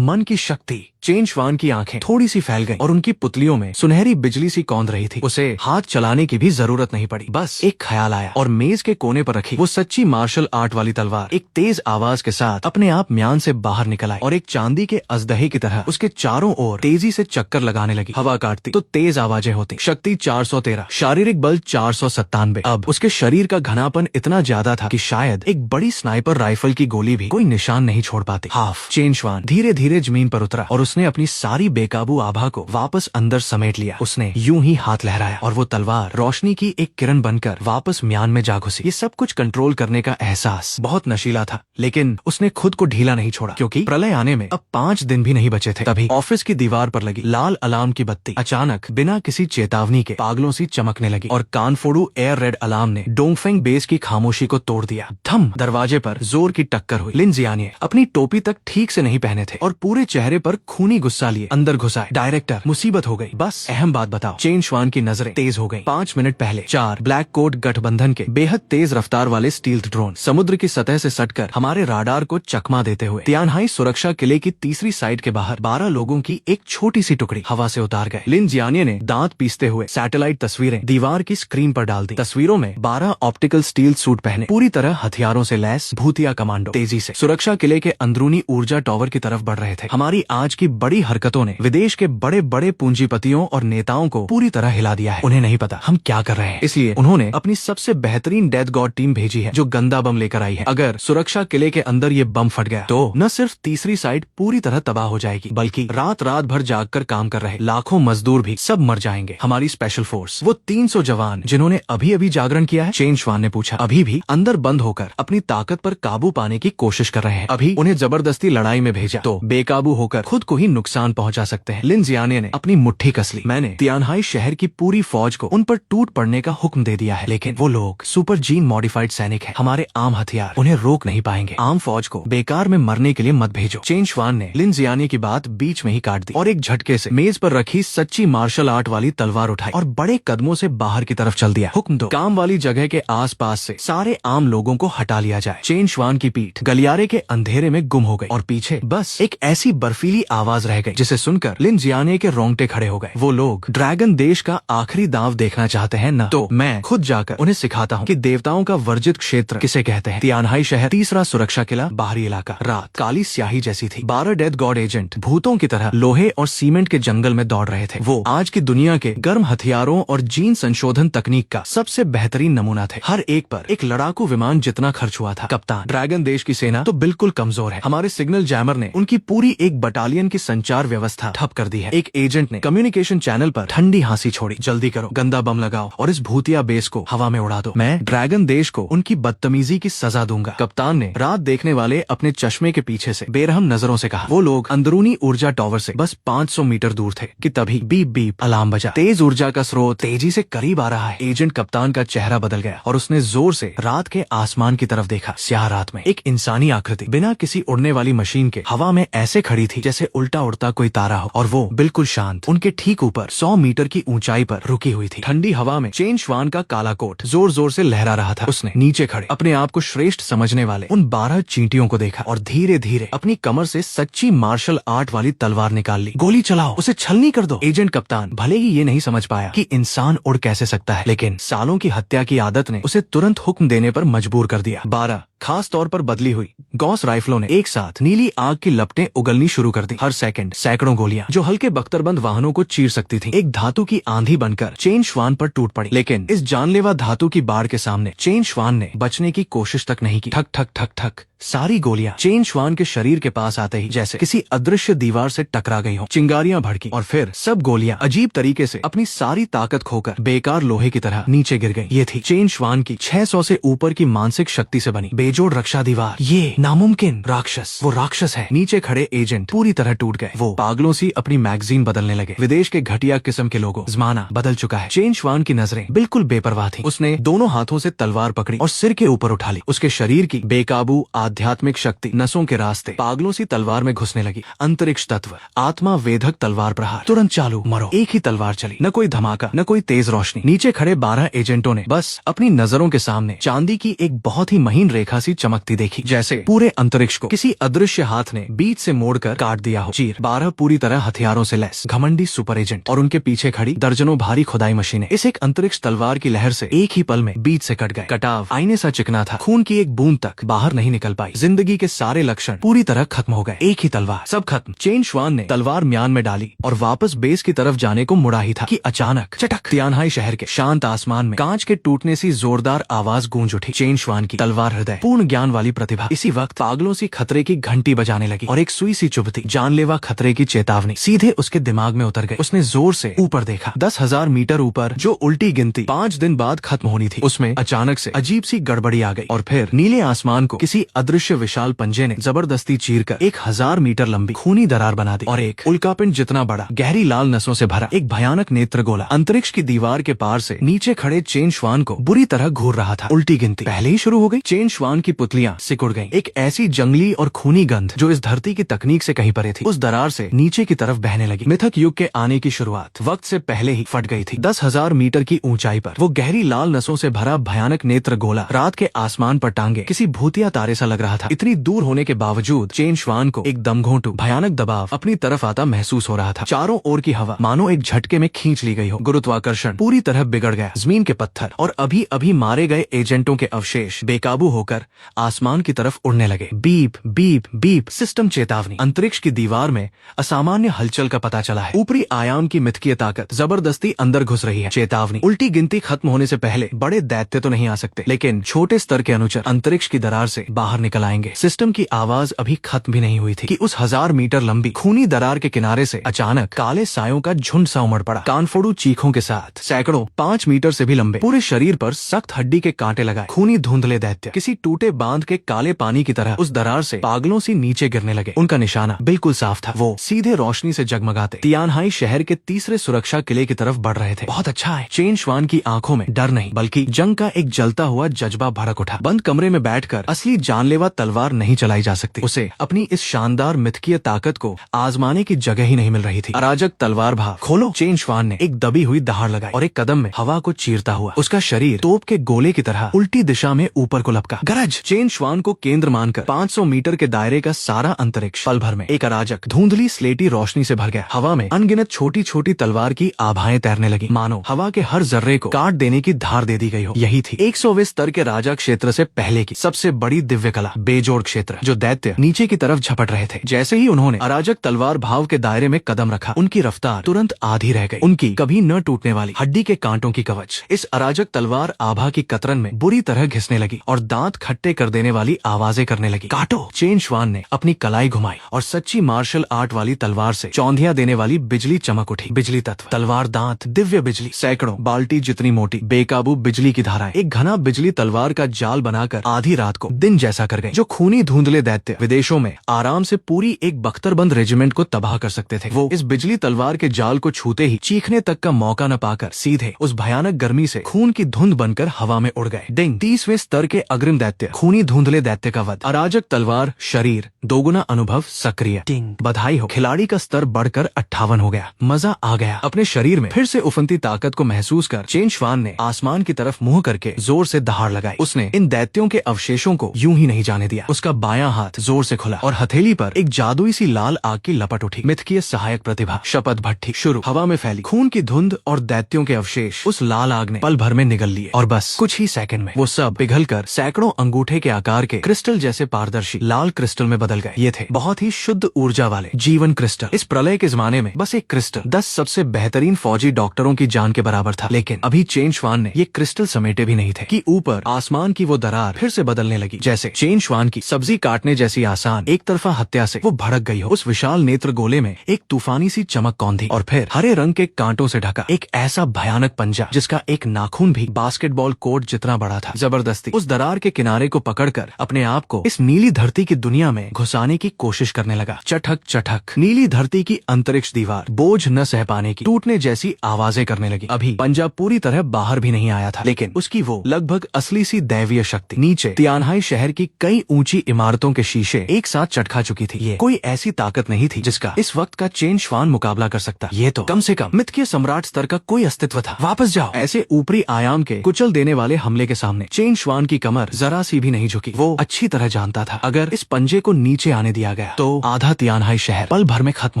A: मन की शक्ति। चेन श्वान की आंखें थोड़ी सी फैल गईं और उनकी पुतलियों में सुनहरी बिजली सी कौंध रही थी। उसे हाथ चलाने की भी जरूरत नहीं पड़ी। बस एक ख्याल आया और मेज के कोने पर रखी वो सच्ची मार्शल आर्ट वाली तलवार एक तेज आवाज के साथ अपने आप म्यान से बाहर निकल आई और एक चांदी के अजदहे की तरह उसके चारों ओर तेजी से चक्कर लगाने लगी। हवा काटती तो तेज आवाजें होती। शक्ति 413, शारीरिक बल 497। अब उसके शरीर का घनापन इतना ज्यादा था कि शायद एक बड़ी स्नाइपर राइफल की गोली भी कोई निशान नहीं छोड़ पाती। हाफ। चेन श्वान धीरे धीरे जमीन पर उतरा और उसने अपनी सारी बेकाबू आभा को वापस अंदर समेट लिया। उसने यूं ही हाथ लहराया और वो तलवार रोशनी की एक किरण बनकर वापस म्यान में जा घुसी। ये सब कुछ कंट्रोल करने का एहसास बहुत नशीला था, लेकिन उसने खुद को ढीला नहीं छोड़ा क्योंकि प्रलय आने में अब 5 दिन भी नहीं बचे थे। तभी ऑफिस की दीवार पर लगी लाल अलार्म की बत्ती अचानक बिना किसी चेतावनी के पागलों सी चमकने लगी और कानफोड़ू एयर रेड अलार्म ने डोंगफेंग बेस की खामोशी को तोड़ दिया। धम। दरवाजे पर जोर की टक्कर हुई। लिन जियानिए अपनी टोपी तक ठीक से नहीं पहने थे और पूरे चेहरे पर खून खूनी गुस्सा लिए अंदर घुसाए। डायरेक्टर, मुसीबत हो गई, बस अहम बात बताओ। चेन श्वान की नजरें तेज हो गई। 5 मिनट पहले 4 ब्लैक कोट गठबंधन के बेहद तेज रफ्तार वाले स्टील्थ ड्रोन समुद्र की सतह से सटकर हमारे राडार को चकमा देते हुए तियानहाई सुरक्षा किले की तीसरी साइड के बाहर 12 लोगों की एक छोटी सी टुकड़ी हवा से उतार गए। लिन जियानिये ने दांत पीसते हुए सैटेलाइट तस्वीरें दीवार की स्क्रीन पर डाल दी। तस्वीरों में 12 ऑप्टिकल स्टील सूट पहने पूरी तरह हथियारों से लैस भूतिया कमांडो तेजी से सुरक्षा किले के अंदरूनी ऊर्जा टावर की तरफ बढ़ रहे थे। हमारी आज की बड़ी हरकतों ने विदेश के बड़े बड़े पूंजीपतियों और नेताओं को पूरी तरह हिला दिया है। उन्हें नहीं पता हम क्या कर रहे हैं, इसलिए उन्होंने अपनी सबसे बेहतरीन डेथ गॉड टीम भेजी है जो गंदा बम लेकर आई है। अगर सुरक्षा किले के अंदर ये बम फट गया तो न सिर्फ तीसरी साइड पूरी तरह तबाह हो जाएगी, बल्कि रात रात भर जागकर काम कर रहे लाखों मजदूर भी सब मर जाएंगे। हमारी स्पेशल फोर्स, वो 300 जवान जिन्होंने अभी अभी जागरण किया है, चेन श्वान ने पूछा, अभी भी अंदर बंद होकर अपनी ताकत पर काबू पाने की कोशिश कर रहे हैं। अभी उन्हें जबरदस्ती लड़ाई में भेजा तो बेकाबू होकर खुद को ही नुकसान पहुंचा सकते हैं। लिन जियानिये ने अपनी मुट्ठी कस ली। मैंने तियानहाई शहर की पूरी फौज को उन पर टूट पड़ने का हुक्म दे दिया है, लेकिन वो लोग सुपर जीन मॉडिफाइड सैनिक हैं, हमारे आम हथियार उन्हें रोक नहीं पाएंगे। आम फौज को बेकार में मरने के लिए मत भेजो। चेन श्वान ने लिन जियानिये की बात बीच में ही काट दी और एक झटके से मेज पर रखी सच्ची मार्शल आर्ट वाली तलवार उठाई और बड़े कदमों से बाहर की तरफ चल दिया। हुक्म दो, काम वाली जगह के आसपास से सारे आम लोगों को हटा लिया जाए। चेन श्वान की पीठ गलियारे के अंधेरे में गुम हो गई और पीछे बस एक ऐसी बर्फीली आवाज रह गई जिसे सुनकर लिन जियानिये के रोंगटे खड़े हो गए। वो लोग ड्रैगन देश का आखिरी दांव देखना चाहते हैं न, तो मैं खुद जाकर उन्हें सिखाता हूँ कि देवताओं का वर्जित क्षेत्र किसे कहते हैं। तियानहाई शहर, तीसरा सुरक्षा किला, बाहरी इलाका। रात काली स्याही जैसी थी। 12 डेथ गॉड एजेंट भूतों की तरह लोहे और सीमेंट के जंगल में दौड़ रहे थे। वो आज की दुनिया के गर्म हथियारों और जीन संशोधन तकनीक का सबसे बेहतरीन नमूना थे। हर एक पर एक लड़ाकू विमान जितना खर्च हुआ था। कप्तान, ड्रैगन देश की सेना तो बिल्कुल कमजोर है। हमारे सिग्नल जैमर ने उनकी पूरी एक बटालियन की संचार व्यवस्था ठप कर दी है। एक एजेंट ने कम्युनिकेशन चैनल पर ठंडी हंसी छोड़ी, जल्दी करो, गंदा बम लगाओ और इस भूतिया बेस को हवा में उड़ा दो। मैं ड्रैगन देश को उनकी बदतमीजी की सजा दूंगा। कप्तान ने रात देखने वाले अपने चश्मे के पीछे से बेरहम नजरों से कहा। वो लोग अंदरूनी ऊर्जा टावर से बस 500 मीटर दूर थे कि तभी बीप बीप अलार्म बजा। तेज ऊर्जा का स्रोत तेजी से करीब आ रहा है। एजेंट कप्तान का चेहरा बदल गया और उसने जोर से रात के आसमान की तरफ देखा। स्याह रात में एक इंसानी आकृति बिना किसी उड़ने वाली मशीन के हवा में ऐसे खड़ी थी जैसे उल्टा उड़ता कोई तारा हो, और वो बिल्कुल शांत उनके ठीक ऊपर 100 मीटर की ऊंचाई पर रुकी हुई थी। ठंडी हवा में चेन श्वान का काला कोट जोर जोर से लहरा रहा था। उसने नीचे खड़े अपने आप को श्रेष्ठ समझने वाले उन 12 चींटियों को देखा और धीरे धीरे अपनी कमर से सच्ची मार्शल आर्ट वाली तलवार निकाल ली। गोली चलाओ, उसे छलनी कर दो। एजेंट कप्तान भले ही ये नहीं समझ पाया कि इंसान उड़ कैसे सकता है, लेकिन सालों की हत्या की आदत ने उसे तुरंत हुक्म देने पर मजबूर कर दिया। 12 खास तौर पर बदली हुई गॉस राइफलों ने एक साथ नीली आग की लपटें उगलनी शुरू कर दी। हर सेकंड सैकड़ों गोलियां जो हल्के बख्तरबंद वाहनों को चीर सकती थीं, एक धातु की आंधी बनकर चेन श्वान पर टूट पड़ी। लेकिन इस जानलेवा धातु की बाढ़ के सामने चेन श्वान ने बचने की कोशिश तक नहीं की। ठक ठक ठक ठक सारी गोलियां चेन श्वान के शरीर के पास आते ही जैसे किसी अदृश्य दीवार से टकरा गई हों। चिंगारियां भड़की और फिर सब गोलियां अजीब तरीके से अपनी सारी ताकत खोकर बेकार लोहे की तरह नीचे गिर गई। ये थी चेन श्वान की 600 से ऊपर की मानसिक शक्ति से बनी बेजोड़ रक्षा दीवार। ये नामुमकिन राक्षस, वो राक्षस है। नीचे खड़े एजेंट पूरी तरह टूट गए। वो पागलों सी अपनी मैगजीन बदलने लगे। विदेश के घटिया किस्म के लोगों, जमाना बदल चुका है। चेन श्वान की नजरें बिल्कुल बेपरवाह थी। उसने दोनों हाथों से तलवार पकड़ी और सिर के ऊपर उठा ली। उसके शरीर की बेकाबू आध्यात्मिक शक्ति नसों के रास्ते पागलों सी तलवार में घुसने लगी। अंतरिक्ष तत्व, आत्मा वेधक तलवार प्रहार, तुरंत चालू, मरो। एक ही तलवार चली, न कोई धमाका, न कोई तेज रोशनी। नीचे खड़े 12 एजेंटों ने बस अपनी नजरों के सामने चांदी की एक बहुत ही महीन रेखा सी चमकती देखी, जैसे पूरे अंतरिक्ष को किसी अदृश्य हाथ ने बीच से मोड़कर काट दिया हो। चीर 12 पूरी तरह हथियारों से लैस घमंडी सुपर एजेंट और उनके पीछे खड़ी दर्जनों भारी खुदाई मशीनें इस एक अंतरिक्ष तलवार की लहर से एक ही पल में बीच से कट गए। कटाव आईने सा चिकना था, खून की एक बूंद तक बाहर नहीं निकल पाई। जिंदगी के सारे लक्षण पूरी तरह खत्म हो गए। एक ही तलवार, सब खत्म। चेन श्वान ने तलवार म्यान में डाली और वापस बेस की तरफ जाने को मुड़ा ही था कि अचानक चटक, तियानहाई शहर के शांत आसमान में कांच के टूटने सी जोरदार आवाज गूंज उठी। चेन श्वान की तलवार हृदय पूर्ण ज्ञान वाली प्रतिभा इसी वक्त पागलों सी खतरे की घंटी बजाने लगी और एक सुई सी चुभती जानलेवा खतरे की चेतावनी सीधे उसके दिमाग में उतर गई। उसने जोर से ऊपर देखा। 10,000 मीटर ऊपर जो उल्टी गिनती 5 दिन बाद खत्म होनी थी, उसमें अचानक से अजीब सी गड़बड़ी आ गई और फिर नीले आसमान को किसी अदृश्य विशाल पंजे ने जबरदस्ती चीरकर 1000 मीटर लंबी खूनी दरार बना दी और एक उल्कापिंड जितना बड़ा गहरी लाल नसों से भरा एक भयानक नेत्र गोला अंतरिक्ष की दीवार के पार से नीचे खड़े चेन श्वान को बुरी तरह घूर रहा था। उल्टी गिनती पहले ही शुरू हो गई। चेन श्वान आसमान की पुतलियां सिकुड़ गईं। एक ऐसी जंगली और खूनी गंध जो इस धरती की तकनीक से कहीं परे थी, उस दरार से नीचे की तरफ बहने लगी। मिथक युग के आने की शुरुआत वक्त से पहले ही फट गई थी। 10,000 मीटर की ऊंचाई पर वो गहरी लाल नसों से भरा भयानक नेत्र गोला रात के आसमान पर टांगे किसी भूतिया तारे सा लग रहा था। इतनी दूर होने के बावजूद चेन श्वान को एक दमघोंटू भयानक दबाव अपनी तरफ आता महसूस हो रहा था। चारों ओर की हवा मानो एक झटके में खींच ली गई हो। गुरुत्वाकर्षण पूरी तरह बिगड़ गया। जमीन के पत्थर और अभी अभी मारे गए एजेंटों के अवशेष बेकाबू होकर आसमान की तरफ उड़ने लगे। बीप बीप बीप सिस्टम चेतावनी। अंतरिक्ष की दीवार में असामान्य हलचल का पता चला है। ऊपरी आयाम की मिथकीय ताकत जबरदस्ती अंदर घुस रही है। चेतावनी। उल्टी गिनती खत्म होने से पहले बड़े दैत्य तो नहीं आ सकते, लेकिन छोटे स्तर के अनुचर अंतरिक्ष की दरार से बाहर निकल आएंगे। सिस्टम की आवाज अभी खत्म भी नहीं हुई थी कि उस 1000 मीटर लंबी खूनी दरार के किनारे से अचानक काले सायों का झुंड सा उमड़ पड़ा। कानफोड़ू चीखों के साथ सैकड़ों 5 मीटर से भी लंबे, पूरे शरीर पर सख्त हड्डी के कांटे लगाए खूनी धुंधले दैत्य किसी टूटे बांध के काले पानी की तरह उस दरार से पागलों सी नीचे गिरने लगे। उनका निशाना बिल्कुल साफ था। वो सीधे रोशनी से जगमगाते तियानहाई शहर के तीसरे सुरक्षा किले की तरफ बढ़ रहे थे। बहुत अच्छा है। चेन श्वान की आंखों में डर नहीं बल्कि जंग का एक जलता हुआ जज्बा भड़क उठा। बंद कमरे में बैठकर असली जानलेवा तलवार नहीं चलाई जा सकती। उसे अपनी इस शानदार मिथकीय ताकत को आजमाने की जगह ही नहीं मिल रही थी। अराजक तलवार भाग खोलो। चेन श्वान ने एक दबी हुई दहाड़ लगाई और एक कदम में हवा को चीरता हुआ उसका शरीर तोप के गोले की तरह उल्टी दिशा में ऊपर को लपका। गरज। चेन श्वान को केंद्र मानकर 500 मीटर के दायरे का सारा अंतरिक्ष पल भर में एक अराजक धुंधली स्लेटी रोशनी से भर गया। हवा में अनगिनत छोटी छोटी तलवार की आभाएं तैरने लगी, मानो हवा के हर जर्रे को काट देने की धार दे दी गई हो। यही थी 120 स्तर के राजा क्षेत्र से पहले की सबसे बड़ी दिव्य कला, बेजोड़ क्षेत्र, जो दैत्य नीचे की तरफ झपट रहे थे। जैसे ही उन्होंने अराजक तलवार भाव के दायरे में कदम रखा, उनकी रफ्तार तुरंत आधी रह गई। उनकी कभी न टूटने वाली हड्डी के कांटों की कवच इस अराजक तलवार आभा की कतरन में बुरी तरह घिसने लगी और दांत खट्टे कर देने वाली आवाजें करने लगी। काटो। चेन श्वान ने अपनी कलाई घुमाई और सच्ची मार्शल आर्ट वाली तलवार से चौंधिया देने वाली बिजली चमक उठी। बिजली तत्व, तलवार दांत, दिव्य बिजली, सैकड़ों बाल्टी जितनी मोटी बेकाबू बिजली की धाराएं एक घना बिजली तलवार का जाल बनाकर आधी रात को दिन जैसा कर गए। जो खूनी धुंधले दैत्य विदेशों में आराम से पूरी एक बख्तरबंद रेजिमेंट को तबाह कर सकते थे, वो इस बिजली तलवार के जाल को छूते ही चीखने तक का मौका न पाकर सीधे उस भयानक गर्मी से खून की धुंध बनकर हवा में उड़ गए। डिंग। 30वें स्तर के अग्रिम दैत्य, खूनी धुंधले दैत्य का वध, अराजक तलवार, शरीर, दोगुना अनुभव, सक्रिय। डिंग। बधाई हो, खिलाड़ी का स्तर बढ़कर 58 हो गया। मजा आ गया। अपने शरीर में फिर से उफनती ताकत को महसूस कर चेन श्वान ने आसमान की तरफ मुंह करके जोर से दहाड़ लगाई। उसने इन दैत्यों के अवशेषों को यूं ही नहीं जाने दिया। उसका बायां हाथ जोर से खुला और हथेली पर एक जादुई सी लाल आग की लपट उठी। मिथकीय सहायक प्रतिभा, शपथ भट्टी शुरू। हवा में फैली खून की धुंध और दैत्यों के अवशेष उस लाल आग ने पल भर में निगल लिए और बस कुछ ही सेकंड में वो सब पिघलकर सैकड़ों अंगूठे के आकार के क्रिस्टल जैसे पारदर्शी लाल क्रिस्टल में बदल गए। ये थे बहुत ही शुद्ध ऊर्जा वाले जीवन क्रिस्टल। इस प्रलय के जमाने में बस एक क्रिस्टल 10 सबसे बेहतरीन फौजी डॉक्टरों की जान के बराबर था। लेकिन अभी चेन श्वान ने ये क्रिस्टल समेटे भी नहीं थे कि ऊपर आसमान की वो दरार फिर से बदलने लगी। जैसे चेन श्वान की सब्जी काटने जैसी आसान एक तरफा हत्या से वो भड़क गई हो। उस विशाल नेत्र गोले में एक तूफानी सी चमक कौंधी और फिर हरे रंग के कांटों से ढका एक ऐसा भयानक पंजा जिसका एक नाखून भी बास्केटबॉल कोर्ट जितना बड़ा था। जबरदस्ती उस दरार के किनारे को पकड़कर अपने आप को इस नीली धरती की दुनिया में घुसाने की कोशिश करने लगा। चटक चटक नीली धरती की अंतरिक्ष दीवार बोझ न सह पाने की टूटने जैसी आवाजें करने लगी। अभी पंजा पूरी तरह बाहर भी नहीं आया था, लेकिन उसकी वो लगभग असली सी दैवीय शक्ति नीचे तियानहाई शहर की कई ऊंची इमारतों के शीशे एक साथ चटका चुकी थी। ये कोई ऐसी ताकत नहीं थी जिसका इस वक्त का चेन श्वान मुकाबला कर सकता। ये तो कम से कम मिथकीय सम्राट स्तर का कोई अस्तित्व था। वापस जाओ। ऐसे ऊपरी आयाम के कुचल देने वाले हमले के सामने चेन श्वान की कमर जरा सी भी नहीं झुकी। वो अच्छी तरह जानता था अगर इस पंजे को नीचे आने दिया गया तो आधा तियानहाई शहर पल भर में खत्म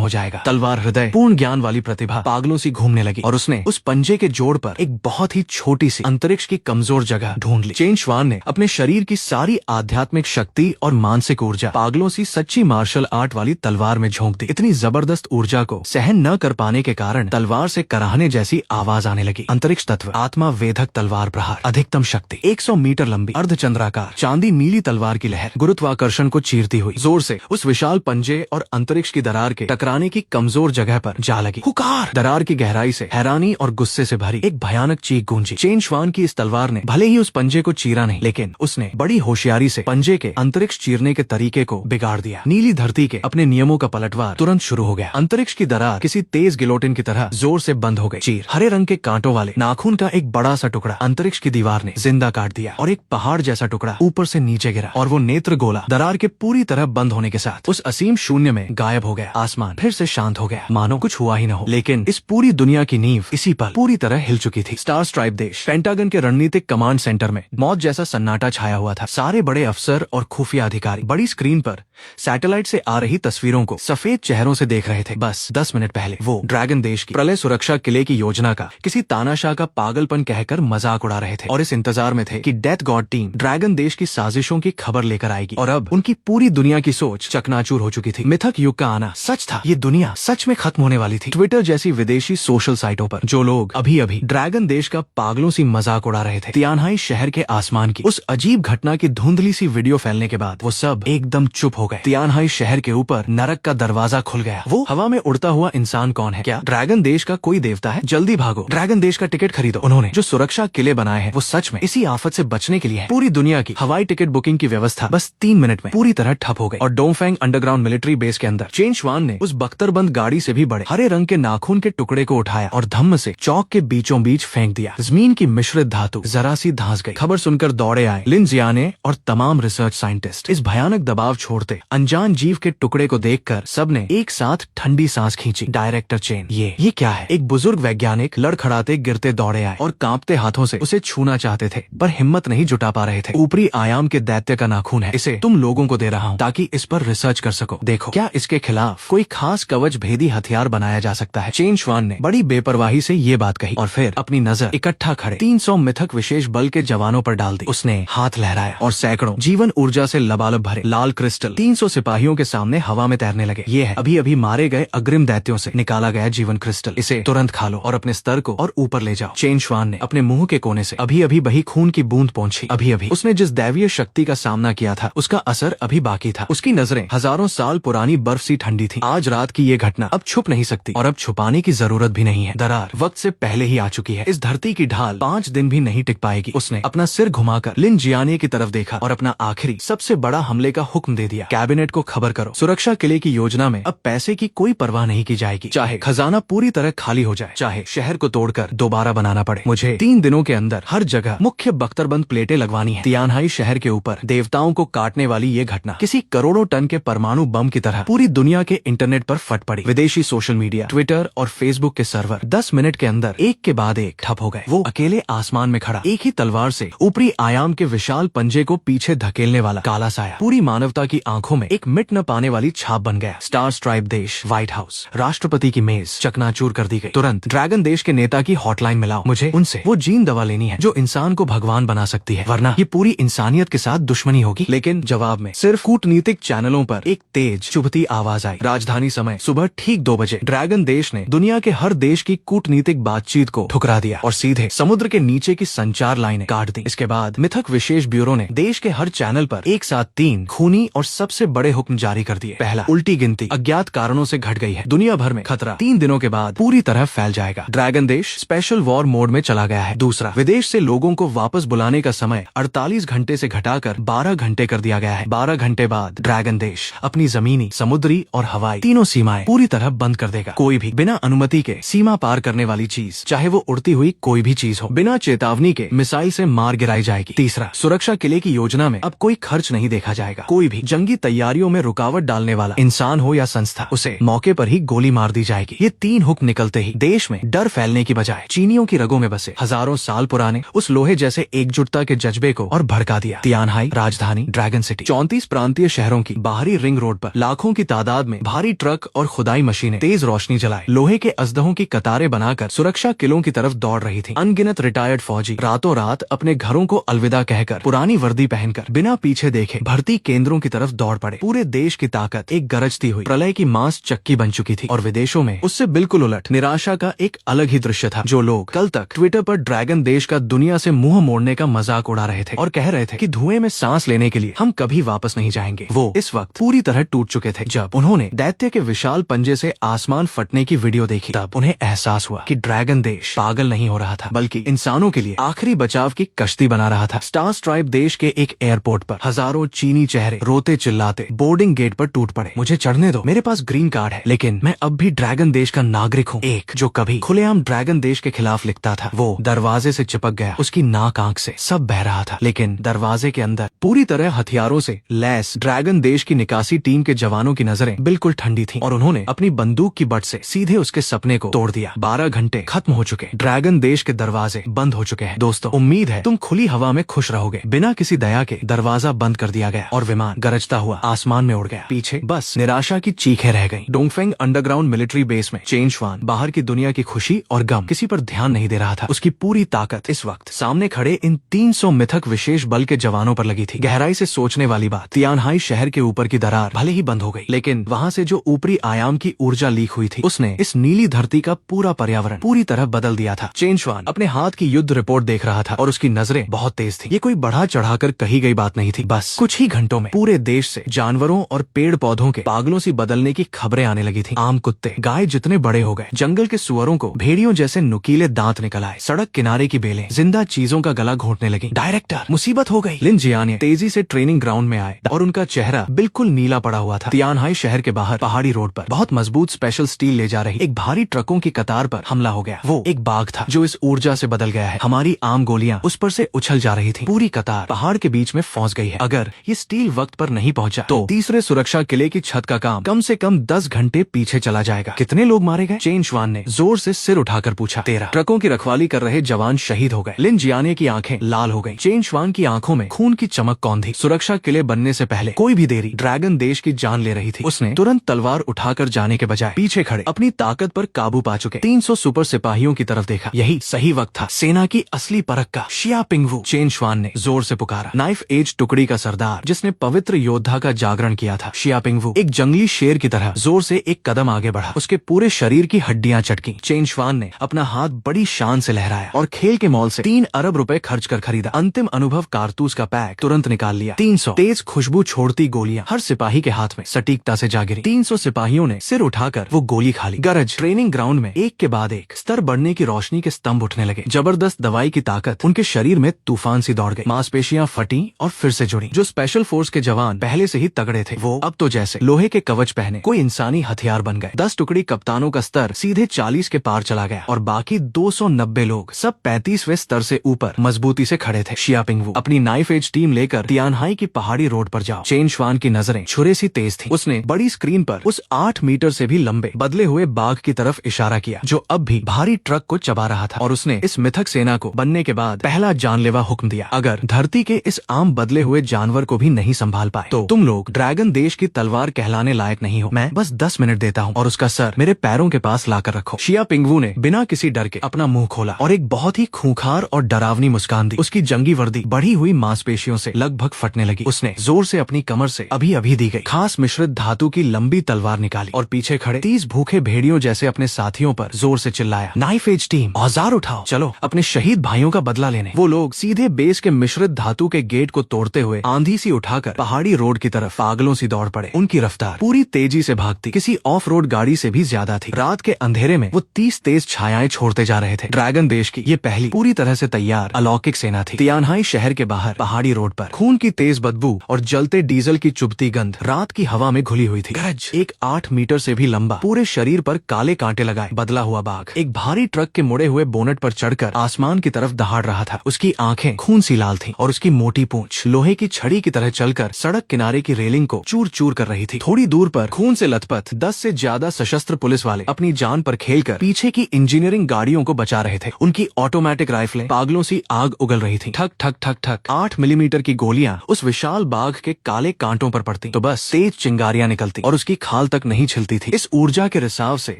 A: हो जाएगा। तलवार हृदय पूर्ण ज्ञान वाली प्रतिभा पागलों सी घूमने लगी और उसने उस पंजे के जोड़ पर एक बहुत ही छोटी सी अंतरिक्ष की कमजोर जगह ढूंढ ली। चेन श्वान ने अपने शरीर की सारी आध्यात्मिक शक्ति और मानसिक ऊर्जा पागलों सी सच्ची मार्शल आर्ट वाली तलवार में झोंक दी। इतनी जबरदस्त ऊर्जा को सहन न कर पाने के कारण तलवार से कराहने जैसी आवाज आने लगी। अंतरिक्ष तत्व, आत्मा वेधक तलवार प्रहार, अधिकतम शक्ति, 100 मीटर लंबी अर्धचंद्राकार चांदी नीली तलवार की लहर गुरुत्वाकर्षण को चीरती हुई जोर से उस विशाल पंजे और अंतरिक्ष की दरार के टकराने की कमजोर जगह पर जा लगी। हुकार! दरार की गहराई से हैरानी और गुस्से से भरी एक भयानक चीख गूंजी। चेन श्वान की इस तलवार ने भले ही उस पंजे को चीरा नहीं, लेकिन उसने बड़ी होशियारी से पंजे के अंतरिक्ष चीरने के तरीके को बिगाड़ दिया। नीली धरती के अपने नियमों का पलटवार तुरंत शुरू हो गया। अंतरिक्ष की दरार किसी तेज गिलोटिन की तरह जोर से बंद हो गई। चीर हरे रंग के कांटों वाले नाखून का एक बड़ा सा टुकड़ा अंतरिक्ष की दीवार ने जिंदा काट दिया और एक पहाड़ जैसा टुकड़ा टुकड़ा ऊपर से नीचे गिरा और वो नेत्र गोला दरार के पूरी तरह बंद होने के साथ उस असीम शून्य में गायब हो गया। आसमान फिर से शांत हो गया, मानो कुछ हुआ ही न हो। लेकिन इस पूरी दुनिया की नींव इसी पल पूरी तरह हिल चुकी थी। स्टार स्ट्राइप देश पेंटागन के रणनीतिक कमांड सेंटर में मौत जैसा सन्नाटा छाया हुआ था। सारे बड़े अफसर और खुफिया अधिकारी बड़ी स्क्रीन पर सैटेलाइट से आ रही तस्वीरों को सफेद चेहरों से देख रहे थे। बस 10 मिनट पहले वो ड्रैगन देश की प्रलय सुरक्षा किले की योजना का किसी तानाशाह का पागलपन कहकर मजाक उड़ा रहे थे और इस इंतजार में थे कि डेथ गॉड टीम ड्रैगन देश की साजिशों की खबर लेकर आएगी। और अब उनकी पूरी दुनिया की सोच चकनाचूर हो चुकी थी। मिथक युग का आना सच था। ये दुनिया सच में खत्म होने वाली थी। ट्विटर जैसी विदेशी सोशल साइटों पर जो लोग अभी अभी ड्रैगन देश का पागलों सी मजाक उड़ा रहे थे, तियानहाई शहर के आसमान की उस अजीब घटना की धुंधली सी वीडियो फैलने के बाद वो सब एकदम चुप हो गए। तियानहाई शहर के ऊपर नरक का दरवाजा खुल गया। वो हवा में उड़ता हुआ इंसान कौन है? क्या ड्रैगन देश का कोई देवता है? जल्दी भागो, ड्रैगन देश का टिकट खरीदो। उन्होंने जो सुरक्षा किले बनाए हैं वो सच में इसी आफत से बचने के लिए है। पूरी दुनिया की हवाई टिकट बुकिंग की व्यवस्था बस 3 मिनट में पूरी तरह ठप हो गई और डोंगफेंग अंडरग्राउंड मिलिट्री बेस के अंदर चेन श्वान ने उस बख्तरबंद गाड़ी से भी बड़े हरे रंग के नाखून के टुकड़े को उठाया और धम्म से चौक के बीचों बीच फेंक दिया। जमीन की मिश्रित धातु जरा सी धंस गई। खबर सुनकर दौड़े आए लिन जियाने और तमाम रिसर्च साइंटिस्ट। इस भयानक दबाव छोड़ते अनजान जीव के टुकड़े को देखकर सबने एक साथ ठंडी सांस खींची। डायरेक्टर चेन, ये क्या है? एक बुजुर्ग वैज्ञानिक लड़खड़ाते गिरते दौड़े आए और कांपते हाथों से उसे छूना चाहते थे पर हिम्मत नहीं जुटा पा रहे थे। ऊपरी आयाम के दैत्य का नाखून है, इसे तुम लोगों को दे रहा हूँ ताकि इस पर रिसर्च कर सको। देखो क्या इसके खिलाफ कोई खास कवच भेदी हथियार बनाया जा सकता है। चेन श्वान ने बड़ी बेपरवाही से ये बात कही और फिर अपनी नजर इकट्ठा खड़े 300 मिथक विशेष बल के जवानों पर डाल दी। उसने हाथ लहराया और सैकड़ों जीवन ऊर्जा से लबालब भरे लाल क्रिस्टल 300 सिपाहियों के सामने हवा में तैरने लगे। ये है अभी अभी मारे गए अग्रिम दैत्यों से निकाला गया जीवन क्रिस्टल। इसे तुरंत खा लो और अपने स्तर को और ऊपर ले जाओ। चेन श्वान ने अपने मुंह के कोने से अभी अभी बही खून की बूंद पहुंची। अभी अभी उसने जिस दैवीय शक्ति का सामना किया था उसका असर अभी बाकी था। उसकी नजरें हजारों साल पुरानी बर्फ सी ठंडी थी। आज रात की ये घटना अब छुप नहीं सकती और अब छुपाने की जरूरत भी नहीं है। दरार वक्त से पहले ही आ चुकी है। इस धरती की ढाल 5 दिन भी नहीं टिक पाएगी। उसने अपना सिर घुमाकर लिन जियाने की तरफ देखा और अपना आखिरी सबसे बड़ा हमले का हुक्म दे दिया। कैबिनेट को खबर करो, सुरक्षा किले की योजना में अब पैसे की कोई परवाह नहीं की जाएगी। चाहे खजाना पूरी तरह खाली हो जाए, चाहे शहर को तोड़कर दोबारा बनाना पड़े। मुझे 3 दिनों के अंदर हर जगह मुख्य बख्तरबंद प्लेटें लगवानी है। तियानहाई शहर के ऊपर देवताओं को काटने वाली ये घटना किसी करोड़ों टन के परमाणु बम की तरह पूरी दुनिया के इंटरनेट पर फट पड़ी। विदेशी सोशल मीडिया, ट्विटर और फेसबुक के सर्वर 10 मिनट के अंदर एक के बाद एक ठप हो गए। वो अकेले आसमान में खड़ा एक ही तलवार से ऊपरी आयाम के विशाल पंजे को पीछे धकेलने वाला काला साया पूरी मानवता की आंखों में एक मिट न पाने वाली छाप बन गया। स्टार स्ट्राइप देश, व्हाइट हाउस, राष्ट्रपति की मेज चकनाचूर कर दी गई। तुरंत ड्रैगन देश के नेता की हॉटलाइन मिलाओ। मुझे उनसे वो जीन दवा लेनी है जो इंसान को भगवान बना सकती है, वरना ये पूरी इंसानियत के साथ दुश्मनी होगी। लेकिन जवाब में सिर्फ कूटनीतिक चैनलों पर एक तेज चुभती आवाज आई। राजधानी समय सुबह ठीक 2 बजे ड्रैगन देश ने दुनिया के हर देश की कूटनीतिक बातचीत को ठुकरा दिया और सीधे समुद्र के नीचे की संचार लाइनें काट दी। इसके बाद मिथक विशेष ब्यूरो ने देश के हर चैनल पर एक साथ 3 खूनी और सबसे बड़े हुक्म जारी कर दिए। पहला, उल्टी गिनती अज्ञात कारणों से घट गई है। दुनिया भर में खतरा 3 दिनों के बाद पूरी तरह फैल जाएगा। ड्रैगन देश स्पेशल वॉर मोड में चला गया है। दूसरा, विदेश से लोगों को वापस बुलाने का समय 48 घंटे से घटाकर 12 घंटे कर दिया गया है। 12 घंटे बाद ड्रैगन देश अपनी जमीनी, समुद्री और हवाई तीनों सीमाएं पूरी तरह बंद कर देगा। कोई भी बिना अनुमति के सीमा पार करने वाली चीज, चाहे वो उड़ती हुई कोई भी चीज हो, बिना चेतावनी के मिसाइल से मार गिराई जाएगी। तीसरा, सुरक्षा किले की योजना में अब कोई खर्च नहीं देखा जाएगा। कोई भी जंगी तैयारियों में रुकावट डालने वाला इंसान हो या संस्था, उसे मौके पर ही गोली मार दी जाएगी। ये 3 हुक्म निकलते ही देश में डर फैलने की बजाय चीनियों की रगों में बसे हजारों साल पुराने उस लोहे जैसे एकजुटता के जज्बे को और भड़का दिया। तियानहाई राजधानी ड्रैगन सिटी 34 प्रांतीय शहरों की बाहरी रिंग रोड पर लाखों की तादाद में भारी ट्रक और खुदाई मशीनें तेज रोशनी जलाए लोहे के अजदहों की कतारें बनाकर सुरक्षा किलों की तरफ दौड़ रही थी। अनगिनत रिटायर्ड फौजी रातों रात अपने घरों को अलविदा कहकर पुरानी वर्दी पहनकर बिना पीछे देखे भर्ती केंद्रों की तरफ दौड़ पड़े। पूरे देश की ताकत एक गरजती हुई प्रलय की मांस चक्की बन चुकी थी और विदेशों में उससे बिल्कुल उलट निराशा का एक अलग ही दृश्य था। जो लोग कल तक ट्विटर पर ड्रैगन देश का दुनिया से मुंह मोड़ने का मजाक उड़ा रहे थे और कह रहे थे कि धुएं में सांस लेने के लिए हम कभी वापस नहीं जाएंगे, वो इस वक्त पूरी तरह टूट चुके थे। जब उन्होंने दैत्य के विशाल पंजे से आसमान फटने की वीडियो देखी तब उन्हें एहसास हुआ कि ड्रैगन देश पागल नहीं हो रहा था, बल्कि इंसानों के लिए आखिरी बचाव की कश्ती बना रहा था। स्टार स्ट्राइप देश के एक एयरपोर्ट पर हजारों चीनी चेहरे रोते चिल्लाते बोर्डिंग गेट पर टूट पड़े। मुझे चढ़ने दो, मेरे पास ग्रीन कार्ड है, लेकिन मैं अब भी ड्रैगन देश का नागरिक हूँ। एक जो कभी खुलेआम ड्रैगन देश के खिलाफ लिखता था वो दरवाजे से चिपक गया। उसकी नाक आंख से सब बह रहा था, लेकिन लेकिन दरवाजे के अंदर पूरी तरह हथियारों से लैस ड्रैगन देश की निकासी टीम के जवानों की नजरें बिल्कुल ठंडी थीं और उन्होंने अपनी बंदूक की बट से सीधे उसके सपने को तोड़ दिया। 12 घंटे खत्म हो चुके, ड्रैगन देश के दरवाजे बंद हो चुके हैं। दोस्तों, उम्मीद है तुम खुली हवा में खुश रहोगे। बिना किसी दया के दरवाजा बंद कर दिया गया और विमान गरजता हुआ आसमान में उड़ गया। पीछे बस निराशा की चीखें रह गईं। डोंगफेंग अंडरग्राउंड मिलिट्री बेस में चेन शुआन बाहर की दुनिया की खुशी और गम किसी पर ध्यान नहीं दे रहा था। उसकी पूरी ताकत इस वक्त सामने खड़े इन 300 मिथक विशेष बल के जवानों पर लगी थी। गहराई से सोचने वाली बात, तियानहाई शहर के ऊपर की दरार भले ही बंद हो गई, लेकिन वहाँ से जो ऊपरी आयाम की ऊर्जा लीक हुई थी उसने इस नीली धरती का पूरा पर्यावरण पूरी तरह बदल दिया था। चेन शुआन अपने हाथ की युद्ध रिपोर्ट देख रहा था और उसकी नजरें बहुत तेज थी। ये कोई बढ़ा चढ़ाकर कही गई बात नहीं थी। बस कुछ ही घंटों में पूरे देश से जानवरों और पेड़ पौधों के पागलों से बदलने की खबरें आने लगी थी। आम कुत्ते गाय जितने बड़े हो गए, जंगल के सुअरों को भेड़ियों जैसे नुकीले दांत निकल आए, सड़क किनारे की बेलें जिंदा चीजों का गला घोंटने लगी। डायरेक्टर, मुसीबत हो गई। लिन जियानिए तेजी से ट्रेनिंग ग्राउंड में आए और उनका चेहरा बिल्कुल नीला पड़ा हुआ था। तियानहाई शहर के बाहर पहाड़ी रोड पर बहुत मजबूत स्पेशल स्टील ले जा रही एक भारी ट्रकों की कतार पर हमला हो गया। वो एक बाघ था जो इस ऊर्जा से बदल गया है। हमारी आम गोलियां उस पर से उछल जा रही थी। पूरी कतार पहाड़ के बीच में फंस गई है। अगर ये स्टील वक्त पर नहीं पहुंचा तो तीसरे सुरक्षा किले की छत का काम कम से कम 10 घंटे पीछे चला जाएगा। कितने लोग मारे गए? चेन शुआन ने जोर से सिर उठाकर पूछा। 13 ट्रकों की रखवाली कर रहे जवान शहीद हो गए। लिन जियानिए की आंखें लाल हो गईं। चेन शुआन की आंखों में खून की चमक कौन थी? सुरक्षा किले बनने से पहले कोई भी देरी ड्रैगन देश की जान ले रही थी। उसने तुरंत तलवार उठाकर जाने के बजाय पीछे खड़े अपनी ताकत पर काबू पा चुके 300 सुपर सिपाहियों की तरफ देखा। यही सही वक्त था सेना की असली परख का। शिया पिंगवू, चेन शुआन ने जोर से पुकारा। नाइफ एज टुकड़ी का सरदार जिसने पवित्र योद्धा का जागरण किया था। शिया पिंगवू एक जंगली शेर की तरह जोर से एक कदम आगे बढ़ा। उसके पूरे शरीर की हड्डियां चटकी। चेन शुआन ने अपना हाथ बड़ी शान से लहराया और खेल के मॉल से 3 अरब रुपए खर्च कर खरीदा अंतिम अनुभव कारतूस का पैक तुरंत निकाल लिया। 300 तेज खुशबू छोड़ती गोलियां हर सिपाही के हाथ में सटीकता से जा गिरी। 300 सिपाहियों ने सिर उठाकर वो गोली खा ली। गरज ट्रेनिंग ग्राउंड में एक के बाद एक स्तर बढ़ने की रोशनी के स्तंभ उठने लगे। जबरदस्त दवाई की ताकत उनके शरीर में तूफान सी दौड़ गई। मांसपेशियां फटी और फिर से जुड़ी। जो स्पेशल फोर्स के जवान पहले से ही तगड़े थे वो अब तो जैसे लोहे के कवच पहने कोई इंसानी हथियार बन गए। 10 टुकड़ी कप्तानों का स्तर सीधे 40 के पार चला गया और बाकी 290 लोग सब 35वें स्तर से ऊपर मजबूती से खड़े थे। शिया पिंगवू, अपनी नाइफ एज टीम लेकर तियानहाई की पहाड़ी रोड पर जाओ। चेन शुआन की नजरें छुरे सी तेज थी। उसने बड़ी स्क्रीन पर उस 8 मीटर से भी लंबे बदले हुए बाघ की तरफ इशारा किया जो अब भी भारी ट्रक को चबा रहा था और उसने इस मिथक सेना को बनने के बाद पहला जानलेवा हुक्म दिया। अगर धरती के इस आम बदले हुए जानवर को भी नहीं संभाल पाए तो तुम लोग ड्रैगन देश की तलवार कहलाने लायक नहीं हो। मैं बस 10 मिनट देता हूँ और उसका सर मेरे पैरों के पास लाकर रखो। शिया पिंगवू ने बिना किसी डर के अपना मुंह खोला और एक बहुत ही खूंखार और डरावनी मुस्कान दी। उसकी जंगी वर्दी बढ़ी हुई मांसपेशियों से लगभग फटने लगी। उसने जोर से अपनी कमर से अभी अभी दी गई खास मिश्रित धातु की लंबी तलवार निकाली और पीछे खड़े 30 भूखे भेड़ियों जैसे अपने साथियों पर जोर से चिल्लाया, नाइफ एज टीम, औजार उठाओ, चलो अपने शहीद भाइयों का बदला लेने। वो लोग सीधे बेस के मिश्रित धातु के गेट को तोड़ते हुए आंधी सी उठाकर पहाड़ी रोड की तरफ पागलों सी दौड़ पड़े। उनकी रफ्तार पूरी तेजी से भागती किसी ऑफ रोड गाड़ी से भी ज्यादा थी। रात के अंधेरे में वो 30 तेज छायाएं छोड़ते जा रहे थे। ड्रैगन देश की ये पहली पूरी तरह से तैयार अलौकिक सेना थी। तियानहाई शहर के बाहर पहाड़ी रोड पर खून की तेज बदबू और जलते डीजल की चुभती गंध रात की हवा में घुली हुई थी। गरज, एक 8 मीटर से भी लंबा पूरे शरीर पर काले कांटे लगाए बदला हुआ बाघ एक भारी ट्रक के मुड़े हुए बोनट पर चढ़कर आसमान की तरफ दहाड़ रहा था। उसकी आंखें खून सी लाल थीं और उसकी मोटी पूंछ लोहे की छड़ी की तरह चलकर सड़क किनारे की रेलिंग को चूर चूर कर रही थी। थोड़ी दूर पर खून से लथपथ 10 से ज्यादा सशस्त्र पुलिस वाले अपनी जान पर खेलकर पीछे की इंजीनियरिंग गाड़ियों को बचा रहे थे। उनकी ऑटोमेटिक राइफलें पागलों सी आग उगल रही थी। ठक ठक ठक ठक 8 मिलीमीटर की गोलियां उस विशाल बाघ के काले कांटों पर पड़ती तो बस तेज चिंगारियां निकलती और उसकी खाल तक नहीं छिलती थी। इस ऊर्जा के रिसाव से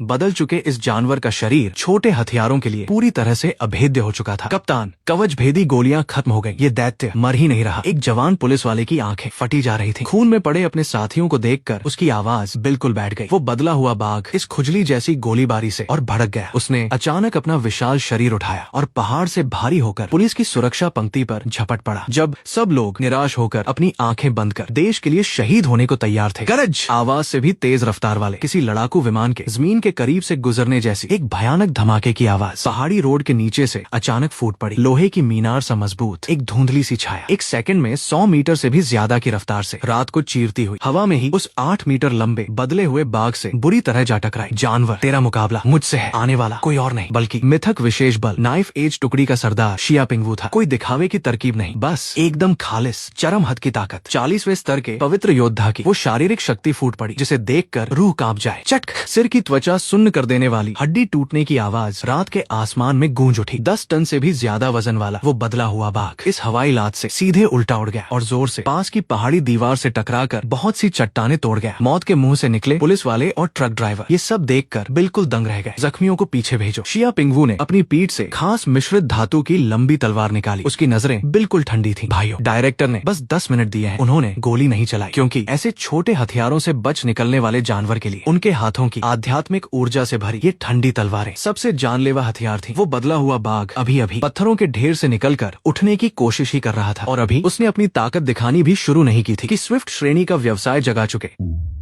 A: बदल चुके इस जानवर का शरीर छोटे हथियारों के लिए पूरी तरह से अभेद्य हो चुका था। कप्तान, कवच भेदी गोलियां खत्म हो गई। ये दैत्य मर ही नहीं रहा। एक जवान पुलिस वाले की आंखें फटी जा रही थी। खून में पड़े अपने साथियों को देखकर उसकी आवाज बिल्कुल बैठ गई। वो बदला हुआ बाघ इस खुजली जैसी गोलीबारी से और भड़क गया। उसने अचानक अपना विशाल शरीर उठाया और पहाड़ से भारी होकर पुलिस की सुरक्षा पंक्ति पर झपट पड़ा। जब सब लोग निराश होकर अपनी आंखें बंद कर देश के लिए शहीद होने को तैयार थे, गरज आवाज से भी तेज रफ्तार वाले किसी लड़ाकू विमान के जमीन के करीब से गुजरने जैसी एक भयानक धमाके की आवाज पहाड़ी रोड के नीचे से अचानक फूट पड़ी। लोहे की मीनार सा मजबूत एक धुंधली सी छाया एक सेकंड में 100 मीटर से भी ज्यादा की रफ्तार से रात को चीरती हुई हवा में ही उस 8 मीटर लंबे बदले हुए बाघ से बुरी तरह जा टकराई। जानवर, तेरा मुकाबला मुझसे है। आने वाला कोई और नहीं बल्कि मिथक विशेष बल नाइफ एज टुकड़ी का सरदार शिया पिंगवू था। कोई दिखावे की तरकीब नहीं, बस एकदम खालिस चरम हद की ताकत। 40वें स्तर के पवित्र योद्धा की वो शारीरिक शक्ति फूट पड़ी जिसे देखकर रूह कांप जाए। चटक, सिर की त्वचा सुन्न कर देने वाली हड्डी टूटने की आवाज रात के आसमान में गूंज उठी। 10 टन से भी ज्यादा वजन वाला वो बदला हुआ बाघ इस हवाई लात से सीधे उल्टा उड़ गया और जोर से पास की पहाड़ी दीवार से टकराकर बहुत सी चट्टानें तोड़ गया। मौत के मुंह से निकले पुलिस वाले और ट्रक ड्राइवर ये सब देखकर बिल्कुल दंग रह गए। जख्मियों को पीछे भेजो। शिया पिंगवू ने अपनी पीठ से खास मिश्रित धातु की लंबी तलवार निकाली। उसकी नजरें बिल्कुल ठंडी थी। भाइयों, डायरेक्टर ने बस 10 मिनट दिए हैं, उन्होंने गोली नहीं चलाई, क्योंकि ऐसे छोटे हथियारों से बच निकलने वाले जानवर के लिए उनके हाथों की आध्यात्मिक ऊर्जा से भरी ये ठंडी तलवारें सबसे जानलेवा हथियार थी। वो बदला हुआ बाघ अभी अभी पत्थरों के ढेर से निकलकर उठने की कोशिश ही कर रहा था और अभी उसने अपनी ताकत दिखानी भी शुरू नहीं की थी कि स्विफ्ट श्रेणी का व्यवसाय जगा चुके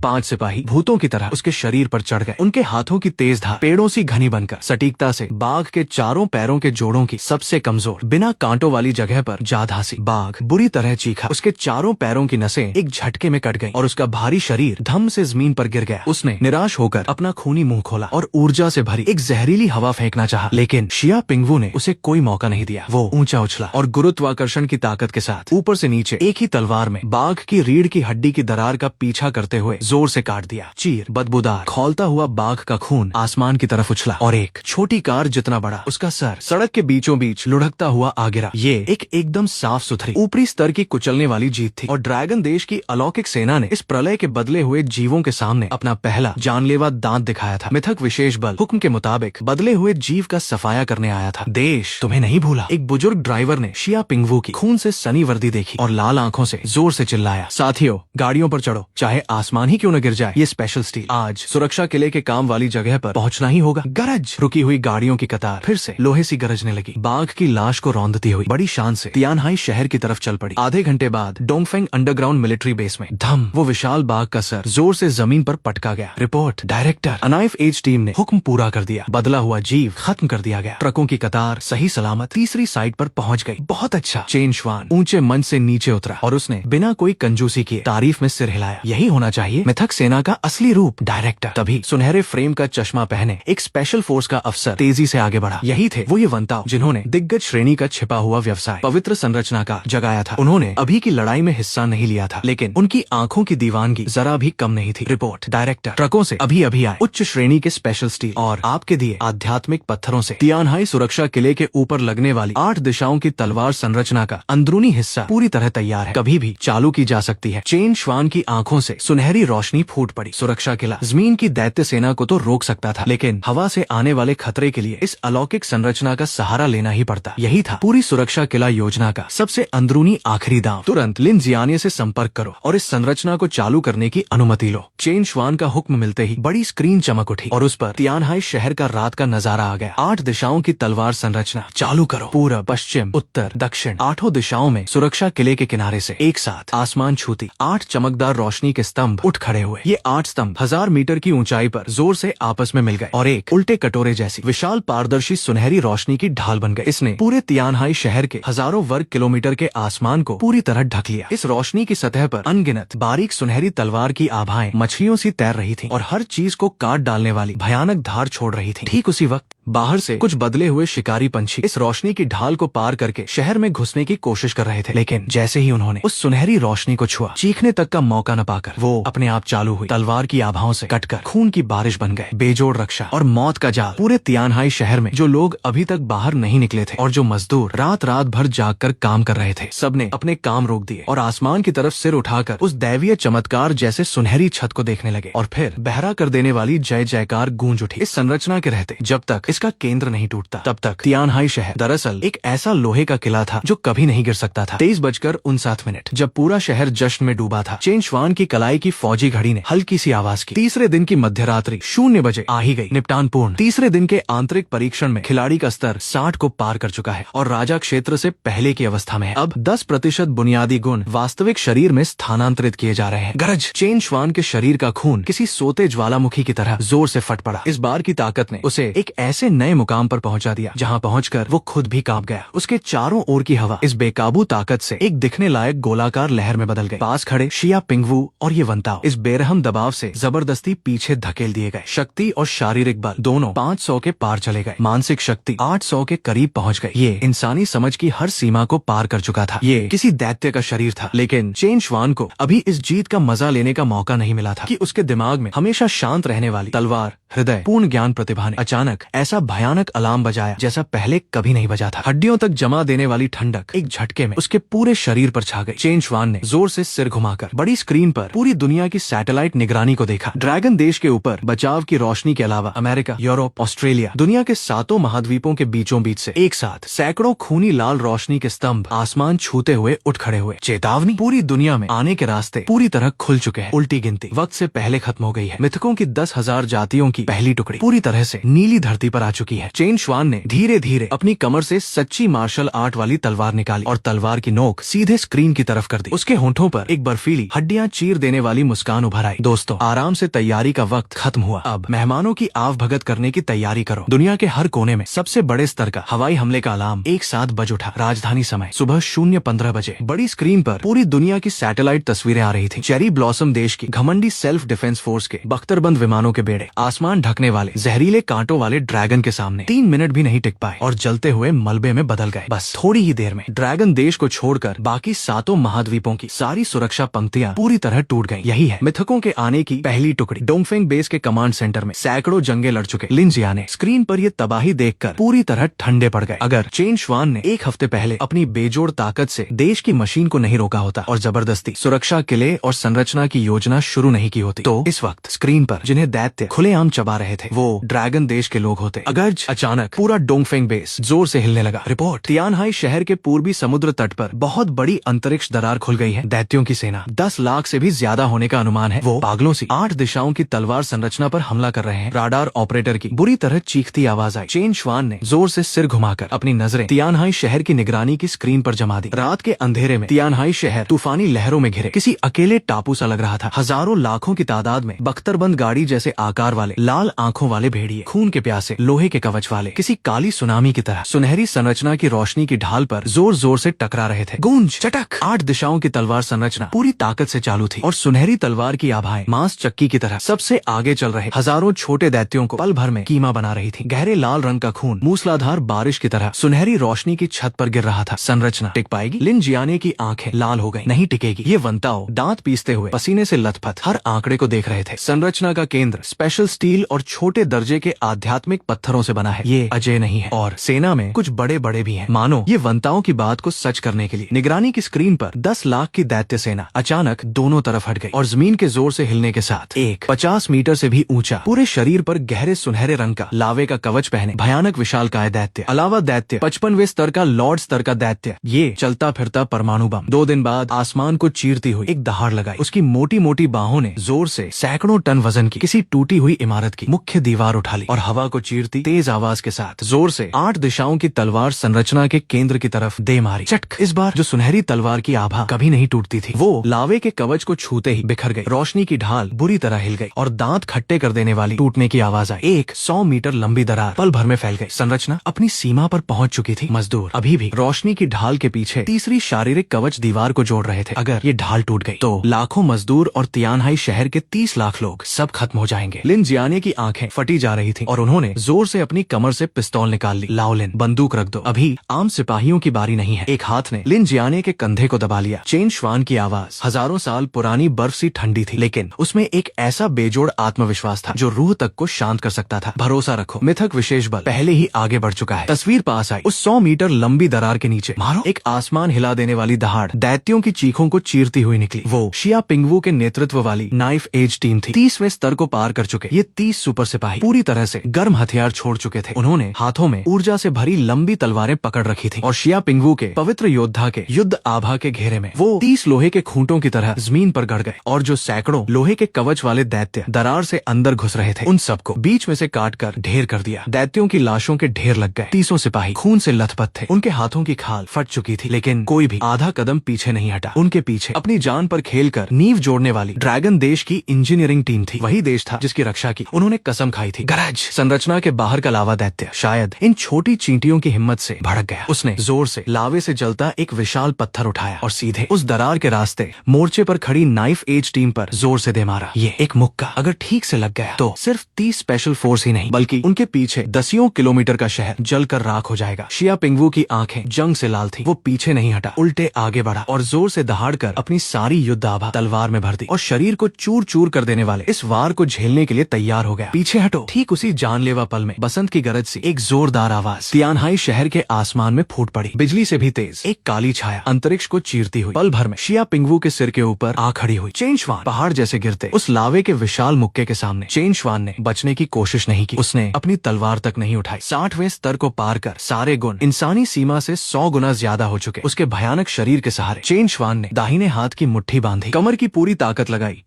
A: 5 सिपाही भूतों की तरह उसके शरीर पर चढ़ गए। उनके हाथों की तेज धार पेड़ों सी घनी बनकर सटीकता से बाघ के चारों पैरों के जोड़ों की सबसे कमजोर बिना कांटों वाली जगह पर जा धांसी। बाघ बुरी तरह चीखा। उसके चारों पैरों की नसें एक झटके में कट गईं और उसका भारी शरीर धम से जमीन पर गिर गया। उसने निराश होकर अपना खूनी मुंह खोला और ऊर्जा से भरी एक जहरीली हवा फेंकना चाहा, लेकिन शिया पिंगवू ने उसे कोई मौका नहीं दिया। वो ऊंचा उछला और गुरुत्वाकर्षण की ताकत के साथ ऊपर से नीचे एक ही तलवार में बाघ की रीढ़ की हड्डी की दरार का पीछा करते हुए जोर से काट दिया। चीर, बदबूदार खौलता हुआ बाघ का खून आसमान की तरफ उछला और एक छोटी कार जितना बड़ा उसका सर सड़क के बीचों बीच लुढ़कता हुआ आ गिरा। ये एक एकदम साफ सुथरी ऊपरी स्तर की कुचलने वाली जीत थी और ड्रैगन देश की अलौकिक सेना ने इस प्रलय के बदले हुए जीवों के सामने अपना पहला जानलेवा दांत दिखाया था। मिथक विशेष बल हुक्म के मुताबिक बदले हुए जीव का सफाया करने आया था। देश तुम्हें नहीं भूला। एक बुजुर्ग ड्राइवर ने शिया पिंगवू की खून से सनी वर्दी देखी और लाल आंखों से जोर से चिल्लाया, साथियों, गाड़ियों पर चढ़ो, चाहे आसमान ही क्यों न गिर जाए। ये स्पेशल स्टील आज सुरक्षा किले के काम वाली जगह पर पहुंचना ही होगा। गरज। रुकी हुई गाड़ियों की कतार फिर से लोहे सी गरजने लगी। बाघ की लाश को रौंदती हुई बड़ी शान से तियानहाई शहर की तरफ चल पड़ी। आधे घंटे बाद डोंगफेंग अंडरग्राउंड मिलिट्री बेस में धम, वो विशाल बाघ का सर जोर से जमीन पर पटका गया। Report, director. अनाइफ एज टीम ने हुक्म पूरा कर दिया। बदला हुआ जीव खत्म कर दिया गया। ट्रकों की कतार सही सलामत तीसरी साइड पर पहुंच गई। बहुत अच्छा। चेन श्वान ऊंचे मंच से नीचे उतरा और उसने बिना कोई कंजूसी किए तारीफ में सिर हिलाया। यही होना चाहिए मिथक सेना का असली रूप, डायरेक्टर। तभी सुनहरे फ्रेम का चश्मा पहने एक स्पेशल फोर्स का अफसर तेजी से आगे बढ़ा। यही थे वो ये वंताओ जिन्होंने दिग्गज श्रेणी का छिपा हुआ व्यवसाय पवित्र संरचना का जगाया था। उन्होंने अभी की लड़ाई में हिस्सा नहीं लिया था, लेकिन उनकी आंखों की दीवानगी जरा भी कम नहीं थी। Report, director. ट्रकों से अभी अभी आए उच्च श्रेणी के स्पेशल स्टील और आपके दिए आध्यात्मिक पत्थरों से तियानहाई सुरक्षा किले के ऊपर लगने वाली 8 दिशाओं की तलवार संरचना का अंदरूनी हिस्सा पूरी तरह तैयार है, कभी भी चालू की जा सकती है। चेन श्वान की आंखों से सुनहरी रोशनी फूट पड़ी। सुरक्षा किला जमीन की दैत्य सेना को तो रोक सकता था, लेकिन हवा से आने वाले खतरे के लिए इस अलौकिक संरचना का सहारा लेना ही पड़ता। यही था पूरी सुरक्षा किला योजना का सबसे अंदरूनी आखिरी दांव। तुरंत लिन जियानिया से संपर्क करो और इस संरचना को चालू करने की अनुमति लो। चेन श्वान का हुक्म मिलते ही बड़ी स्क्रीन चमक उठी और उस पर तियानहाई शहर का रात का नजारा आ गया। 8 दिशाओं की तलवार संरचना चालू करो। पूर्व, पश्चिम, उत्तर, दक्षिण 8 दिशाओं में सुरक्षा किले के किनारे से एक साथ आसमान छूती 8 चमकदार रोशनी के स्तंभ उठ खड़े हुए। ये 8 स्तंभ 1000 मीटर की ऊंचाई पर जोर से आपस में मिल गए और एक उल्टे कटोरे जैसी विशाल पारदर्शी सुनहरी रोशनी की ढाल बन गए। इसने पूरे तियानहाई शहर के हजारों वर्ग किलोमीटर के आसमान को पूरी तरह ढक लिया। इस रोशनी की सतह पर अनगिनत बारीक सुनहरी तलवार की आभाएं मछलियों सी तैर रही थी और हर चीज को काट डालने वाली भयानक धार छोड़ रही थी। ठीक उसी वक्त बाहर से कुछ बदले हुए शिकारी पंछी इस रोशनी की ढाल को पार करके शहर में घुसने की कोशिश कर रहे थे, लेकिन जैसे ही उन्होंने उस सुनहरी रोशनी को छुआ, चीखने तक का मौका न पाकर वो अपने आप चालू हुई तलवार की आभाओं से कटकर खून की बारिश बन गए। बेजोड़ रक्षा और मौत का जाल पूरे तियानहाई शहर में जो लोग अभी तक बाहर नहीं निकले थे और जो मजदूर रात रात भर जागकर काम कर रहे थे, सबने अपने काम रोक दिए और आसमान की तरफ सिर उठाकर उस दैवीय चमत्कार जैसे सुनहरी छत को देखने लगे। और फिर बहरा कर देने वाली जय जयकार गूंज उठी। इस संरचना के रहते जब तक इसका केंद्र नहीं टूटता, तब तक तियानहाई शहर दरअसल एक ऐसा लोहे का किला था जो कभी नहीं गिर सकता था। 23:59 जब पूरा शहर जश्न में डूबा था, चेन श्वान की कलाई की फौजी घड़ी ने हल्की सी आवाज की। तीसरे दिन की मध्यरात्रि 0 बजे आ ही गई। निपटान पूर्ण। तीसरे दिन के आंतरिक परीक्षण में खिलाड़ी का स्तर 60 को पार कर चुका है और राजा क्षेत्र से पहले की अवस्था में है। अब 10% बुनियादी गुण वास्तविक शरीर में स्थानांतरित किए जा रहे हैं। गरज। चेन श्वान के शरीर का खून किसी सोते ज्वालामुखी की तरह जोर से फट पड़ा। इस बार की ताकत ने उसे एक ऐसे नए मुकाम पर पहुंचा दिया जहां पहुंचकर वो खुद भी कांप गया। उसके चारों ओर की हवा इस बेकाबू ताकत से एक दिखने लायक गोलाकार लहर में बदल गई। पास खड़े शिया पिंगवू और ये वंताओ इस इस बेरहम दबाव से जबरदस्ती पीछे धकेल दिए गए। शक्ति और शारीरिक बल दोनों 500 के पार चले गए। मानसिक शक्ति 800 के करीब पहुंच गई। ये इंसानी समझ की हर सीमा को पार कर चुका था। ये किसी दैत्य का शरीर था, लेकिन चेन श्वान को अभी इस जीत का मजा लेने का मौका नहीं मिला था कि उसके दिमाग में हमेशा शांत रहने वाली तलवार, हृदय, पूर्ण ज्ञान प्रतिभा ने अचानक ऐसा भयानक अलार्म बजाया जैसा पहले कभी नहीं बजा था। हड्डियों तक जमा देने वाली ठंडक एक झटके में उसके पूरे शरीर पर छा गई। चेन श्वान ने जोर से सिर घुमाकर बड़ी स्क्रीन पर पूरी दुनिया की सैटेलाइट निगरानी को देखा। ड्रैगन देश के ऊपर बचाव की रोशनी के अलावा अमेरिका, यूरोप, ऑस्ट्रेलिया, दुनिया के 7 महाद्वीपों के बीचों बीच से एक साथ सैकड़ों खूनी लाल रोशनी के स्तंभ आसमान छूते हुए उठ खड़े हुए। चेतावनी, पूरी दुनिया में आने के रास्ते पूरी तरह खुल चुके हैं। उल्टी गिनती वक्त से पहले खत्म हो गई है। मिथकों की 10,000 जातियों की पहली टुकड़ी पूरी तरह से नीली धरती पर आ चुकी है। चेन श्वान ने धीरे धीरे अपनी कमर से सच्ची मार्शल आर्ट वाली तलवार निकाली और तलवार की नोक सीधे स्क्रीन की तरफ कर दी। उसके होंठों पर एक बर्फीली, हड्डियां चीर देने वाली मुस्कान उभर आई। दोस्तों, आराम से तैयारी का वक्त खत्म हुआ। अब मेहमानों की आवभगत करने की तैयारी करो। दुनिया के हर कोने में सबसे बड़े स्तर का हवाई हमले का अलार्म एक साथ बज उठा। राजधानी समय सुबह 0:15 बजे बड़ी स्क्रीन पर पूरी दुनिया की सैटेलाइट तस्वीरें आ रही थी। चेरी ब्लॉसम देश की घमंडी सेल्फ डिफेंस फोर्स के बख्तरबंद विमानों के बेड़े आसमान ढकने वाले जहरीले कांटों वाले ड्रैगन के सामने 3 मिनट भी नहीं टिक पाए और जलते हुए मलबे में बदल गए। बस थोड़ी ही देर में ड्रैगन देश को छोड़कर बाकी 7 महाद्वीपों की सारी सुरक्षा पंक्तियां पूरी तरह टूट गईं। यही है मिथकों के आने की पहली टुकड़ी। डोंगफेंग बेस के कमांड सेंटर में सैकड़ों जंगे लड़ चुके लिन जियाने स्क्रीन पर ये तबाही देखकर पूरी तरह ठंडे पड़ गए। अगर चेन श्वान ने एक हफ्ते पहले अपनी बेजोड़ ताकत से देश की मशीन को नहीं रोका होता और जबरदस्ती सुरक्षा किले और संरचना की योजना शुरू नहीं की होती, तो इस वक्त स्क्रीन पर जिन्हें दैत्य खुलेआम चबा रहे थे वो ड्रैगन देश के लोग होते। अगर्ज अचानक पूरा डोंगफेंग बेस जोर से हिलने लगा। रिपोर्ट, तियानहाई शहर के पूर्वी समुद्र तट पर बहुत बड़ी अंतरिक्ष दरार खुल गई है। दैत्यों की सेना 10 लाख से भी ज्यादा होने का अनुमान है। वो पागलों सी 8 दिशाओं की तलवार संरचना पर हमला कर रहे हैं। राडार ऑपरेटर की बुरी तरह चीखती आवाज आई। चेन श्वान ने जोर से सिर घुमाकर अपनी नजरें तियानहाई शहर की निगरानी की स्क्रीन पर जमा दी। रात के अंधेरे में तियानहाई शहर तूफानी लहरों में घिरे किसी अकेले टापू सा लग रहा था। हजारों लाखों की तादाद में बख्तरबंद गाड़ी जैसे आकार वाले लाल आंखों वाले भेड़िए, खून के प्यासे लोहे के कवच वाले किसी काली सुनामी की तरह सुनहरी संरचना की रोशनी की ढाल पर जोर जोर से टकरा रहे थे। गूंज, चटक, 8 दिशाओं की तलवार संरचना पूरी ताकत से चालू थी और सुनहरी तलवार की आभाएं मांस चक्की की तरह सबसे आगे चल रहे हजारों छोटे दैत्यों को पल भर में कीमा बना रही थी। गहरे लाल रंग का खून मूसलाधार बारिश की तरह सुनहरी रोशनी की छत पर गिर रहा था। संरचना टिक पाएगी? लिन जियाने की आंखें लाल हो गईं। नहीं टिकेगी। ये वंताओ दांत पीसते हुए पसीने से लथपथ हर आंकड़े को देख रहे थे। संरचना का केंद्र स्पेशल स्टील और छोटे दर्जे के आध्यात्मिक पत्थरों से बना है। ये अजय नहीं है और सेना में कुछ बड़े बड़े भी हैं। मानो ये वंताओं की बात को सच करने के लिए निगरानी की स्क्रीन पर 10 लाख की दैत्य सेना अचानक दोनों तरफ हट गई और जमीन के जोर से हिलने के साथ एक 50 मीटर से भी ऊंचा, पूरे शरीर पर गहरे सुनहरे रंग का लावे का कवच पहने भयानक विशालकाय दैत्य, अलावा दैत्य 55वें स्तर का लॉर्ड स्तर का दैत्य, ये चलता फिरता परमाणु बम। 2 दिन बाद आसमान को चीरती हुई एक दहाड़ लगाई। उसकी मोटी मोटी बाहों ने जोर से सैकड़ों टन वजन की किसी टूटी हुई इमारत की मुख्य दीवार उठा ली और हवा को चीरती तेज आवाज के साथ जोर से 8 दिशाओं की तलवार संरचना के केंद्र की तरफ दे मारी। चटक! इस बार जो सुनहरी तलवार की आभा कभी नहीं टूटती थी वो लावे के कवच को छूते ही बिखर गई। रोशनी की ढाल बुरी तरह हिल गई और दांत खट्टे कर देने वाली टूटने की आवाज आई। एक 100 मीटर लंबी दरार पल भर में फैल गई। संरचना अपनी सीमा पर पहुंच चुकी थी। मजदूर अभी भी रोशनी की ढाल के पीछे तीसरी शारीरिक कवच दीवार को जोड़ रहे थे। अगर ये ढाल टूट गई तो लाखों मजदूर और तियानहाई शहर के 30 लाख लोग सब खत्म हो जाएंगे। लिन जियाने की आंखें फटी जा रही थी और उन्होंने जोर से अपनी कमर से पिस्तौल निकाल ली। लाओ लिन, बंदूक रख दो, अभी आम सिपाहियों की बारी नहीं है। एक हाथ ने लिन जियाने के कंधे को दबा लिया। चेन श्वान की आवाज हजारों साल पुरानी बर्फ सी ठंडी थी, लेकिन उसमें एक ऐसा बेजोड़ आत्मविश्वास था जो रूह तक को शांत कर सकता था। भरोसा रखो, मिथक विशेष बल पहले ही आगे बढ़ चुका है। तस्वीर पास आई। उस 100 मीटर लंबी दरार के नीचे मारो एक आसमान हिला देने वाली दहाड़ दैत्यों की चीखों को चीरती हुई निकली। वो शिया पिंगवू के नेतृत्व वाली नाइफ एज टीम थी। 30वें स्तर को पार कर चुके ये 30 सुपर सिपाही पूरी तरह से गर्म हथियार छोड़ चुके थे। उन्होंने हाथों में ऊर्जा से भरी लंबी तलवारें पकड़ रखी थी और शिया पिंगवू के पवित्र योद्धा के युद्ध आभा के घेरे में वो 30 लोहे के खूंटों की तरह जमीन पर गड़ गए और जो सैकड़ों लोहे के कवच वाले दैत्य दरार से अंदर घुस रहे थे उन सबको बीच में से काट कर ढेर कर दिया। दैत्यों की लाशों के ढेर लग गए। 30 सिपाही खून से लथपथ थे। उनके हाथों की खाल फट चुकी थी, लेकिन कोई भी आधा कदम पीछे नहीं हटा। उनके पीछे अपनी जान पर खेलकर नींव जोड़ने वाली ड्रैगन देश की इंजीनियरिंग टीम थी। वही देश था जिसकी रक्षा की उन्होंने कसम खाई थी। गरज! संरचना के बाहर का लावा दैत्य शायद इन छोटी चींटियों की हिम्मत से भड़क गया। उसने जोर से लावे से जलता एक विशाल पत्थर उठाया और सीधे उस दरार के रास्ते मोर्चे पर खड़ी नाइफ एज टीम टीम पर जोर से दे मारा। ये एक मुक्का अगर ठीक से लग गया तो सिर्फ 30 स्पेशल फोर्स ही नहीं बल्कि उनके पीछे दसियों किलोमीटर का शहर जलकर राख हो जाएगा। शिया पिंगवू की आंखें जंग से लाल थी। वो पीछे नहीं हटा, उल्टे आगे बढ़ा और जोर से दहाड़कर अपनी सारी युद्ध आभा तलवार में भर दी और शरीर को चूर चूर कर देने वाले इस वार को झेलने के लिए तैयार हो गया। पीछे हटो। ठीक उसी जानलेवा पल में बसंत की गरज सी एक जोरदार आवाज तियानहाई शहर के आसमान में फूट पड़ी। बिजली से भी तेज एक काली छाया अंतरिक्ष को चीरती हुई पल भर में शिया पिंगवू के सिर के ऊपर आ खड़ी हुई। चेन श्वान पहाड़ जैसे गिरते उस लावे के विशाल मुक्के के सामने चेन श्वान ने बचने की कोशिश नहीं की। उसने अपनी तलवार तक नहीं उठाई। 60वें स्तर को पार कर सारे गुण इंसानी सीमा से 100 गुना ज्यादा हो चुके उसके भयानक शरीर के सहारे चेन श्वान ने दाहिने हाथ की मुट्ठी बांधी, कमर की पूरी ताकत लगाई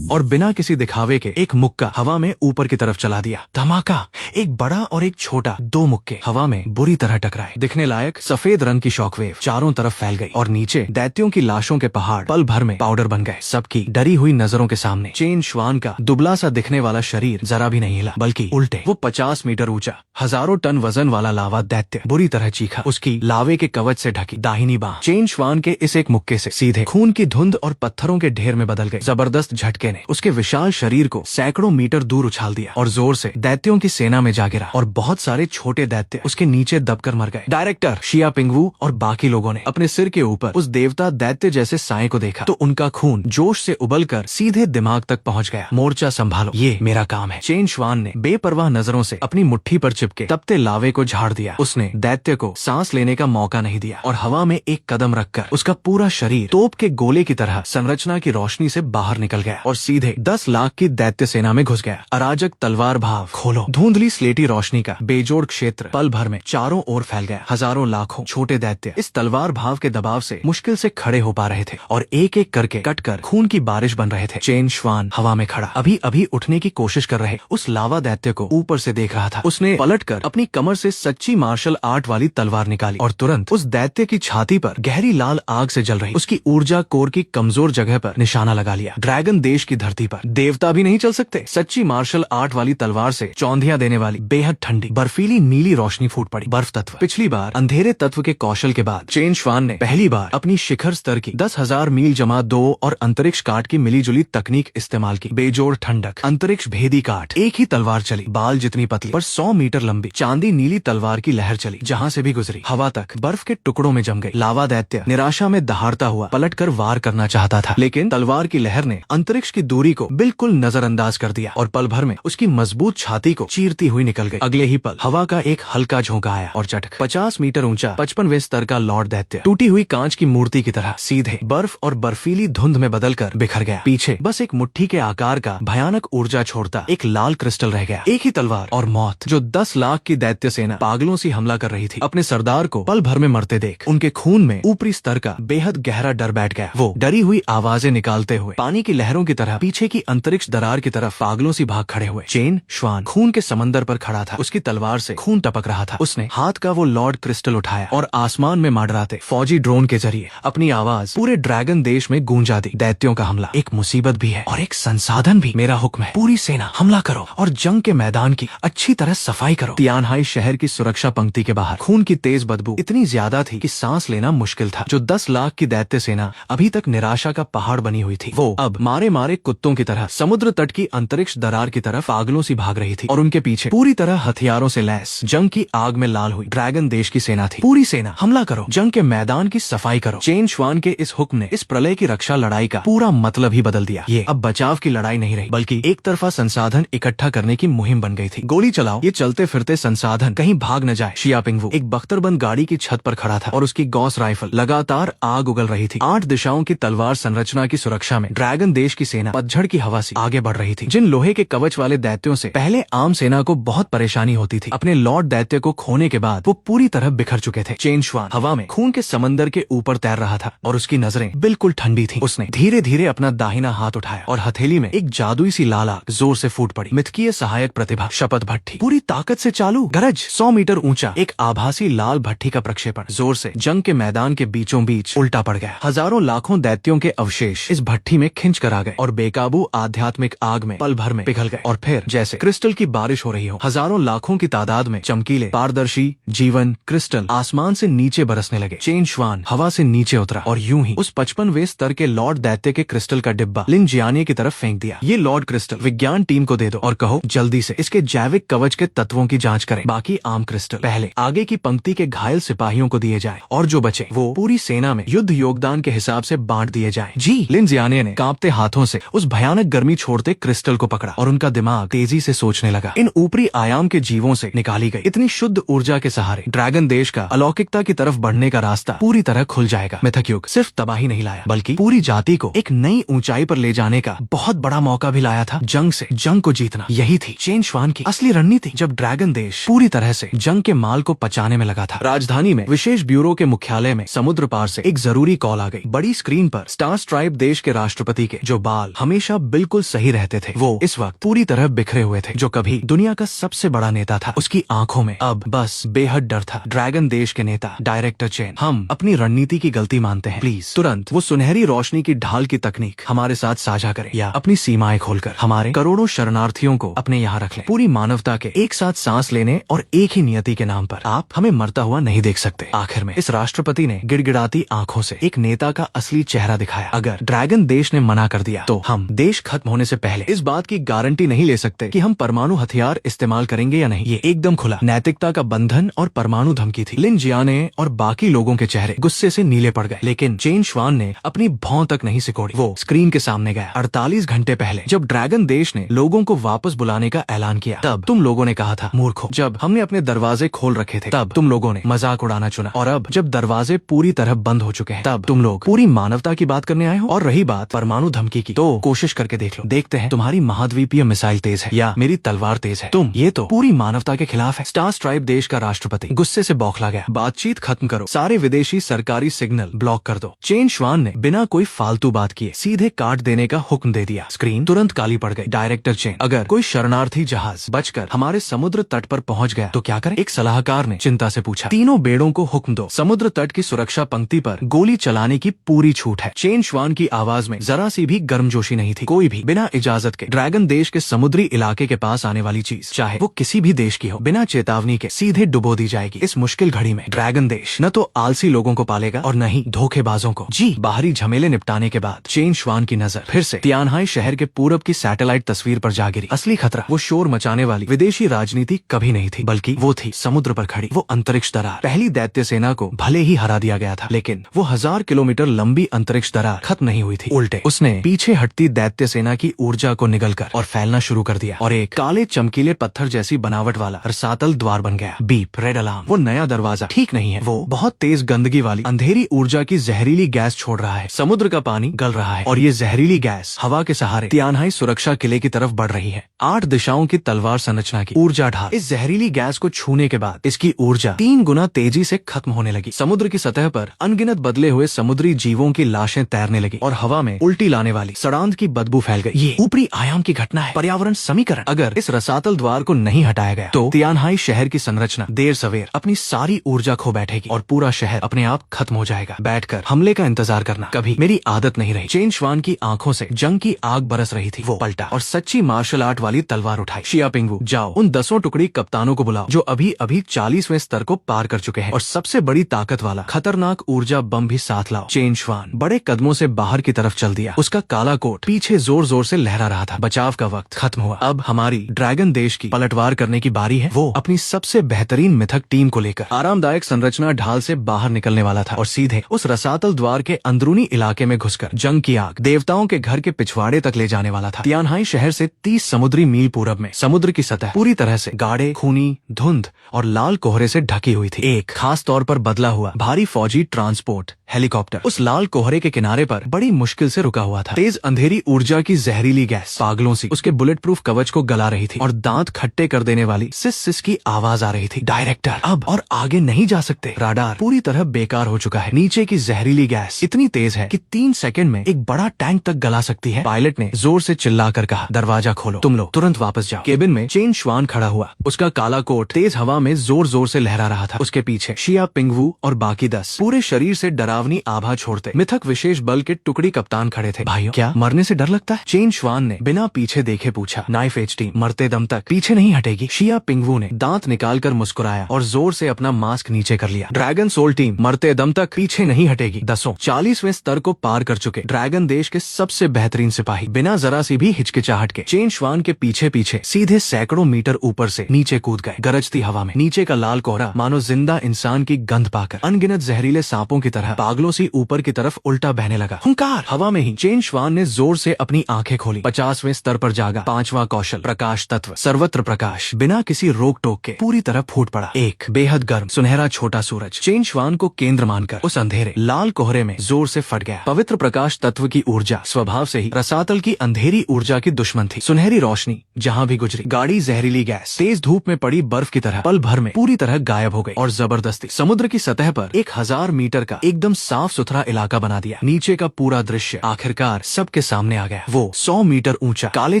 A: और बिना किसी दिखावे के एक मुक्का हवा में ऊपर की तरफ चला दिया। धमाका, एक बड़ा और एक छोटा, 2 मुक्के हवा में बुरी तरह टकराए। दिखने लायक सफेद रंग की शॉकवेव चारों तरफ फैल गई और नीचे दैत्यों की लाशों के पहाड़ पल भर में पाउडर बन गए। सबकी डरी हुई नजरों के सामने चेन श्वान का दुबला सा दिखने वाला शरीर जरा भी नहीं हिला, बल्कि उल्टे वो 50 मीटर ऊंचा, हजारों टन वजन वाला लावा दैत्य बुरी तरह चीखा। उसकी लावे के कवच से ढकी दाहिनी बांह चेन श्वान के इस एक मुक्के से सीधे खून की धुंध और पत्थरों के ढेर में बदल गई। जबरदस्त झटके ने उसके विशाल शरीर को सैकड़ों मीटर दूर उछाल दिया और जोर से दैत्यों की सेना में जा गिरा और बहुत सारे छोटे दैत्य उसके नीचे दबकर मर गए। डायरेक्टर, शिया पिंगवू और बाकी लोगों ने अपने सिर के ऊपर उस देवता दैत्य जैसे साए को देखा तो उनका खून जोश से उबलकर सीधे दिमाग तक पहुंच गया। मोर्चा संभालो, ये मेरा काम है। चेन श्वान ने बेपरवाह नजरों से अपनी मुट्ठी पर चिपके तपते लावे को झाड़ दिया। उसने दैत्य को सांस लेने का मौका नहीं दिया और हवा में एक कदम रखकर उसका पूरा शरीर तोप के गोले की तरह संरचना की रोशनी से बाहर निकल गया और सीधे 10 लाख की दैत्य सेना में घुस गया। अराजक तलवार भाव खोलो। धुंधली स्लेटी रोशनी का बेजोड़ क्षेत्र पल भर में चारों ओर फैल गया। हजारों लाखों छोटे दैत्य इस तलवार भाव के दबाव से मुश्किल से खड़े हो पा रहे थे और एक एक करके कटकर खून की बारिश बन रहे थे। चेन श्वान हवा में खड़ा अभी अभी उठने की कोशिश कर रहे उस लावा दैत्य को ऊपर से देख रहा था। उसने पलटकर अपनी कमर से सच्ची मार्शल आर्ट वाली तलवार निकाली और तुरंत उस दैत्य की छाती पर गहरी लाल आग से जल रही उसकी ऊर्जा कोर की कमजोर जगह पर निशाना लगा लिया। ड्रैगन देश की धरती पर देवता भी नहीं चल सकते। सच्ची मार्शल आर्ट वाली तलवार से चौंधियां देने वाली बेहद ठंडी बर्फीली नीली रोशनी फूट पड़ी। बर्फ तत्व। पिछली बार अंधेरे तत्व के कौशल के बाद चेन श्वान ने पहली बार अपनी शिखर स्तर की 10,000 मील जमा 2 और अंतरिक्ष काट की मिलीजुली तकनीक इस्तेमाल की। बेजोड़ ठंडक, अंतरिक्ष भेदी काट। एक ही तलवार चली, बाल जितनी पतली पर 100 मीटर लंबी चांदी नीली तलवार की लहर चली। जहाँ से भी गुजरी हवा तक बर्फ के टुकड़ों में जम गई। लावा दैत्य निराशा में दहाड़ता हुआ पलटकर वार करना चाहता था, लेकिन तलवार की लहर ने अंतरिक्ष की दूरी को बिल्कुल नजरअंदाज कर दिया और पल भर में उसकी मजबूत छाती को चीरती हुई निकल गई। अगले ही पल हवा का एक हल्का झोंका आया और चटक 50 मीटर ऊंचा 55वें स्तर का लॉर्ड दैत्य टूटी हुई कांच की मूर्ति की तरह सीधे बर्फ और बर्फीली धुंध में बदलकर बिखर गया। पीछे बस एक मुट्ठी के आकार का भयानक ऊर्जा छोड़ता एक लाल क्रिस्टल रह गया। एक ही तलवार और मौत। जो 10 लाख की दैत्य सेना पागलों सी हमला कर रही थी, अपने सरदार को पल भर में मरते देख उनके खून में ऊपरी स्तर का बेहद गहरा डर बैठ गया। वो डरी हुई आवाजें निकालते हुए पानी की लहरों की तरह पीछे की अंतरिक्ष दरार की तरफ पागलों सी भाग खड़े हुए। चेन श्वान खून के समंदर पर खड़ा था। उसकी तलवार से खून टपक रहा था। उसने हाथ का वो लॉर्ड क्रिस्टल उठाया और आसमान में मंडराते फौजी ड्रोन के जरिए अपनी आवाज पूरे ड्रैगन देश में गूंजा दी। दैत्यों का हमला एक मुसीबत भी है और एक संसाधन भी। मेरा हुक्म है, पूरी सेना हमला करो और जंग के मैदान की अच्छी तरह सफाई करो। तियानहाई शहर की सुरक्षा पंक्ति के बाहर खून की तेज बदबू इतनी ज्यादा थी कि सांस लेना मुश्किल था। जो 10 लाख की दैत्य सेना अभी तक निराशा का पहाड़ बनी हुई थी, वो अब मारे मारे कुत्तों की तरह समुद्र तट की अंतरिक्ष दरार की तरफ पागलों सी भाग रही थी और उनके पीछे पूरी तरह हथियारों से लैस जंग की आग में लाल हुई ड्रैगन देश की सेना थी। पूरी सेना हमला करो, जंग के मैदान की सफाई करो। चेन श्वान के इस हुक्म ने इस प्रलय की रक्षा लड़ाई का पूरा मतलब ही बदल दिया। ये अब बचाव की लड़ाई नहीं रही, बल्कि एक तरफा संसाधन इकट्ठा करने की मुहिम बन गई थी। गोली चलाओ, ये चलते फिरते संसाधन कहीं भाग न जाए। शिया पिंगवू एक बख्तरबंद गाड़ी की छत पर खड़ा था और उसकी गॉस राइफल लगातार आग उगल रही थी। 8 दिशाओं की तलवार संरचना की सुरक्षा में ड्रैगन देश की सेना पतझड़ की हवा से आगे बढ़ रही थी। जिन लोहे के कवच वाले दैत्यों से पहले आम सेना को बहुत परेशानी होती थी, अपने लॉर्ड दैत्य को खोने के बाद वो पूरी तरह बिखर चुके थे। चेन श्वान हवा में खून के समंदर के ऊपर तैर रहा था और उसकी नजरें बिल्कुल ठंडी थी। उसने धीरे धीरे अपना दाहिना हाथ उठाया और हथेली में एक जादुई सी लाल आग जोर से फूट पड़ी। मिथकीय सहायक प्रतिभा शपथ भट्टी पूरी ताकत से चालू। गरज 100 मीटर ऊंचा एक आभासी लाल भट्टी का प्रक्षेपण जोर से जंग के मैदान के बीचों बीच उल्टा पड़ गया। हजारों लाखों दैत्यों के अवशेष इस भट्टी में खिंच कर आ गए और बेकाबू आध्यात्मिक आग में पल भर में पिघल गए और फिर जैसे क्रिस्टल की बारिश हो रही हो, हजारों लाखों की तादाद में चमकीले पारदर्शी जीवन क्रिस्टल आसमान से नीचे बरसने लगे। चेन श्वान हवा से नीचे उतरा और यूं ही उस 55वें स्तर के लॉर्ड दैत्य के क्रिस्टल का डिब्बा लिन जियानिए की तरफ फेंक दिया। ये लॉर्ड क्रिस्टल विज्ञान टीम को दे दो और कहो जल्दी से इसके जैविक कवच के तत्वों की जांच करें। बाकी आम क्रिस्टल पहले आगे की पंक्ति के घायल सिपाहियों को दिए जाए और जो बचे वो पूरी सेना में युद्ध योगदान के हिसाब से बांट दिए जाए। जी। लिन जियानिए ने कांपते हाथों से उस भयानक गर्मी छोड़ते क्रिस्टल को पकड़ा और उनका दिमाग तेजी से सोचने लगा। इन ऊपरी आयाम के जीवों से निकाली गई इतनी शुद्ध ऊर्जा के सहारे ड्रैगन देश का अलौकिकता की तरफ बढ़ने का रास्ता पूरी तरह खुल जाएगा। मिथक युग सिर्फ तबाही नहीं लाया बल्कि पूरी जाति को एक नई ऊंचाई पर ले जाने का बहुत बड़ा मौका भी लाया था। जंग से जंग को जीतना, यही थी चेन श्वान की असली रणनीति। जब ड्रैगन देश पूरी तरह से जंग के माल को पचाने में लगा था, राजधानी में विशेष ब्यूरो के मुख्यालय में समुद्र पार से एक जरूरी कॉल आ गई। बड़ी स्क्रीन पर स्टार स्ट्राइप देश के राष्ट्रपति के जो बाल हमेशा बिल्कुल सही रहते थे, वो इस वक्त पूरी तरह बिखरे हुए थे। जो कभी दुनिया का सबसे बड़ा नेता था, उसकी आंखों में अब बस बेहद डर था। ड्रैगन देश के नेता डायरेक्टर चेन, हम अपनी रणनीति की गलती मानते हैं। प्लीज तुरंत वो सुनहरी रोशनी की ढाल की तकनीक हमारे साथ साझा करें या अपनी सीमाएं खोलकर हमारे करोड़ों शरणार्थियों को अपने यहाँ रख लें। पूरी मानवता के एक साथ सांस लेने और एक ही नियति के नाम पर आप हमें मरता हुआ नहीं देख सकते। आखिर में इस राष्ट्रपति ने गिड़गिड़ाती आंखों से एक नेता का असली चेहरा दिखाया। अगर ड्रैगन देश ने मना कर दिया तो हम देश खत्म होने से पहले इस बात की गारंटी नहीं ले सकते कि हम परमाणु हथियार इस्तेमाल करेंगे या नहीं। ये एकदम खुला नैतिकता का बंधन और परमाणु धमकी थी। लिन जियानिए और बाकी लोगों के चेहरे गुस्से से नीले पड़ गए, लेकिन चेन श्वान ने अपनी भौं तक नहीं सिकोड़ी। वो स्क्रीन के सामने गया। 48 घंटे पहले जब ड्रैगन देश ने लोगों को वापस बुलाने का ऐलान किया, तब तुम लोगों ने कहा था मूर्खों। जब हमने अपने दरवाजे खोल रखे थे, तब तुम लोगों ने मजाक उड़ाना चुना। और अब जब दरवाजे पूरी तरह बंद हो चुके हैं, तब तुम लोग पूरी मानवता की बात करने आए हो। और रही बात परमाणु धमकी की, तो कोशिश करके देख लो, देखते हैं तुम्हारी महाद्वीपीय मिसाइल तेज है या मेरी तलवार तेज है। ये तो पूरी मानवता के खिलाफ है। स्टार स्ट्राइप देश का राष्ट्रपति गुस्से से बौखला गया। बातचीत खत्म करो, सारे विदेशी सरकारी सिग्नल ब्लॉक कर दो। चेन श्वान ने बिना कोई फालतू बात किए सीधे काट देने का हुक्म दे दिया। स्क्रीन तुरंत काली पड़ गई। डायरेक्टर चेन, अगर कोई शरणार्थी जहाज बचकर हमारे समुद्र तट पर पहुंच गया तो क्या करें? एक सलाहकार ने चिंता से पूछा। तीनों बेड़ों को हुक्म दो, समुद्र तट की सुरक्षा पंक्ति पर गोली चलाने की पूरी छूट है। चेन श्वान की आवाज में जरा सी भी गर्मजोशी नहीं थी। कोई भी बिना इजाजत के ड्रैगन देश के समुद्री इलाके के पास आने वाली चीज, चाहे वो किसी भी देश की हो, बिना चेतावनी के सीधे डुबो दी जाएगी। इस मुश्किल घड़ी में ड्रैगन देश न तो आलसी लोगों को पालेगा और न ही धोखेबाजों को। जी। बाहरी झमेले निपटाने के बाद चेन श्वान की नजर फिर से तियानहाई शहर के पूरब की सैटेलाइट तस्वीर पर जा गिरी। असली खतरा वो शोर मचाने वाली विदेशी राजनीति कभी नहीं थी, बल्कि वो थी समुद्र पर खड़ी वो अंतरिक्ष दरार। पहली दैत्य सेना को भले ही हरा दिया गया था, लेकिन वो 1000 किलोमीटर लंबी अंतरिक्ष दरार खत्म नहीं हुई थी। उल्टे उसने पीछे हटती दैत्य सेना की ऊर्जा को निगलकर और फैलना शुरू कर दिया और एक काले चमकीले पत्थर जैसी बनावट वाला रसातल द्वार बन गया। Beep, red alarm. वो नया दरवाजा ठीक नहीं है, वो बहुत तेज गंदगी वाली अंधेरी ऊर्जा की जहरीली गैस छोड़ रहा है। समुद्र का पानी गल रहा है और ये जहरीली गैस हवा के सहारे तियानहाई सुरक्षा किले की तरफ बढ़ रही है। 8 दिशाओं की तलवार संरचना की ऊर्जा ढाल इस जहरीली गैस को छूने के बाद इसकी ऊर्जा 3 गुना तेजी से खत्म होने लगी। समुद्र की सतह पर अनगिनत बदले हुए समुद्री जीवों की लाशें तैरने लगी और हवा में उल्टी लाने वाली सड़ांध की बदबू फैल गई। ये ऊपरी आयाम की घटना है, पर्यावरण समीकरण। अगर इस रसातल द्वार को नहीं हटाया गया तो तियानहाई शहर की संरचना देर सवेर अपनी सारी ऊर्जा खो बैठेगी और पूरा शहर अपने आप खत्म हो जाएगा। बैठकर हमले का इंतजार करना कभी मेरी आदत नहीं रही। चेन श्वान की आंखों से जंग की आग बरस रही थी। वो पलटा और सच्ची मार्शल आर्ट वाली तलवार उठाई। शिया पिंगवू, जाओ उन 10 टुकड़ी कप्तानों को बुलाओ जो अभी अभी 40वें स्तर को पार कर चुके हैं और सबसे बड़ी ताकत वाला खतरनाक ऊर्जा बम भी साथ लाओ। चेन श्वान बड़े कदमों से बाहर की तरफ चल दिया। उसका काला कोट पीछे जोर जोर से लहरा रहा था। बचाव का वक्त खत्म हुआ। अब हमारी ड्रैगन देश की पलटवार करने की बारी है। वो अपनी सबसे बेहतरीन मिथक टीम को लेकर आरामदायक संरचना ढाल से बाहर निकलने वाला था और सीधे उस रसातल द्वार के अंदरूनी इलाके में घुसकर जंग की आग देवताओं के घर के पिछवाड़े तक ले जाने वाला था। तियानहाई शहर से 30 समुद्री मील पूरब में समुद्र की सतह पूरी तरह से गाढ़े खूनी धुंध और लाल कोहरे से ढकी हुई थी। एक खास तौर पर बदला हुआ भारी फौजी ट्रांसपोर्ट हेलीकॉप्टर उस लाल कोहरे के किनारे पर बड़ी मुश्किल से रुका हुआ था। तेज अंधेरी ऊर्जा की जहरीली गैस पागलों सी उसके बुलेट प्रूफ कवच को गला रही थी और दांत खट्टे कर देने वाली सिस सिस की आवाज आ रही थी। डायरेक्टर, अब और आगे नहीं जा सकते। राडार पूरी तरह बेकार हो चुका है। नीचे की जहरीली गैस इतनी तेज है कि 3 सेकंड में एक बड़ा टैंक तक गला सकती है। पायलट ने जोर से चिल्लाकर कहा, दरवाजा खोलो, तुम लोग तुरंत वापस जाओ। केबिन में चेन श्वान खड़ा हुआ। उसका काला कोट तेज हवा में जोर जोर से लहरा रहा था। उसके पीछे शिया पिंगवू और बाकी 10 पूरे शरीर से डरा चेतावनी आभा छोड़ते मिथक विशेष बल के टुकड़ी कप्तान खड़े थे। भाइयों, क्या मरने से डर लगता है? चेन श्वान ने बिना पीछे देखे पूछा। नाइफ एज टीम मरते दम तक पीछे नहीं हटेगी। शिया पिंगवू ने दांत निकालकर मुस्कुराया और जोर से अपना मास्क नीचे कर लिया। ड्रैगन सोल टीम मरते दम तक पीछे नहीं हटेगी। 40वें स्तर को पार कर चुके ड्रैगन देश के सबसे बेहतरीन सिपाही बिना जरा सी भी हिचकिचाहट के चेन श्वान के पीछे पीछे सीधे सैकड़ों मीटर ऊपर से नीचे कूद गए। गरजती हवा में नीचे का लाल कोहरा मानो जिंदा इंसान की गंध पाकर अनगिनत जहरीले सांपों की तरह पागलों सी ऊपर की तरफ उल्टा बहने लगा। हुंकार! हवा में ही चेन श्वान ने जोर से अपनी आंखें खोली। 50वें स्तर पर जागा 5वां कौशल प्रकाश तत्व। सर्वत्र प्रकाश बिना किसी रोक टोक के पूरी तरह फूट पड़ा। एक बेहद गर्म सुनहरा छोटा सूरज चेन श्वान को केंद्र मानकर उस अंधेरे लाल कोहरे में जोर से फट गया। पवित्र प्रकाश तत्व की ऊर्जा स्वभाव से ही रसातल की अंधेरी ऊर्जा की दुश्मन थी। सुनहरी रोशनी जहाँ भी गुजरी गाड़ी जहरीली गैस तेज धूप में पड़ी बर्फ की तरह पल भर में पूरी तरह गायब हो गई और जबरदस्ती समुद्र की सतह पर 1000 मीटर का एकदम साफ सुथरा इलाका बना दिया। नीचे का पूरा दृश्य आखिरकार सबके सामने आ गया। वो 100 मीटर ऊंचा काले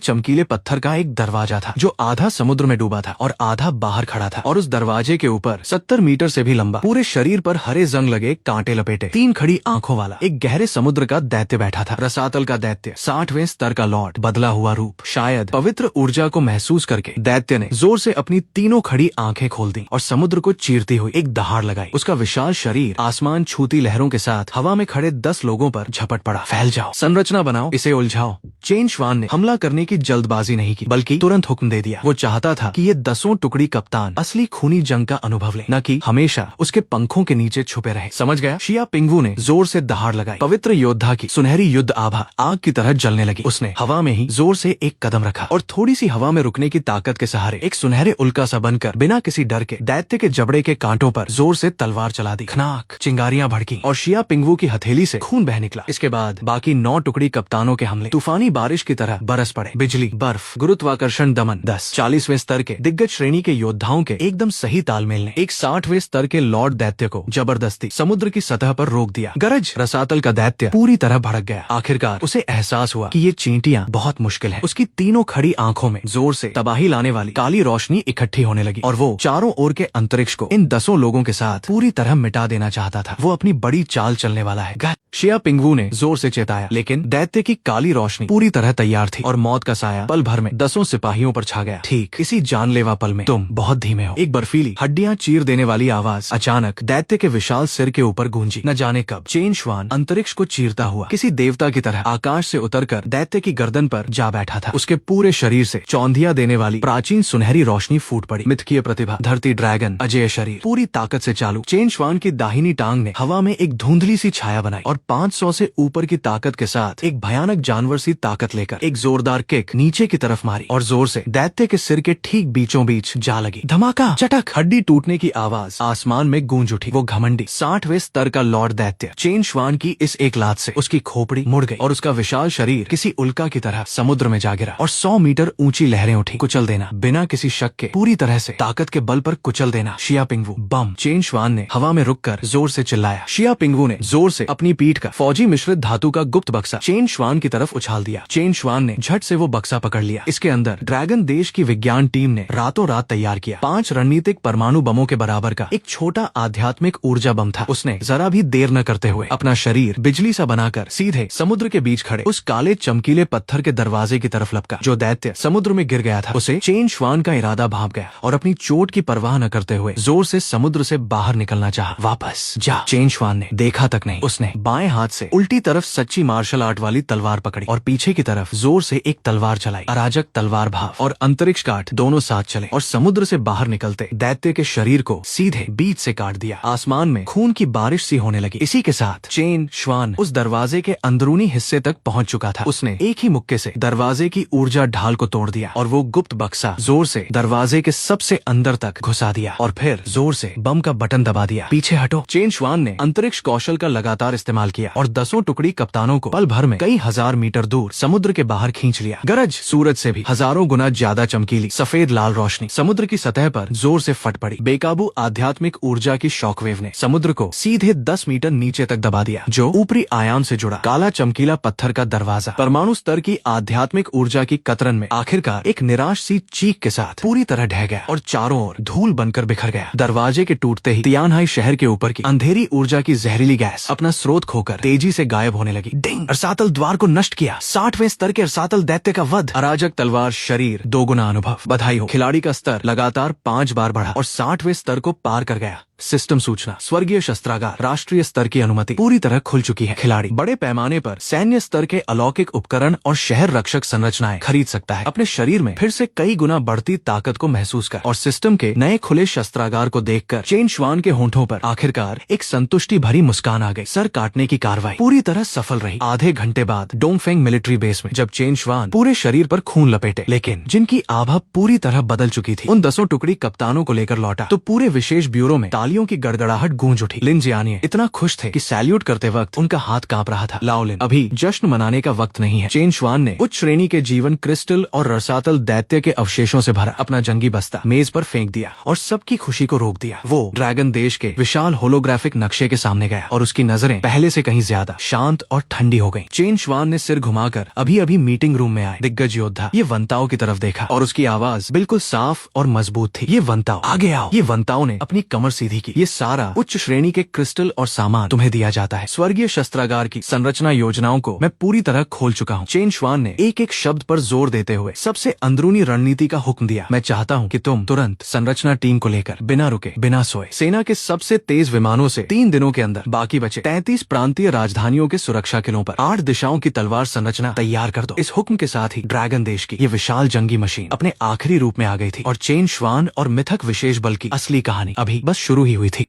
A: चमकीले पत्थर का एक दरवाजा था जो आधा समुद्र में डूबा था और आधा बाहर खड़ा था। और उस दरवाजे के ऊपर 70 मीटर से भी लंबा पूरे शरीर पर हरे जंग लगे कांटे लपेटे 3 खड़ी आंखों वाला एक गहरे समुद्र का दैत्य बैठा था। रसातल का दैत्य 60वें स्तर का लॉर्ड बदला हुआ रूप। शायद पवित्र ऊर्जा को महसूस करके दैत्य ने जोर से अपनी तीनों खड़ी आंखें खोल दी और समुद्र को चीरती हुई एक दहाड़ लगाई। उसका विशाल शरीर आसमान छूती लहरों के साथ हवा में खड़े 10 लोगों पर झपट पड़ा। फैल जाओ, संरचना बनाओ, इसे उलझाओ। चेन श्वान ने हमला करने की जल्दबाजी नहीं की बल्कि तुरंत हुक्म दे दिया। वो चाहता था कि ये 10 टुकड़ी कप्तान असली खूनी जंग का अनुभव ले, न कि हमेशा उसके पंखों के नीचे छुपे रहे। समझ गया? शिया पिंगवू ने जोर से दहाड़ लगाई। पवित्र योद्धा की सुनहरी युद्ध आभा आग की तरह जलने लगी। उसने हवा में ही जोर से एक कदम रखा और थोड़ी सी हवा में रुकने की ताकत के सहारे एक सुनहरे उल्का सा बनकर बिना किसी डर के दैत्य के जबड़े के कांटों पर जोर से तलवार चला दी। खनाक! चिंगारियां भड़की और शिया पिंगवू की हथेली से खून बह निकला। इसके बाद बाकी 9 टुकड़ी कप्तानों के हमले तूफानी बारिश की तरह बरस पड़े। बिजली, बर्फ, गुरुत्वाकर्षण दमन। 40वें स्तर के दिग्गज श्रेणी के योद्धाओं के एकदम सही तालमेल ने एक 60वें स्तर के लॉर्ड दैत्य को जबरदस्ती समुद्र की सतह पर रोक दिया। गरज! रसातल का दैत्य पूरी तरह भड़क गया। आखिरकार उसे एहसास हुआ कि ये चींटियां बहुत मुश्किल है। उसकी तीनों खड़ी आंखों में जोर से तबाही लाने वाली काली रोशनी इकट्ठी होने लगी और वो चारों ओर के अंतरिक्ष को इन 10 लोगों के साथ पूरी तरह मिटा देना चाहता था। वो अपनी बड़ी चाल चलने वाला है। शिया पिंगवू ने जोर से चेताया, लेकिन दैत्य की काली रोशनी पूरी तरह तैयार थी और मौत का साया पल भर में 10 सिपाहियों पर छा गया। ठीक इसी जानलेवा पल में तुम बहुत धीमे हो। एक बर्फीली हड्डियां चीर देने वाली आवाज अचानक दैत्य के विशाल सिर के ऊपर गूंजी। न जाने कब चेन श्वान अंतरिक्ष को चीरता हुआ किसी देवता की तरह आकाश से उतरकर दैत्य की गर्दन पर जा बैठा था। उसके पूरे शरीर से चौंधिया देने वाली प्राचीन सुनहरी रोशनी फूट पड़ी। मिथकीय प्रतिभा, धरती ड्रैगन, अजय शरीर पूरी ताकत से चालू। चेन श्वान की दाहिनी टांग ने हवा में एक धुंधली सी छाया बनाई और 500 से ऊपर की ताकत के साथ एक भयानक जानवर सी ताकत लेकर एक जोरदार किक नीचे की तरफ मारी और जोर से दैत्य के सिर के ठीक बीचों बीच जा लगी। धमाका! चटक! हड्डी टूटने की आवाज आसमान में गूंज उठी। वो घमंडी 60वें स्तर का लॉर्ड दैत्य चेन श्वान की इस एक लात से उसकी खोपड़ी मुड़ गई और उसका विशाल शरीर किसी उल्का की तरह समुद्र में जा गिरा और 100 मीटर ऊंची लहरें उठी। कुचल देना, बिना किसी शक के पूरी तरह से ताकत के बल पर कुचल देना। शिया पिंगवू बम! चेन श्वान ने हवा में रुककर जोर से चिल्लाया। शिया पिंगवू ने जोर से अपनी पीठ का फौजी मिश्रित धातु का गुप्त बक्सा चेन श्वान की तरफ उछाल दिया। चेन श्वान ने झट से वो बक्सा पकड़ लिया। इसके अंदर ड्रैगन देश की विज्ञान टीम ने रातों रात तैयार किया 5 रणनीतिक परमाणु बमों के बराबर का एक छोटा आध्यात्मिक ऊर्जा बम था। उसने जरा भी देर न करते हुए अपना शरीर बिजली सा बनाकर सीधे समुद्र के बीच खड़े उस काले चमकीले पत्थर के दरवाजे की तरफ लपका। जो दैत्य समुद्र में गिर गया था उसे चेन श्वान का इरादा भांप गया और अपनी चोट की परवाह न करते हुए जोर से समुद्र से बाहर निकलना चाहा। वापस जा! चेन श्वान ने देखा तक नहीं। उसने बाएं हाथ से उल्टी तरफ सच्ची मार्शल आर्ट वाली तलवार पकड़ी और पीछे की तरफ जोर से एक तलवार चलाई। अराजक तलवार भाव और अंतरिक्ष काट दोनों साथ चले और समुद्र से बाहर निकलते दैत्य के शरीर को सीधे बीच से काट दिया। आसमान में खून की बारिश सी होने लगी। इसी के साथ चेन श्वान उस दरवाजे के अंदरूनी हिस्से तक पहुंच चुका था। उसने एक ही मुक्के से दरवाजे की ऊर्जा ढाल को तोड़ दिया और वो गुप्त बक्सा जोर से दरवाजे के सबसे अंदर तक घुसा दिया और फिर जोर से बम का बटन दबा दिया। पीछे हटो! चेन श्वान ने अंतरिक्ष कौशल का लगातार इस्तेमाल इस्तेमाल किया और 10 टुकड़ी कप्तानों को पल भर में कई हजार मीटर दूर समुद्र के बाहर खींच लिया। गरज सूरज से भी हजारों गुना ज्यादा चमकीली सफेद लाल रोशनी समुद्र की सतह पर जोर से फट पड़ी। बेकाबू आध्यात्मिक ऊर्जा की शॉकवेव ने समुद्र को सीधे 10 मीटर नीचे तक दबा दिया, जो ऊपरी आयाम से जुड़ा काला चमकीला पत्थर का दरवाजा परमाणु स्तर की आध्यात्मिक ऊर्जा की कतरन में आखिरकार एक निराश सी चीख के साथ पूरी तरह ढह गया और चारों ओर धूल बनकर बिखर गया। दरवाजे के टूटते ही तियानहाई शहर के ऊपर की अंधेरी ऊर्जा की जहरीली गैस अपना स्रोत खोकर तेजी से गायब होने लगी। डिंग! अरसातल द्वार को नष्ट किया। 60वें स्तर के अरसातल दैत्य का वध। अराजक तलवार शरीर दोगुना अनुभव। बधाई हो, खिलाड़ी का स्तर लगातार 5 बार बढ़ा और 60वें स्तर को पार कर गया। सिस्टम सूचना, स्वर्गीय शस्त्रागार राष्ट्रीय स्तर की अनुमति पूरी तरह खुल चुकी है। खिलाड़ी बड़े पैमाने पर सैन्य स्तर के अलौकिक उपकरण और शहर रक्षक संरचनाएं खरीद सकता है। अपने शरीर में फिर से कई गुना बढ़ती ताकत को महसूस कर और सिस्टम के नए खुले शस्त्रागार को देखकर चेन श्वान के होंठों पर आखिरकार एक संतुष्टि भरी मुस्कान आ गई। सर काटने की कार्रवाई पूरी तरह सफल रही। आधे घंटे बाद डोंगफेंग मिलिट्री बेस में जब चेन श्वान पूरे शरीर पर खून लपेटे लेकिन जिनकी आभा पूरी तरह बदल चुकी थी, उन 10 टुकड़ी कप्तानों को लेकर लौटा तो पूरे विशेष ब्यूरो में तालियों की गड़गड़ाहट गूंज उठी। लिन जियानिये इतना खुश थे कि सैल्यूट करते वक्त उनका हाथ कांप रहा था। लाओ लिन, अभी जश्न मनाने का वक्त नहीं है। चेन श्वान ने उच्च श्रेणी के जीवन क्रिस्टल और रसातल दैत्य के अवशेषों से भरा अपना जंगी बस्ता मेज पर फेंक दिया और सबकी खुशी को रोक दिया। वो ड्रैगन देश के विशाल होलोग्राफिक नक्शे के सामने गया और उसकी नजरें पहले से कहीं ज्यादा शांत और ठंडी हो गईं। चेन श्वान ने सिर घुमाकर अभी अभी मीटिंग रूम में आए दिग्गज योद्धा ये वंताओ की तरफ देखा और उसकी आवाज बिल्कुल साफ और मजबूत थी। ये वंताओ, आगे आओ। ये वंताओ ने अपनी कमर सीधी की। ये सारा उच्च श्रेणी के क्रिस्टल और सामान तुम्हें दिया जाता है। स्वर्गीय शस्त्रागार की संरचना योजनाओं को मैं पूरी तरह खोल चुका हूँ। चेन श्वान ने एक एक शब्द पर जोर देते हुए सबसे अंदरूनी रणनीति का हुक्म दिया। मैं चाहता हूँ कि तुम तुरंत संरचना टीम को लेकर बिना रुके बिना सोए सेना के सबसे तेज विमानों से 3 दिनों के अंदर बाकी बचे 33 प्रांतीय राजधानियों के सुरक्षा किलों पर 8 दिशाओं की तलवार संरचना तैयार कर दो। इस हुक्म के साथ ही ड्रैगन देश की ये विशाल जंगी मशीन अपने आखिरी रूप में आ गई थी और चेन श्वान और मिथक विशेष बल की असली कहानी अभी बस शुरू ही हुई थी।